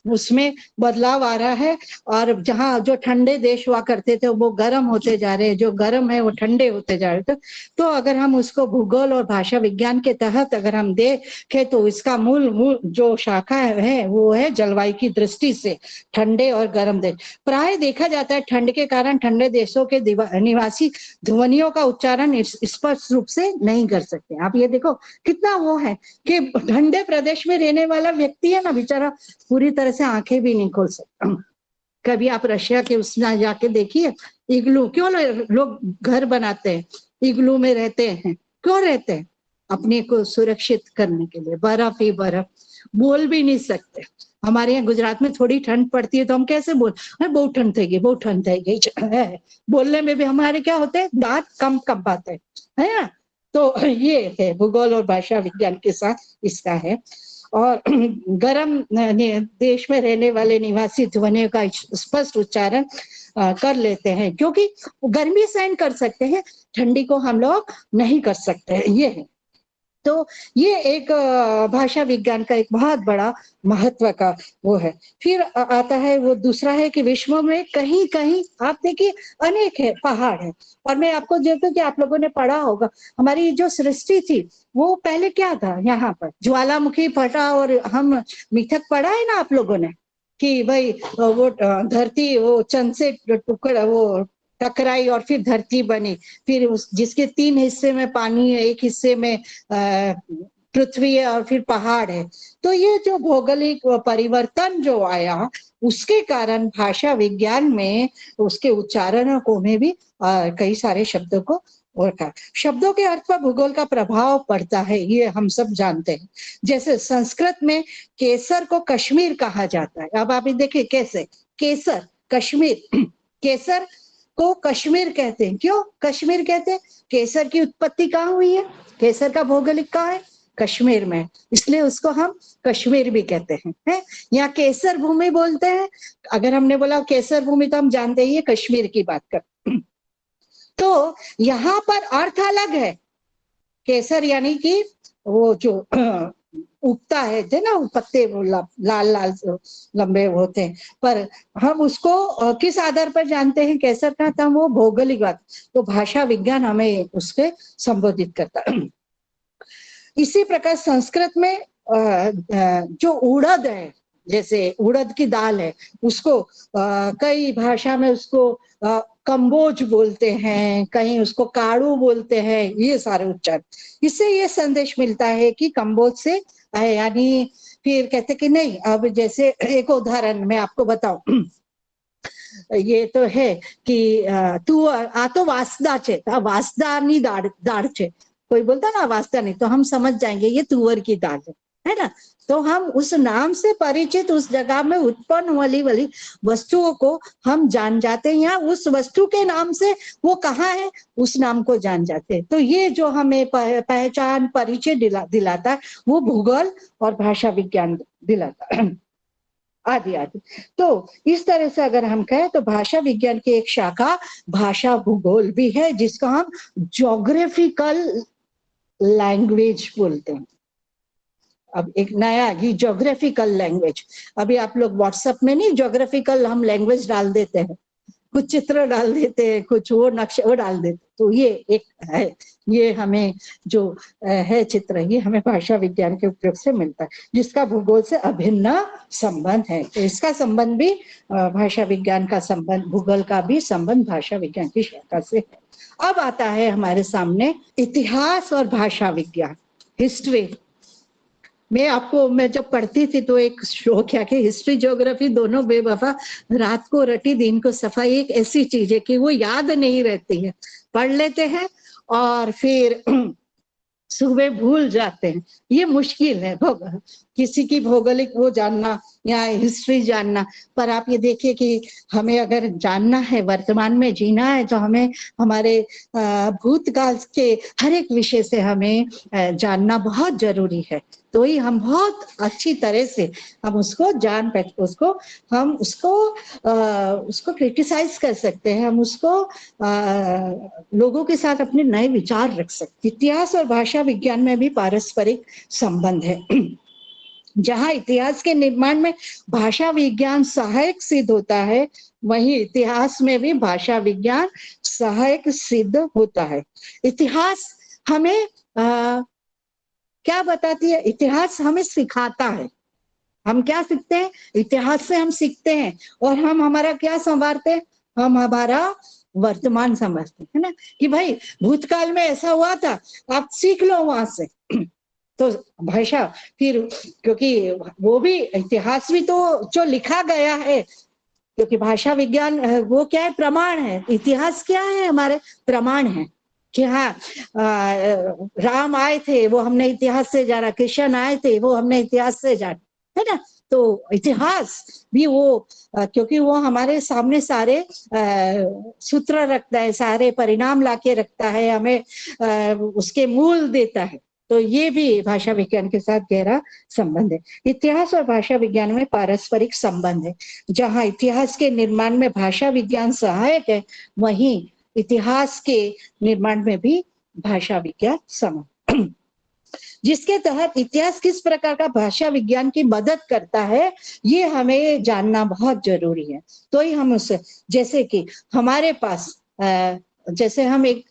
Speaker 3: उसमें बदलाव आ रहा है। और जहां जो ठंडे देश हुआ करते थे वो गर्म होते जा रहे हैं, जो गर्म है वो ठंडे होते जा रहे थे। तो अगर हम उसको भूगोल और भाषा विज्ञान के तहत अगर हम देखें तो इसका मूल जो शाखा है वो है जलवायु की दृष्टि से ठंडे और गर्म देश। प्राय देखा जाता है ठंड के कारण ठंडे देशों के निवासी ध्वनियों का उच्चारण स्पष्ट रूप से नहीं कर सकते। आप ये देखो कितना वो है कि ठंडे प्रदेश में रहने वाला व्यक्ति है ना, बेचारा पूरी तरह से आंखें भी नहीं खोल सकता। कभी आप रशिया के उसमें जाके देखिए, इग्लू, क्यों लोग घर बनाते हैं, इग्लू में रहते हैं, क्यों रहते हैं? अपने को सुरक्षित करने के लिए। बर्फ ही बर्फ, बोल भी नहीं सकते। हमारे यहाँ गुजरात में थोड़ी ठंड पड़ती है तो हम कैसे बहुत ठंड थी, बहुत ठंड थी, बोलने में भी हमारे क्या होते हैं, दांत कम पाते है ना। तो ये है भूगोल और भाषा विज्ञान के साथ इसका है। और गर्म देश में रहने वाले निवासी ध्वनियों का स्पष्ट उच्चारण कर लेते हैं, क्योंकि गर्मी सहन कर सकते हैं, ठंडी को हम लोग नहीं कर सकते। ये है, तो ये एक भाषा विज्ञान का एक बहुत बड़ा महत्व का वो है। फिर आता है वो दूसरा है कि विश्व में कहीं कहीं आप देखिए अनेक है पहाड़ है। और मैं आपको देता हूँ कि आप लोगों ने पढ़ा होगा, हमारी जो सृष्टि थी वो पहले क्या था, यहाँ पर ज्वालामुखी फटा और हम मिथक पढ़ा है ना आप लोगों ने, कि भाई वो धरती वो चंद से टुकड़ा वो टकराई और फिर धरती बनी, फिर उस जिसके 3 हिस्से में पानी है, 1 हिस्से में पृथ्वी है और फिर पहाड़ है। तो ये जो भौगोलिक परिवर्तन जो आया उसके कारण भाषा विज्ञान में उसके उच्चारणों को में भी कई सारे शब्दों को और शब्दों के अर्थ पर भूगोल का प्रभाव पड़ता है, ये हम सब जानते हैं। जैसे संस्कृत में केसर को कश्मीर कहा जाता है। अब आप देखिए कैसे केसर कश्मीर, केसर को कश्मीर कहते हैं। क्यों कश्मीर कहते हैं? केसर की उत्पत्ति कहाँ हुई है, केसर का भौगोलिक कहाँ है, कश्मीर में, इसलिए उसको हम कश्मीर भी कहते हैं। यहाँ केसर भूमि बोलते हैं। अगर हमने बोला केसर भूमि तो हम जानते ही है कश्मीर की बात कर। तो यहाँ पर अर्थ अलग है। केसर यानी कि वो जो उगता है ना, पत्ते लाल लाल लंबे होते हैं, पर हम उसको किस आधार पर जानते हैं केसर का, था वो भौगोलिक बात। तो भाषा विज्ञान हमें उसके संबोधित करता है। इसी प्रकार संस्कृत में जो उड़द है, जैसे उड़द की दाल है, उसको कई भाषा में उसको कंबोज बोलते हैं, कहीं उसको काड़ू बोलते हैं, ये सारे उच्चारण। इससे ये संदेश मिलता है कि कंबोज से यानी फिर कहते कि नहीं। अब जैसे एक उदाहरण मैं आपको बताऊं, ये तो है कि तू आ तो वासदा छे, वासदानी दाढ़ छे, कोई बोलता ना वासदा नहीं, तो हम समझ जाएंगे ये तुअर की दाल है ना। तो हम उस नाम से परिचित उस जगह में उत्पन्न वाली वस्तुओं को हम जान जाते हैं, या उस वस्तु के नाम से वो कहाँ है उस नाम को जान जाते हैं। तो ये जो हमें पहचान परिचय दिलाता है वो भूगोल और भाषा विज्ञान दिलाता है, आदि आदि। तो इस तरह से अगर हम कहें तो भाषा विज्ञान की एक शाखा भाषा भूगोल भी है, जिसको हम ज्योग्राफिकल लैंग्वेज बोलते हैं। अब एक नया ही ज्योग्राफिकल लैंग्वेज, अभी आप लोग व्हाट्सएप में नहीं ज्योग्राफिकल हम लैंग्वेज डाल देते हैं, कुछ चित्र डाल देते हैं, कुछ वो नक्शे वो डाल देते, तो ये एक है, ये हमें जो है चित्र, ये हमें भाषा विज्ञान के उपयोग से मिलता है, जिसका भूगोल से अभिन्न संबंध है। तो इसका संबंध भी भाषा विज्ञान का संबंध, भूगोल का भी संबंध भाषा विज्ञान की शाखा से है। अब आता है हमारे सामने इतिहास और भाषा विज्ञान, हिस्ट्री। मैं जब पढ़ती थी तो एक शौक क्या कि हिस्ट्री ज्योग्राफी दोनों बेवफा, रात को रटी दिन को सफाई, एक ऐसी चीज है कि वो याद नहीं रहती है, पढ़ लेते हैं और फिर सुबह भूल जाते हैं। ये मुश्किल है किसी की भौगोलिक वो जानना या हिस्ट्री जानना। पर आप ये देखिए कि हमें अगर जानना है, वर्तमान में जीना है, तो हमें हमारे भूतकाल के हर एक विषय से हमें जानना बहुत जरूरी है। तो ही हम बहुत अच्छी तरह से हम उसको जान पाए, हम उसको क्रिटिसाइज कर सकते हैं, हम उसको लोगों के साथ अपने नए विचार रख सकते हैं। इतिहास और भाषा विज्ञान में भी पारस्परिक संबंध है। जहां इतिहास के निर्माण में भाषा विज्ञान सहायक सिद्ध होता है, वहीं इतिहास में भी भाषा विज्ञान सहायक सिद्ध होता है। इतिहास हमें क्या बताती है? इतिहास हमें सिखाता है। हम क्या सीखते हैं? इतिहास से हम सीखते हैं, और हम हमारा क्या संवारते हैं? हम हमारा वर्तमान समझते हैं ना, कि भाई भूतकाल में ऐसा हुआ था, आप सीख लो वहां से। तो भाषा फिर, क्योंकि वो भी इतिहास भी तो जो लिखा गया है, क्योंकि भाषा विज्ञान वो क्या है? प्रमाण है। इतिहास क्या है? हमारे प्रमाण है कि हाँ राम आए थे वो हमने इतिहास से जाना, कृष्ण आए थे वो हमने इतिहास से जाना, है ना। तो इतिहास भी वो क्योंकि वो हमारे सामने सारे सूत्र रखता है, सारे परिणाम लाके रखता है, हमें उसके मूल देता है। तो ये भी भाषा विज्ञान के साथ गहरा संबंध है। इतिहास और भाषा विज्ञान में पारस्परिक संबंध है। जहां इतिहास के निर्माण में भाषा विज्ञान सहायक है, वहीं इतिहास के निर्माण में भी भाषा विज्ञान समान, जिसके तहत इतिहास किस प्रकार का भाषा विज्ञान की मदद करता है, ये हमें जानना बहुत जरूरी है। तो ही हम उसे, जैसे कि हमारे पास जैसे हम एक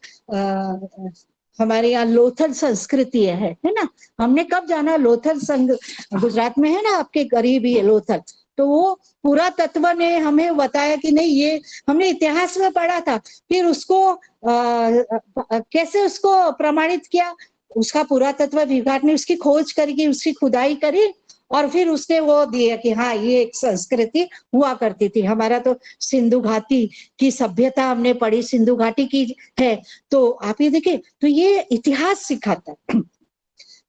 Speaker 3: हमारे यहाँ लोथल संस्कृति है ना। हमने कब जाना? लोथल संघ गुजरात में है ना, आपके करीब ही है लोथल। तो वो पुरातत्व ने हमें बताया कि नहीं, ये हमने इतिहास में पढ़ा था, फिर उसको कैसे उसको प्रमाणित किया, उसका पुरातत्व विभाग ने उसकी खोज करके उसकी खुदाई करी, और फिर उसने वो दिया कि हाँ ये एक संस्कृति हुआ करती थी। हमारा तो सिंधु घाटी की सभ्यता हमने पढ़ी, सिंधु घाटी की है। तो आप ये देखिए, तो ये इतिहास सिखाता है।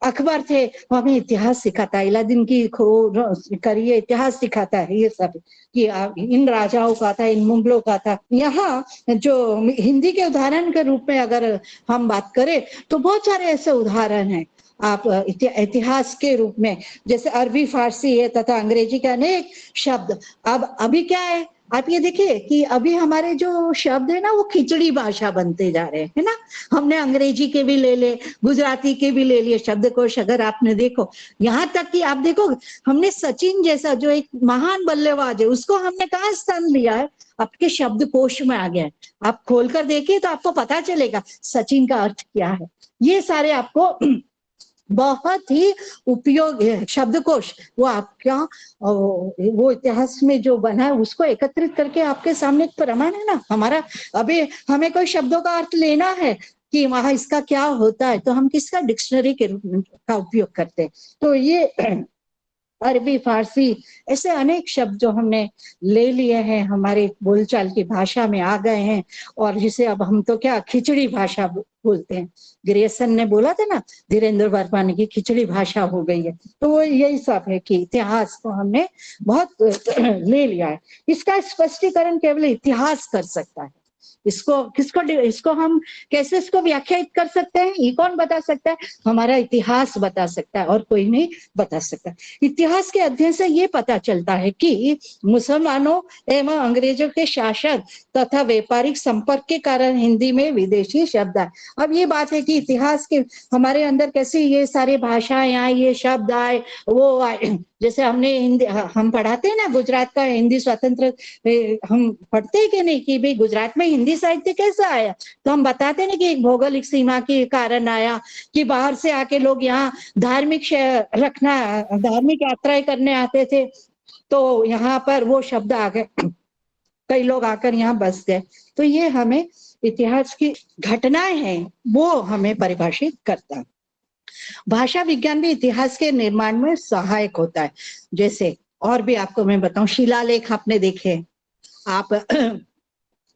Speaker 3: अकबर थे, हमें इतिहास सिखाता है। इलादीन की खोज करिए, इतिहास सिखाता है ये सब, कि इन राजाओं का था, इन मुगलों का था। यहाँ जो हिंदी के उदाहरण के रूप में अगर हम बात करें तो बहुत सारे ऐसे उदाहरण हैं। आप इतिहास के रूप में जैसे अरबी, फारसी है तथा अंग्रेजी का अनेक शब्द। अब अभी क्या है, आप ये देखिए कि अभी हमारे जो शब्द है ना वो खिचड़ी भाषा बनते जा रहे हैं, है ना। हमने अंग्रेजी के भी ले ले, गुजराती के भी ले लिए शब्दकोश। अगर आपने देखो, यहाँ तक कि आप देखो, हमने सचिन जैसा जो एक महान बल्लेबाज है, उसको हमने कहाँ स्थान लिया है? आपके शब्दकोश में आ गया है। आप खोलकर देखिए तो आपको पता चलेगा सचिन का अर्थ क्या है। ये सारे आपको बहुत ही उपयोग है शब्दकोश, वो आपका वो इतिहास में जो बना है उसको एकत्रित करके आपके सामने एक प्रमाण है ना हमारा। अभी हमें कोई शब्दों का अर्थ लेना है कि वहां इसका क्या होता है, तो हम किसका डिक्शनरी के रूप का उपयोग करते हैं। तो ये अरबी, फारसी, ऐसे अनेक शब्द जो हमने ले लिए हैं, हमारे बोलचाल की भाषा में आ गए हैं, और जिसे अब हम तो क्या खिचड़ी भाषा बोलते हैं। ग्रेसन ने बोला था ना, धीरेन्द्र वर्मा ने, की खिचड़ी भाषा हो गई है। तो वो यही सब है कि इतिहास को हमने बहुत ले लिया है। इसका स्पष्टीकरण केवल इतिहास कर सकता है। इसको हम कैसे इसको व्याख्यायित कर सकते हैं, ये कौन बता सकता है? हमारा इतिहास बता सकता है, और कोई नहीं बता सकता। इतिहास के अध्ययन से ये पता चलता है कि मुसलमानों एवं अंग्रेजों के शासन तथा व्यापारिक संपर्क के कारण हिंदी में विदेशी शब्द आए। अब ये बात है कि इतिहास के हमारे अंदर कैसे ये सारे भाषाएं आए, ये शब्द आए, वो आए। जैसे हमने हिंदी हम पढ़ाते हैं ना, गुजरात का हिंदी स्वतंत्र हम पढ़ते हैं कि नहीं, कि भाई गुजरात में हिंदी साहित्य कैसा आया, तो हम बताते हैं कि एक भौगोलिक सीमा के कारण आया, कि बाहर से आके लोग यहाँ धार्मिक यात्राएं करने आते थे, तो यहाँ पर वो शब्द आ गए, कई लोग आकर यहाँ बस गए। तो ये हमें इतिहास की घटनाएं हैं वो हमें परिभाषित करता है। भाषा विज्ञान भी इतिहास के निर्माण में सहायक होता है। जैसे और भी आपको मैं बताऊं, शिलालेख आपने देखे, आप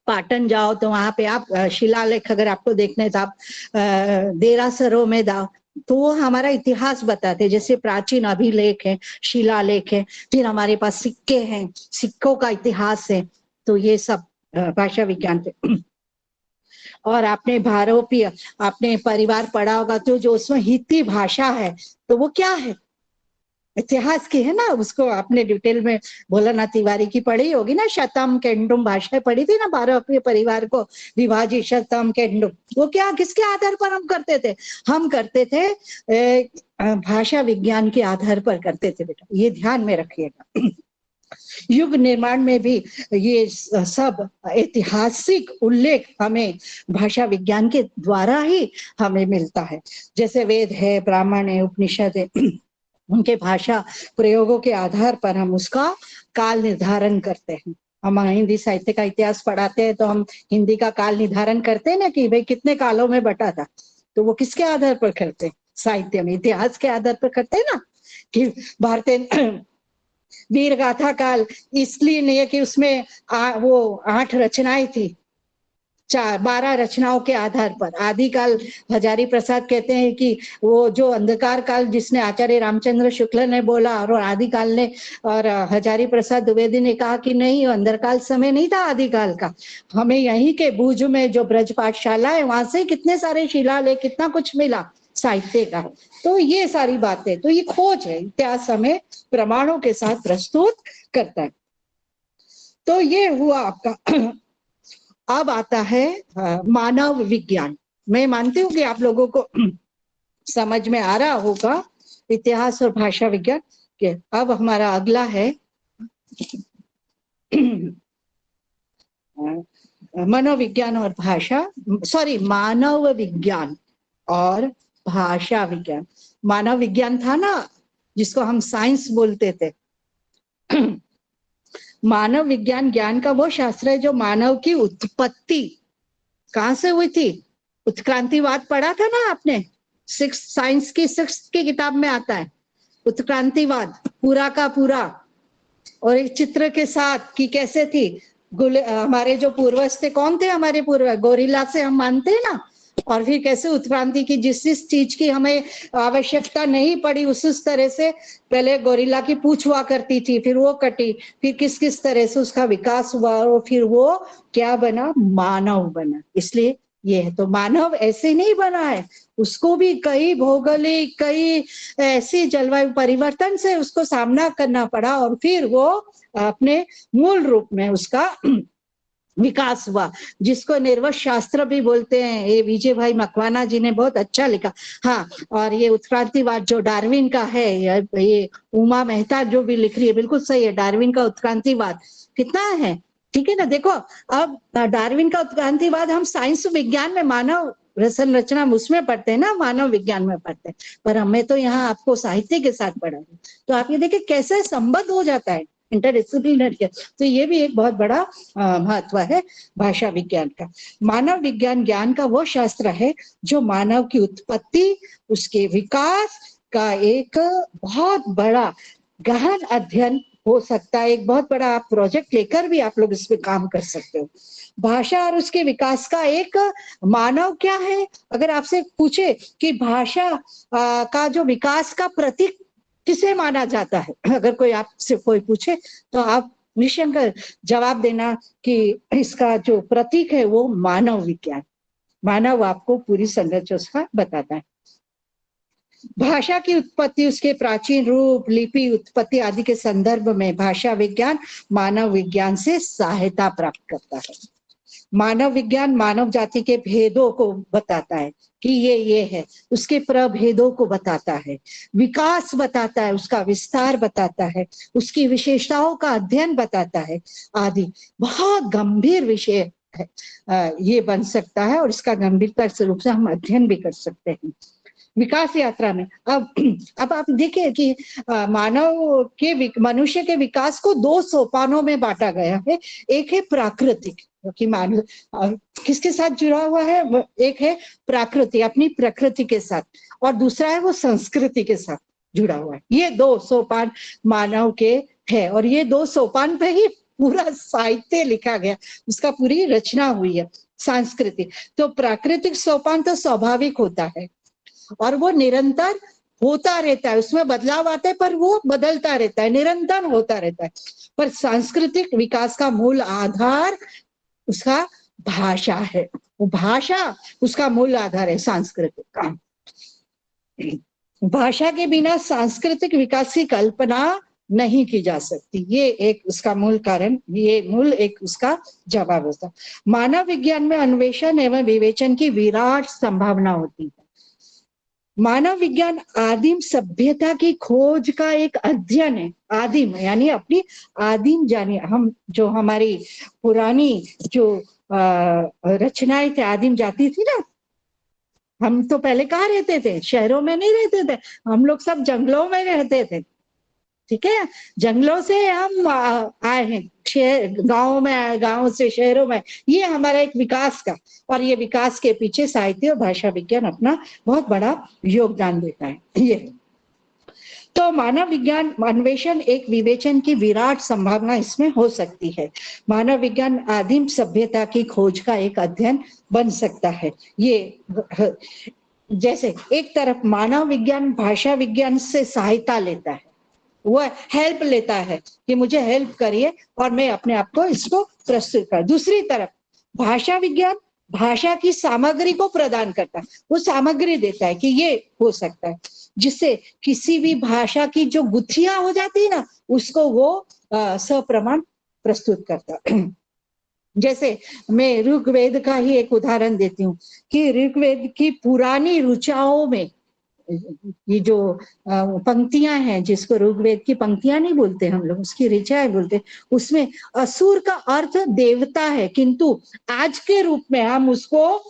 Speaker 3: पाटन जाओ तो वहां पे आप शिलालेख अगर आपको देखने तो आप देरासरों में जाओ, तो वो हमारा इतिहास बताते हैं। जैसे प्राचीन अभिलेख है, शिलालेख है, फिर हमारे पास सिक्के हैं, सिक्कों का इतिहास है। तो ये सब भाषा विज्ञान पे। और आपने भारोपीय, आपने परिवार पढ़ा होगा, तो जो उसमें हित्ती भाषा है तो वो क्या है, इतिहास की है ना। उसको आपने डिटेल में भोलानाथ तिवारी की पढ़ी होगी ना, शतम केंडुम भाषाएं पढ़ी थी ना, भारोपीय परिवार को विभाजित शतम केंडुम। वो क्या, किसके आधार पर हम करते थे? हम करते थे भाषा विज्ञान के आधार पर करते थे बेटा, ये ध्यान में रखिएगा। युग निर्माण में भी ये सब ऐतिहासिक उल्लेख हमें भाषा विज्ञान के द्वारा ही हमें मिलता है। जैसे वेद है, ब्राह्मण है, उपनिषद है, उनके भाषा प्रयोगों के आधार पर हम उसका काल निर्धारण करते हैं। हम हिंदी साहित्य का इतिहास पढ़ाते हैं तो हम हिंदी का काल निर्धारण करते हैं ना, कि भाई कितने कालों में बटा था। तो वो किसके आधार पर करते हैं? साहित्य में इतिहास के आधार पर करते हैं ना, कि भारतीय वीर गाथा काल इसलिए नहीं है कि उसमें वो 8 रचनाएं थी, 12 रचनाओं के आधार पर। आदिकाल हजारी प्रसाद कहते हैं कि वो जो अंधकार काल जिसने आचार्य रामचंद्र शुक्ल ने बोला, और आदिकाल ने, और हजारी प्रसाद द्विवेदी ने कहा कि नहीं, अंधकार समय नहीं था आदिकाल का। हमें यहीं के भुज में जो ब्रज पाठशाला है वहां से कितने सारे शिलालेख, कितना कुछ मिला साहित्य का। तो ये सारी बातें, तो ये खोज है, इतिहास हमें प्रमाणों के साथ प्रस्तुत करता है। तो ये हुआ आपका। अब आता है मानव विज्ञान। मैं मानती हूँ कि आप लोगों को समझ में आ रहा होगा इतिहास और भाषा विज्ञान के। अब हमारा अगला है मनोविज्ञान और भाषा, सॉरी, मानव विज्ञान और भाषा विज्ञान। मानव विज्ञान था ना जिसको हम साइंस बोलते थे। मानव विज्ञान ज्ञान का वो शास्त्र है जो मानव की उत्पत्ति कहां से हुई थी। उत्क्रांतिवाद पढ़ा था ना आपने, साइंस की 6th की किताब में आता है उत्क्रांतिवाद पूरा का पूरा, और एक चित्र के साथ कि कैसे थी। हमारे जो पूर्वज थे, कौन थे हमारे पूर्वज? गोरिल्ला से हम मानते हैं ना। और फिर कैसे उत्क्रांति की, जिस चीज की हमें आवश्यकता नहीं पड़ी उस तरह से पहले गोरिल्ला की पूंछ हुआ करती थी, फिर वो कटी, फिर किस किस तरह से उसका विकास हुआ, और फिर वो क्या बना, मानव बना। इसलिए ये है, तो मानव ऐसे नहीं बना है, उसको भी कई भौगोलिक, कई ऐसी जलवायु परिवर्तन से उसको सामना करना पड़ा, और फिर वो अपने मूल रूप में उसका विकास हुआ, जिसको निर्वत शास्त्र भी बोलते हैं। ये विजय भाई मकवाना जी ने बहुत अच्छा लिखा। हाँ, और ये उत्क्रांतिवाद जो डार्विन का है, ये उमा मेहता जो भी लिख रही है, बिल्कुल सही है। डार्विन का उत्क्रांतिवाद कितना है, ठीक है ना। देखो, अब डार्विन का उत्क्रांतिवाद हम साइंस विज्ञान में मानव संरचना उसमें पढ़ते हैं ना, मानव विज्ञान में पढ़ते हैं, पर हमें तो यहाँ आपको साहित्य के साथ पढ़ा है। तो आप ये देखिए कैसे संबंध हो जाता है इंटरडिसिप्लिनरी के। तो ये भी एक बहुत बड़ा महत्व है भाषा विज्ञान का। मानव विज्ञान ज्ञान का वो शास्त्र है जो मानव की उत्पत्ति, उसके विकास का एक बहुत बड़ा गहन अध्ययन हो सकता है। एक बहुत बड़ा आप प्रोजेक्ट लेकर भी आप लोग इस पे काम कर सकते हो। भाषा और उसके विकास का एक मानव क्या है, अगर आपसे पूछे कि भाषा का जो विकास का प्रतीक किसे माना जाता है, अगर कोई आपसे कोई पूछे तो आप निशंक जवाब देना कि इसका जो प्रतीक है वो मानव विज्ञान, मानव आपको पूरी संरचना उसका बताता है। भाषा की उत्पत्ति, उसके प्राचीन रूप, लिपि, उत्पत्ति आदि के संदर्भ में भाषा विज्ञान मानव विज्ञान से सहायता प्राप्त करता है। मानव विज्ञान मानव जाति के भेदों को बताता है कि ये है, उसके प्रभेदों को बताता है, विकास बताता है, उसका विस्तार बताता है, उसकी विशेषताओं का अध्ययन बताता है आदि। बहुत गंभीर विषय है ये बन सकता है और इसका गंभीरता से रूप से हम अध्ययन भी कर सकते हैं विकास यात्रा में। अब आप देखिए कि मानव के मनुष्य के विकास को 2 सोपानों में बांटा गया है। एक है प्राकृतिक, कि मानव किसके साथ जुड़ा हुआ है, एक है प्राकृति, अपनी प्रकृति के साथ, और दूसरा है वो संस्कृति के साथ जुड़ा हुआ है। ये 2 सोपान मानव के है और ये 2 सोपान पे ही पूरा साहित्य लिखा गया, उसका पूरी रचना हुई है। सांस्कृतिक तो प्राकृतिक सोपान तो स्वाभाविक होता है और वो निरंतर होता रहता है, उसमें बदलाव आता है पर वो बदलता रहता है, निरंतर होता रहता है। पर सांस्कृतिक विकास का मूल आधार उसका भाषा है, वो भाषा उसका मूल आधार है सांस्कृतिक का। भाषा के बिना सांस्कृतिक विकास की कल्पना नहीं की जा सकती, ये एक उसका मूल कारण, ये मूल एक उसका जवाब होता। मानव विज्ञान में अन्वेषण एवं विवेचन की विराट संभावना होती है। मानव विज्ञान आदिम सभ्यता की खोज का एक अध्ययन है। आदिम यानी अपनी आदिम जाने, हम जो हमारी पुरानी जो रचनाएं थे, आदिम जाति थी ना, हम तो पहले कहाँ रहते थे, शहरों में नहीं रहते थे, हम लोग सब जंगलों में रहते थे, ठीक है। जंगलों से हम आए हैं, गाँव में आए, गाँव से शहरों में, ये हमारा एक विकास का, और ये विकास के पीछे साहित्य और भाषा विज्ञान अपना बहुत बड़ा योगदान देता है। ये तो मानव विज्ञान अन्वेषण एक विवेचन की विराट संभावना इसमें हो सकती है। मानव विज्ञान आदिम सभ्यता की खोज का एक अध्ययन बन सकता है। ये जैसे एक तरफ मानव विज्ञान भाषा विज्ञान से सहायता लेता है, वह हेल्प लेता है कि मुझे हेल्प करिए और मैं अपने आप को इसको प्रस्तुत कर। दूसरी तरफ भाषा विज्ञान भाषा की सामग्री को प्रदान करता है, वो सामग्री देता है कि ये हो सकता है, जिससे किसी भी भाषा की जो गुत्थियां हो जाती है ना, उसको वो सप्रमाण प्रस्तुत करता है। जैसे मैं ऋग्वेद का ही एक उदाहरण देती हूँ कि ऋग्वेद की पुरानी ऋचाओं में ये जो पंक्तियां हैं, जिसको ऋग्वेद की पंक्तियां नहीं बोलते हम लोग, उसकी ऋचाएं बोलते, उसमें असुर का अर्थ देवता है, किंतु आज के रूप में हम उसको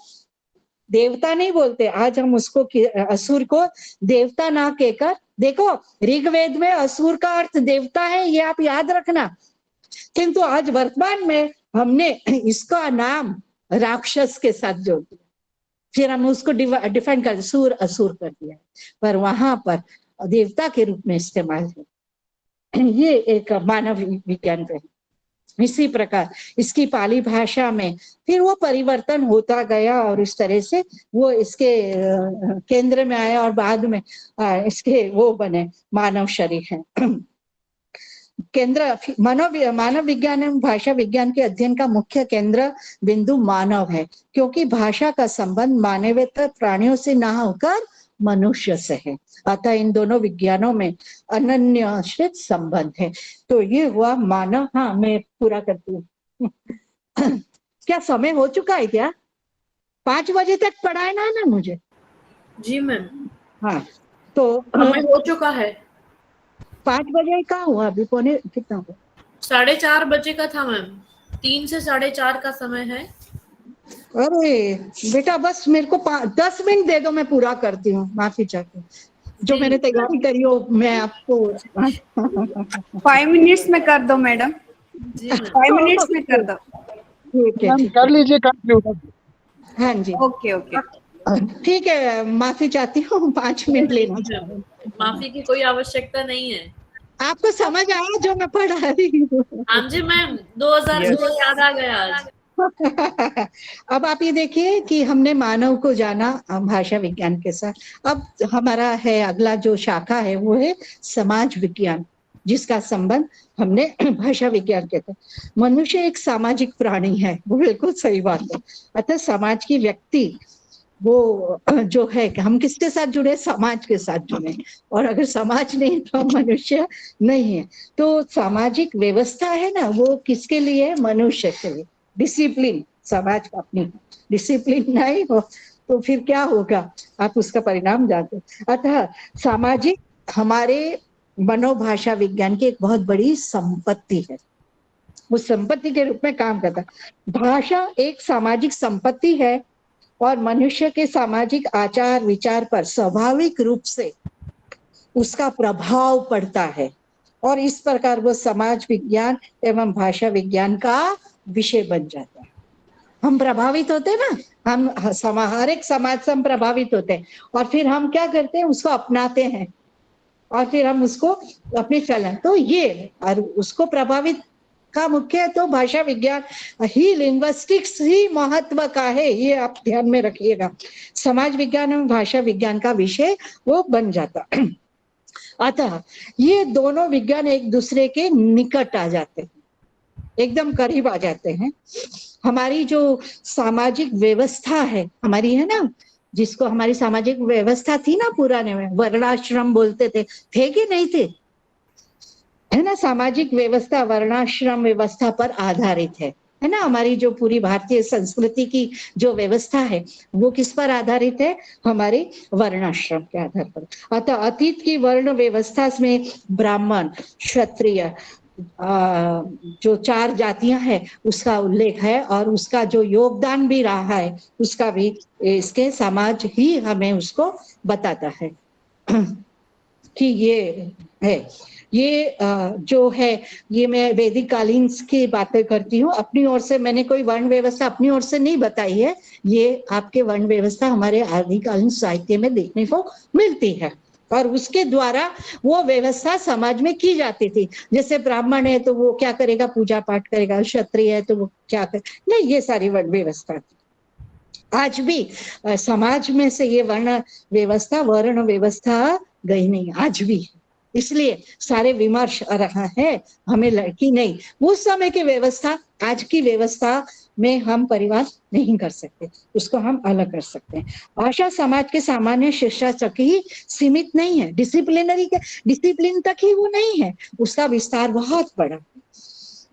Speaker 3: देवता नहीं बोलते, आज हम उसको असुर को देवता ना कहकर, देखो ऋग्वेद में असुर का अर्थ देवता है, ये आप याद रखना, किंतु आज वर्तमान में हमने इसका नाम राक्षस के साथ जोड़ दिया, फिर हम उसको डिफाइन कर सूर असुर कर दिया, पर वहां पर देवता के रूप में इस्तेमाल है। ये एक मानव विज्ञान है। इसी प्रकार इसकी पाली भाषा में फिर वो परिवर्तन होता गया और इस तरह से वो इसके केंद्र में आया और बाद में इसके वो बने मानव शरीर है। केंद्र मानव विज्ञान एवं भाषा विज्ञान के अध्ययन का मुख्य केंद्र बिंदु मानव है, क्योंकि भाषा का संबंध मानवेतर प्राणियों से ना होकर मनुष्य से है, अतः इन दोनों विज्ञानों में अनन्याश्रित संबंध है। तो ये हुआ मानव। हाँ, मैं पूरा करती हूँ। क्या समय हो चुका है क्या? 5 बजे तक पढ़ाना है ना मुझे?
Speaker 2: जी मैम।
Speaker 3: हाँ, तो
Speaker 2: समय हो चुका है।
Speaker 3: 5 बजे का हुआ, अभी पौने कितना हुआ?
Speaker 2: 4:30 बजे का था मैम, 3 से 4:30 का समय है।
Speaker 3: अरे बेटा बस मेरे को 10 मिनट दे दो, मैं पूरा करती हूँ, माफी चाहती हूँ। जो
Speaker 2: जी।
Speaker 3: मैंने तैयारी करी हो मैं आपको
Speaker 4: 5 मिनट्स में कर दो मैडम,
Speaker 2: जी मैम।
Speaker 4: 5 मिनट्स में कर दो।
Speaker 3: ठीक है
Speaker 5: मैम
Speaker 3: ठीक
Speaker 5: कर
Speaker 3: है,
Speaker 5: लीजिए कंप्यूटर।
Speaker 3: हाँ जी
Speaker 4: ओके ओके।
Speaker 3: ठीक है, माफी चाहती हूँ, 5 मिनट लेना
Speaker 2: जी
Speaker 3: चाह रही हूँ।
Speaker 2: मैम, माफी की कोई आवश्यकता नहीं है।
Speaker 3: आपको समझ आया जो मैं पढ़ा रही हूँ?
Speaker 2: हाँ जी मैम, 2016
Speaker 4: Yes.
Speaker 2: याद आ गया आज।
Speaker 3: अब आप ये देखिए कि हमने मानव को जाना भाषा विज्ञान के साथ। अब हमारा है अगला जो शाखा है वो है समाज विज्ञान, जिसका संबंध हमने भाषा विज्ञान के थे। मनुष्य एक सामाजिक प्राणी है, वो बिल्कुल सही बात है। अतः समाज की व्यक्ति वो जो है कि हम किसके साथ जुड़े, समाज के साथ जुड़े, और अगर समाज नहीं तो हम मनुष्य नहीं है। तो सामाजिक व्यवस्था है ना, वो किसके लिए, मनुष्य के लिए। डिसिप्लिन समाज का अपनी, डिसिप्लिन नहीं हो तो फिर क्या होगा, आप उसका परिणाम जानते हैं। अतः सामाजिक हमारे मनोभाषा विज्ञान की एक बहुत बड़ी संपत्ति है, वो संपत्ति के रूप में काम करता है। भाषा एक सामाजिक संपत्ति है और मनुष्य के सामाजिक आचार विचार पर स्वाभाविक रूप से उसका प्रभाव पड़ता है, और इस प्रकार वो समाज विज्ञान एवं भाषा विज्ञान का विषय बन जाता है। हम प्रभावित होते हैं ना, हम हर एक समाज से हम प्रभावित होते हैं, और फिर हम क्या करते हैं, उसको अपनाते हैं, और फिर हम उसको अपने चलन, तो ये और उसको प्रभावित का मुख्य तो भाषा विज्ञान ही, लिंग्विस्टिक्स ही महत्व का है, ये आप ध्यान में रखिएगा। समाज विज्ञान एवं भाषा विज्ञान का विषय वो बन जाता। अतः ये दोनों विज्ञान एक दूसरे के निकट आ जाते हैं, एकदम करीब आ जाते हैं। हमारी जो सामाजिक व्यवस्था है हमारी, है ना, जिसको हमारी सामाजिक व्यवस्था थी ना पुराने में, वर्णाश्रम बोलते थे कि नहीं थे, है ना। सामाजिक व्यवस्था वर्णाश्रम व्यवस्था पर आधारित है ना। हमारी जो पूरी भारतीय संस्कृति की जो व्यवस्था है वो किस पर आधारित है, हमारे वर्णाश्रम के आधार पर। अतः अतीत की वर्ण व्यवस्था में ब्राह्मण, क्षत्रिय, जो 4 जातियां हैं उसका उल्लेख है, और उसका जो योगदान भी रहा है उसका भी इसके समाज ही हमें उसको बताता है कि ये है। ये जो है, ये मैं वैदिक कालीन की बातें करती हूँ, अपनी ओर से मैंने कोई वर्ण व्यवस्था अपनी ओर से नहीं बताई है, ये आपके वर्ण व्यवस्था हमारे आदिकालीन साहित्य में देखने को मिलती है, और उसके द्वारा वो व्यवस्था समाज में की जाती थी। जैसे ब्राह्मण है तो वो क्या करेगा, पूजा पाठ करेगा, क्षत्रिय है तो वो क्या करे, नहीं, ये सारी वर्ण व्यवस्था थी। आज भी समाज में से ये वर्ण व्यवस्था गई नहीं, आज भी। इसलिए सारे विमर्श रहा है, हमें लड़की नहीं, उस समय की व्यवस्था आज की व्यवस्था में हम परिवार नहीं कर सकते, उसको हम अलग कर सकते हैं। भाषा समाज के सामान्य शिक्षा तक ही सीमित नहीं है, डिसिप्लिन तक ही वो नहीं है, उसका विस्तार बहुत बड़ा,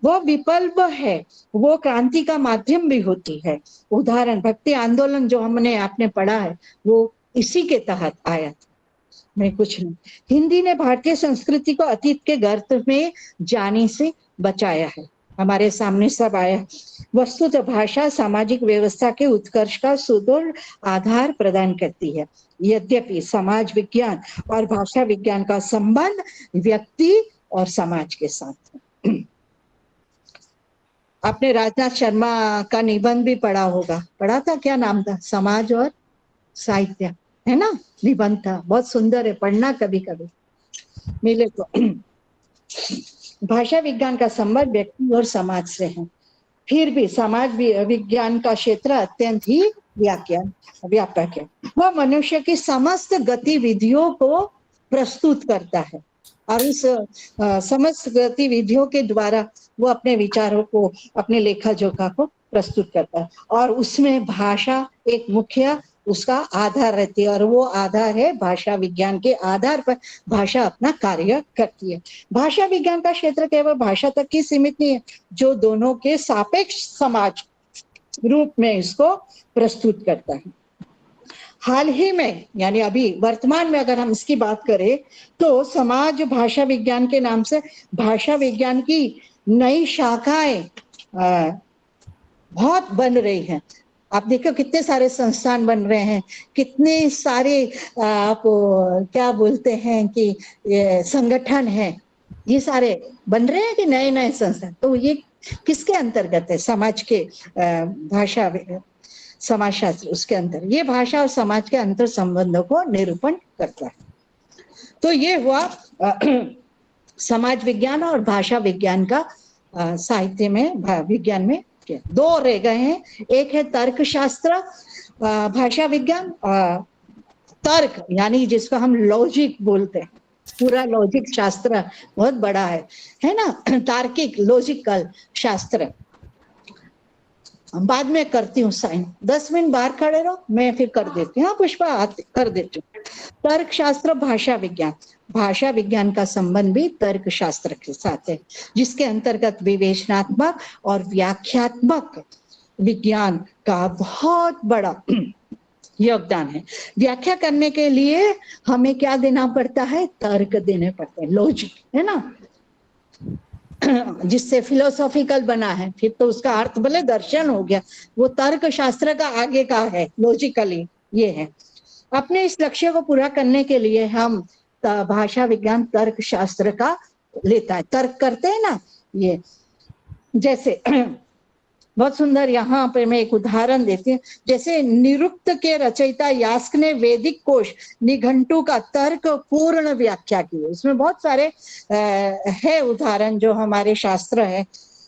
Speaker 3: वो विकल्प है, वो क्रांति का माध्यम भी होती है। उदाहरण भक्ति आंदोलन जो आपने पढ़ा है वो इसी के तहत आया था, मैं कुछ नहीं। हिंदी ने भारतीय संस्कृति को अतीत के गर्त में जाने से बचाया है, हमारे सामने सब आया। वस्तुतः भाषा सामाजिक व्यवस्था के उत्कर्ष का सुदृढ़ आधार प्रदान करती है। यद्यपि समाज विज्ञान और भाषा विज्ञान का संबंध व्यक्ति और समाज के साथ है। आपने राजनाथ शर्मा का निबंध भी पढ़ा होगा, पढ़ा था, क्या नाम था, समाज और साहित्य, है ना, निबंध था, बहुत सुंदर है, पढ़ना कभी कभी मिले तो। भाषा विज्ञान का संबंध व्यक्ति और समाज से है, फिर भी समाज विज्ञान का क्षेत्र अत्यंत ही व्यापक है। वह मनुष्य की समस्त गतिविधियों को प्रस्तुत करता है, और उस समस्त गतिविधियों के द्वारा वो अपने विचारों को, अपने लेखा जोखा को प्रस्तुत करता है, और उसमें भाषा एक मुख्य उसका आधार रहती है, और वो आधार है भाषा विज्ञान के आधार पर भाषा अपना कार्य करती है। भाषा विज्ञान का क्षेत्र केवल भाषा तक ही सीमित नहीं है, जो दोनों के सापेक्ष समाज रूप में इसको प्रस्तुत करता है। हाल ही में, यानी अभी वर्तमान में अगर हम इसकी बात करें तो समाज भाषा विज्ञान के नाम से भाषा विज्ञान की नई शाखाएं बहुत बन रही हैं। आप देखो कितने सारे संस्थान बन रहे हैं, कितने सारे आप क्या बोलते हैं कि ये संगठन है, ये सारे बन रहे हैं कि नए नए संस्थान। तो ये किसके अंतर्गत है? समाज के भाषा समाजशास्त्र, उसके अंदर ये भाषा और समाज के अंतर संबंधों को निरूपण करता है। तो ये हुआ समाज विज्ञान और भाषा विज्ञान का साहित्य में विज्ञान में दो रह गए हैं। एक है तर्कशास्त्र भाषा विज्ञान, तर्क यानी जिसको हम लॉजिक बोलते हैं, पूरा लॉजिक शास्त्र बहुत बड़ा है ना, तार्किक लॉजिकल शास्त्र। बाद में करती हूँ साइन, 10 मिनट बाहर खड़े रहो, मैं फिर कर देती हूँ। हाँ पुष्पा कर देती हूँ। तर्क शास्त्र भाषा विज्ञान, भाषा विज्ञान का संबंध भी तर्क शास्त्र के साथ है, जिसके अंतर्गत विवेचनात्मक और व्याख्यात्मक विज्ञान का बहुत बड़ा योगदान है। व्याख्या करने के लिए हमें क्या देना पड़ता है? तर्क देने पड़ते हैं, लॉजिक, है ना, जिससे फिलोसॉफिकल बना है। फिर तो उसका अर्थ भले दर्शन हो गया, वो तर्क शास्त्र का आगे का है, लॉजिकली ये है। अपने इस लक्ष्य को पूरा करने के लिए हम भाषा विज्ञान तर्क शास्त्र का लेता है। तर्क करते हैं ना ये, जैसे बहुत सुंदर, यहाँ पे मैं एक उदाहरण देती हूँ। जैसे निरुक्त के रचयिता यास्क ने वैदिक कोश निघंटु का तर्क पूर्ण व्याख्या की है। उसमें बहुत सारे है उदाहरण जो हमारे शास्त्र है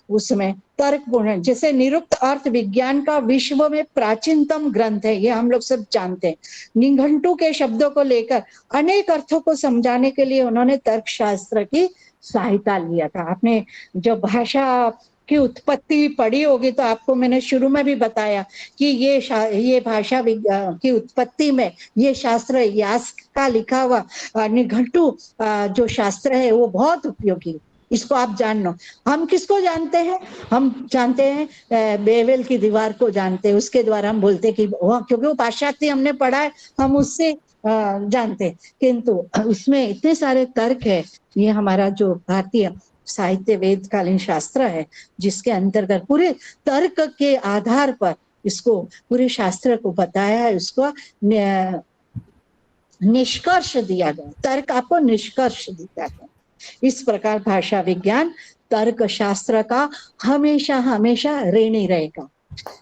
Speaker 3: उसमें तर्क पूर्ण। जैसे निरुक्त अर्थ विज्ञान का विश्व में प्राचीनतम ग्रंथ है, ये हम लोग सब जानते हैं। निघंटु के शब्दों को लेकर अनेक अर्थों को समझाने के लिए उन्होंने तर्क शास्त्र की सहायता लिया था। आपने जो भाषा की उत्पत्ति पढ़ी होगी तो आपको मैंने शुरू में भी बताया कि ये भाषा की उत्पत्ति में ये शास्त्र यास्क का लिखा हुआ निघंटु जो शास्त्र है वो बहुत उपयोगी। इसको आप जान लो। हम किसको जानते हैं? हम जानते हैं बेवेल की दीवार को जानते हैं, उसके द्वारा हम बोलते हैं कि क्योंकि वो पाश्चात्य हमने पढ़ा है, हम उससे जानते हैं। किंतु उसमें इतने सारे तर्क है। ये हमारा जो भारतीय साहित्य वेदकालीन शास्त्र है, जिसके अंतर्गत पूरे तर्क के आधार पर इसको पूरे शास्त्र को बताया है, उसको निष्कर्ष दिया गया। तर्क आपको निष्कर्ष देता है। इस प्रकार भाषा विज्ञान तर्क शास्त्र का हमेशा हमेशा ऋणी रहेगा।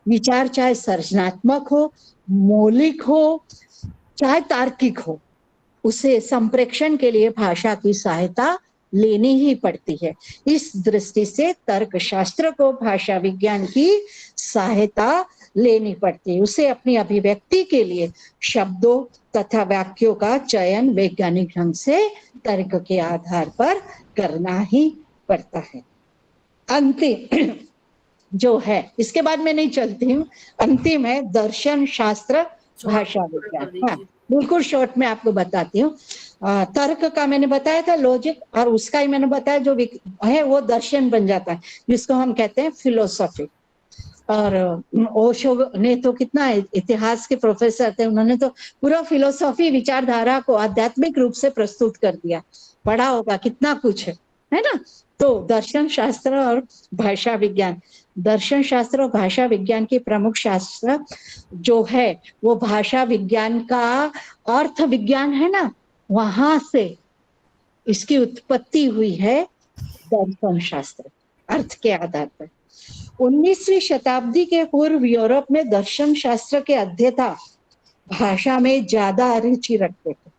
Speaker 3: विचार चाहे सृजनात्मक हो, मौलिक हो, चाहे तार्किक हो, उसे संप्रेक्षण के लिए भाषा की सहायता लेनी ही पड़ती है। इस दृष्टि से तर्क शास्त्र को भाषा विज्ञान की सहायता लेनी पड़ती है। उसे अपनी अभिव्यक्ति के लिए शब्दों तथा वाक्यों का चयन वैज्ञानिक ढंग से तर्क के आधार पर करना ही पड़ता है। अंतिम जो है, इसके बाद मैं नहीं चलती हूँ, अंतिम है दर्शन शास्त्र भाषा विज्ञान। हाँ, बिल्कुल शॉर्ट में आपको बताती हूँ। तर्क का मैंने बताया था लॉजिक, और उसका ही मैंने बताया जो है वो दर्शन बन जाता है, जिसको हम कहते हैं फिलोसॉफी। और ओशो ने तो कितना, इतिहास के प्रोफेसर थे, उन्होंने तो पूरा फिलोसॉफी विचारधारा को आध्यात्मिक रूप से प्रस्तुत कर दिया। पढ़ा होगा कितना कुछ है ना। तो दर्शन शास्त्र और भाषा विज्ञान, दर्शन शास्त्र और भाषा विज्ञान के प्रमुख शास्त्र जो है वो भाषा विज्ञान का अर्थ विज्ञान है ना, वहां से इसकी उत्पत्ति हुई है दर्शन शास्त्र, अर्थ के आधार पर। 19वीं शताब्दी के पूर्व यूरोप में दर्शन शास्त्र के अध्येता भाषा में ज्यादा रुचि रखते थे।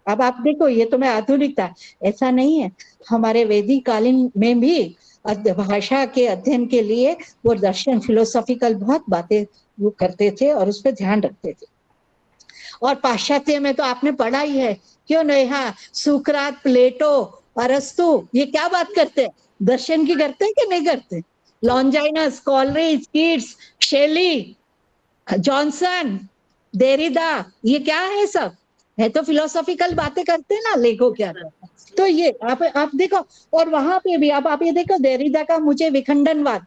Speaker 3: अब आप देखो, ये तो मैं आधुनिकता, ऐसा नहीं है, हमारे वैदिक कालीन में भी भाषा के अध्ययन के लिए वो दर्शन फिलोसॉफिकल बहुत बातें वो करते थे और उस पर ध्यान रखते थे। और पाश्चात्य में तो आपने पढ़ा ही है, क्यों नहीं। हाँ, सुकरात, प्लेटो, अरस्तु, ये क्या बात करते हैं? दर्शन की करते हैं कि नहीं करते? लॉन्जाइनस, कॉलरिज, कीट्स, शेली, जॉनसन, देरिदा, ये क्या है? सब है तो फिलोसॉफिकल बातें करते हैं ना लेखों के अंदर। तो ये आप देखो, और वहां पे भी आप ये देखो, देरिदा का मुझे विखंडनवाद,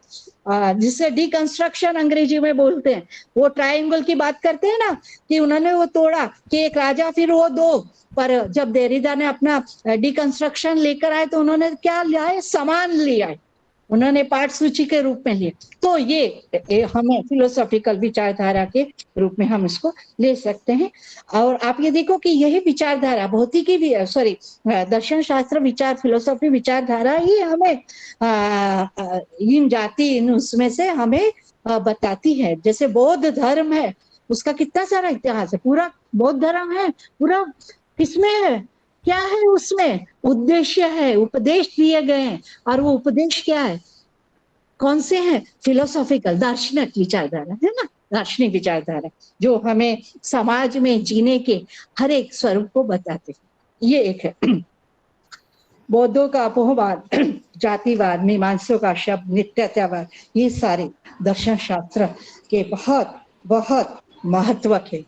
Speaker 3: जिसे डिकंस्ट्रक्शन अंग्रेजी में बोलते हैं, वो ट्रायंगल की बात करते हैं ना, कि उन्होंने वो तोड़ा कि एक राजा फिर वो दो, पर जब देरिदा ने अपना डिकंस्ट्रक्शन लेकर आए तो उन्होंने क्या लिया है? समान लिया है। उन्होंने पाठ सूची के रूप में लिया। तो ये हमें फिलोसॉफिकल विचारधारा के रूप में हम इसको ले सकते हैं। और आप ये देखो कि यही विचारधारा भौतिकी भी दर्शन शास्त्र विचार फिलोसॉफी विचारधारा ही हमें इन जाति इन उसमें से हमें बताती है। जैसे बौद्ध धर्म है, उसका कितना सारा इतिहास है, पूरा बौद्ध धर्म है, पूरा किसमें है, क्या है उसमें, उद्देश्य है, उपदेश दिए गए हैं। और वो उपदेश क्या है, कौन से हैं, फिलोसॉफिकल दार्शनिक विचारधारा है ना, दार्शनिक विचारधारा जो हमें समाज में जीने के हर एक स्वरूप को बताते हैं। ये एक है। बौद्धों का अपोहवाद, जातिवाद, मीमांसों का शब्द, नित्यतावाद, ये सारे दर्शन शास्त्र के बहुत बहुत महत्व के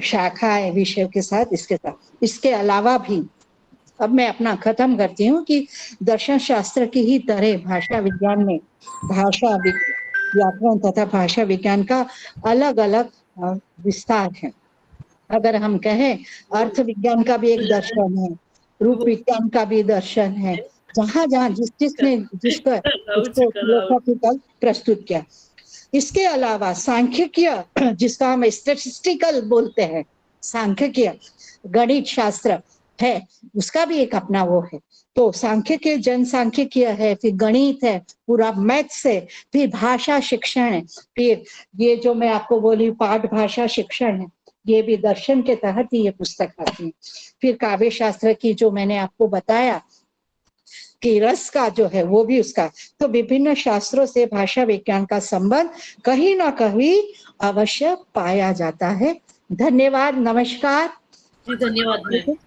Speaker 3: शाखाएं विषयों के साथ इसके अलावा भी अब मैं अपना खत्म करती हूँ कि दर्शन शास्त्र की ही तरह भाषा विज्ञान में भाषा व्याकरण तथा भाषा विज्ञान का अलग अलग विस्तार है। अगर हम कहें अर्थ विज्ञान का भी एक दर्शन है, रूप विज्ञान का भी दर्शन है, जहां जहां जिसने जिसको फिलोसॉफिकल प्रस्तुत किया। इसके अलावा सांख्यिकीय, जिसका हम स्टैटिस्टिकल बोलते हैं, सांख्यिकीय गणित शास्त्र है, उसका भी एक अपना वो है। तो सांख्यिकीय जनसांख्यिकीय है, फिर गणित है, पूरा मैथ्स है, फिर भाषा शिक्षण है, फिर ये जो मैं आपको बोली पाठ भाषा शिक्षण है, ये भी दर्शन के तहत ही ये पुस्तक आती है। फिर काव्य शास्त्र की जो मैंने आपको बताया कि रस का जो है वो भी उसका। तो विभिन्न शास्त्रों से भाषा विज्ञान का संबंध कहीं ना कहीं अवश्य पाया जाता है। धन्यवाद, नमस्कार।
Speaker 2: जी धन्यवाद मैम।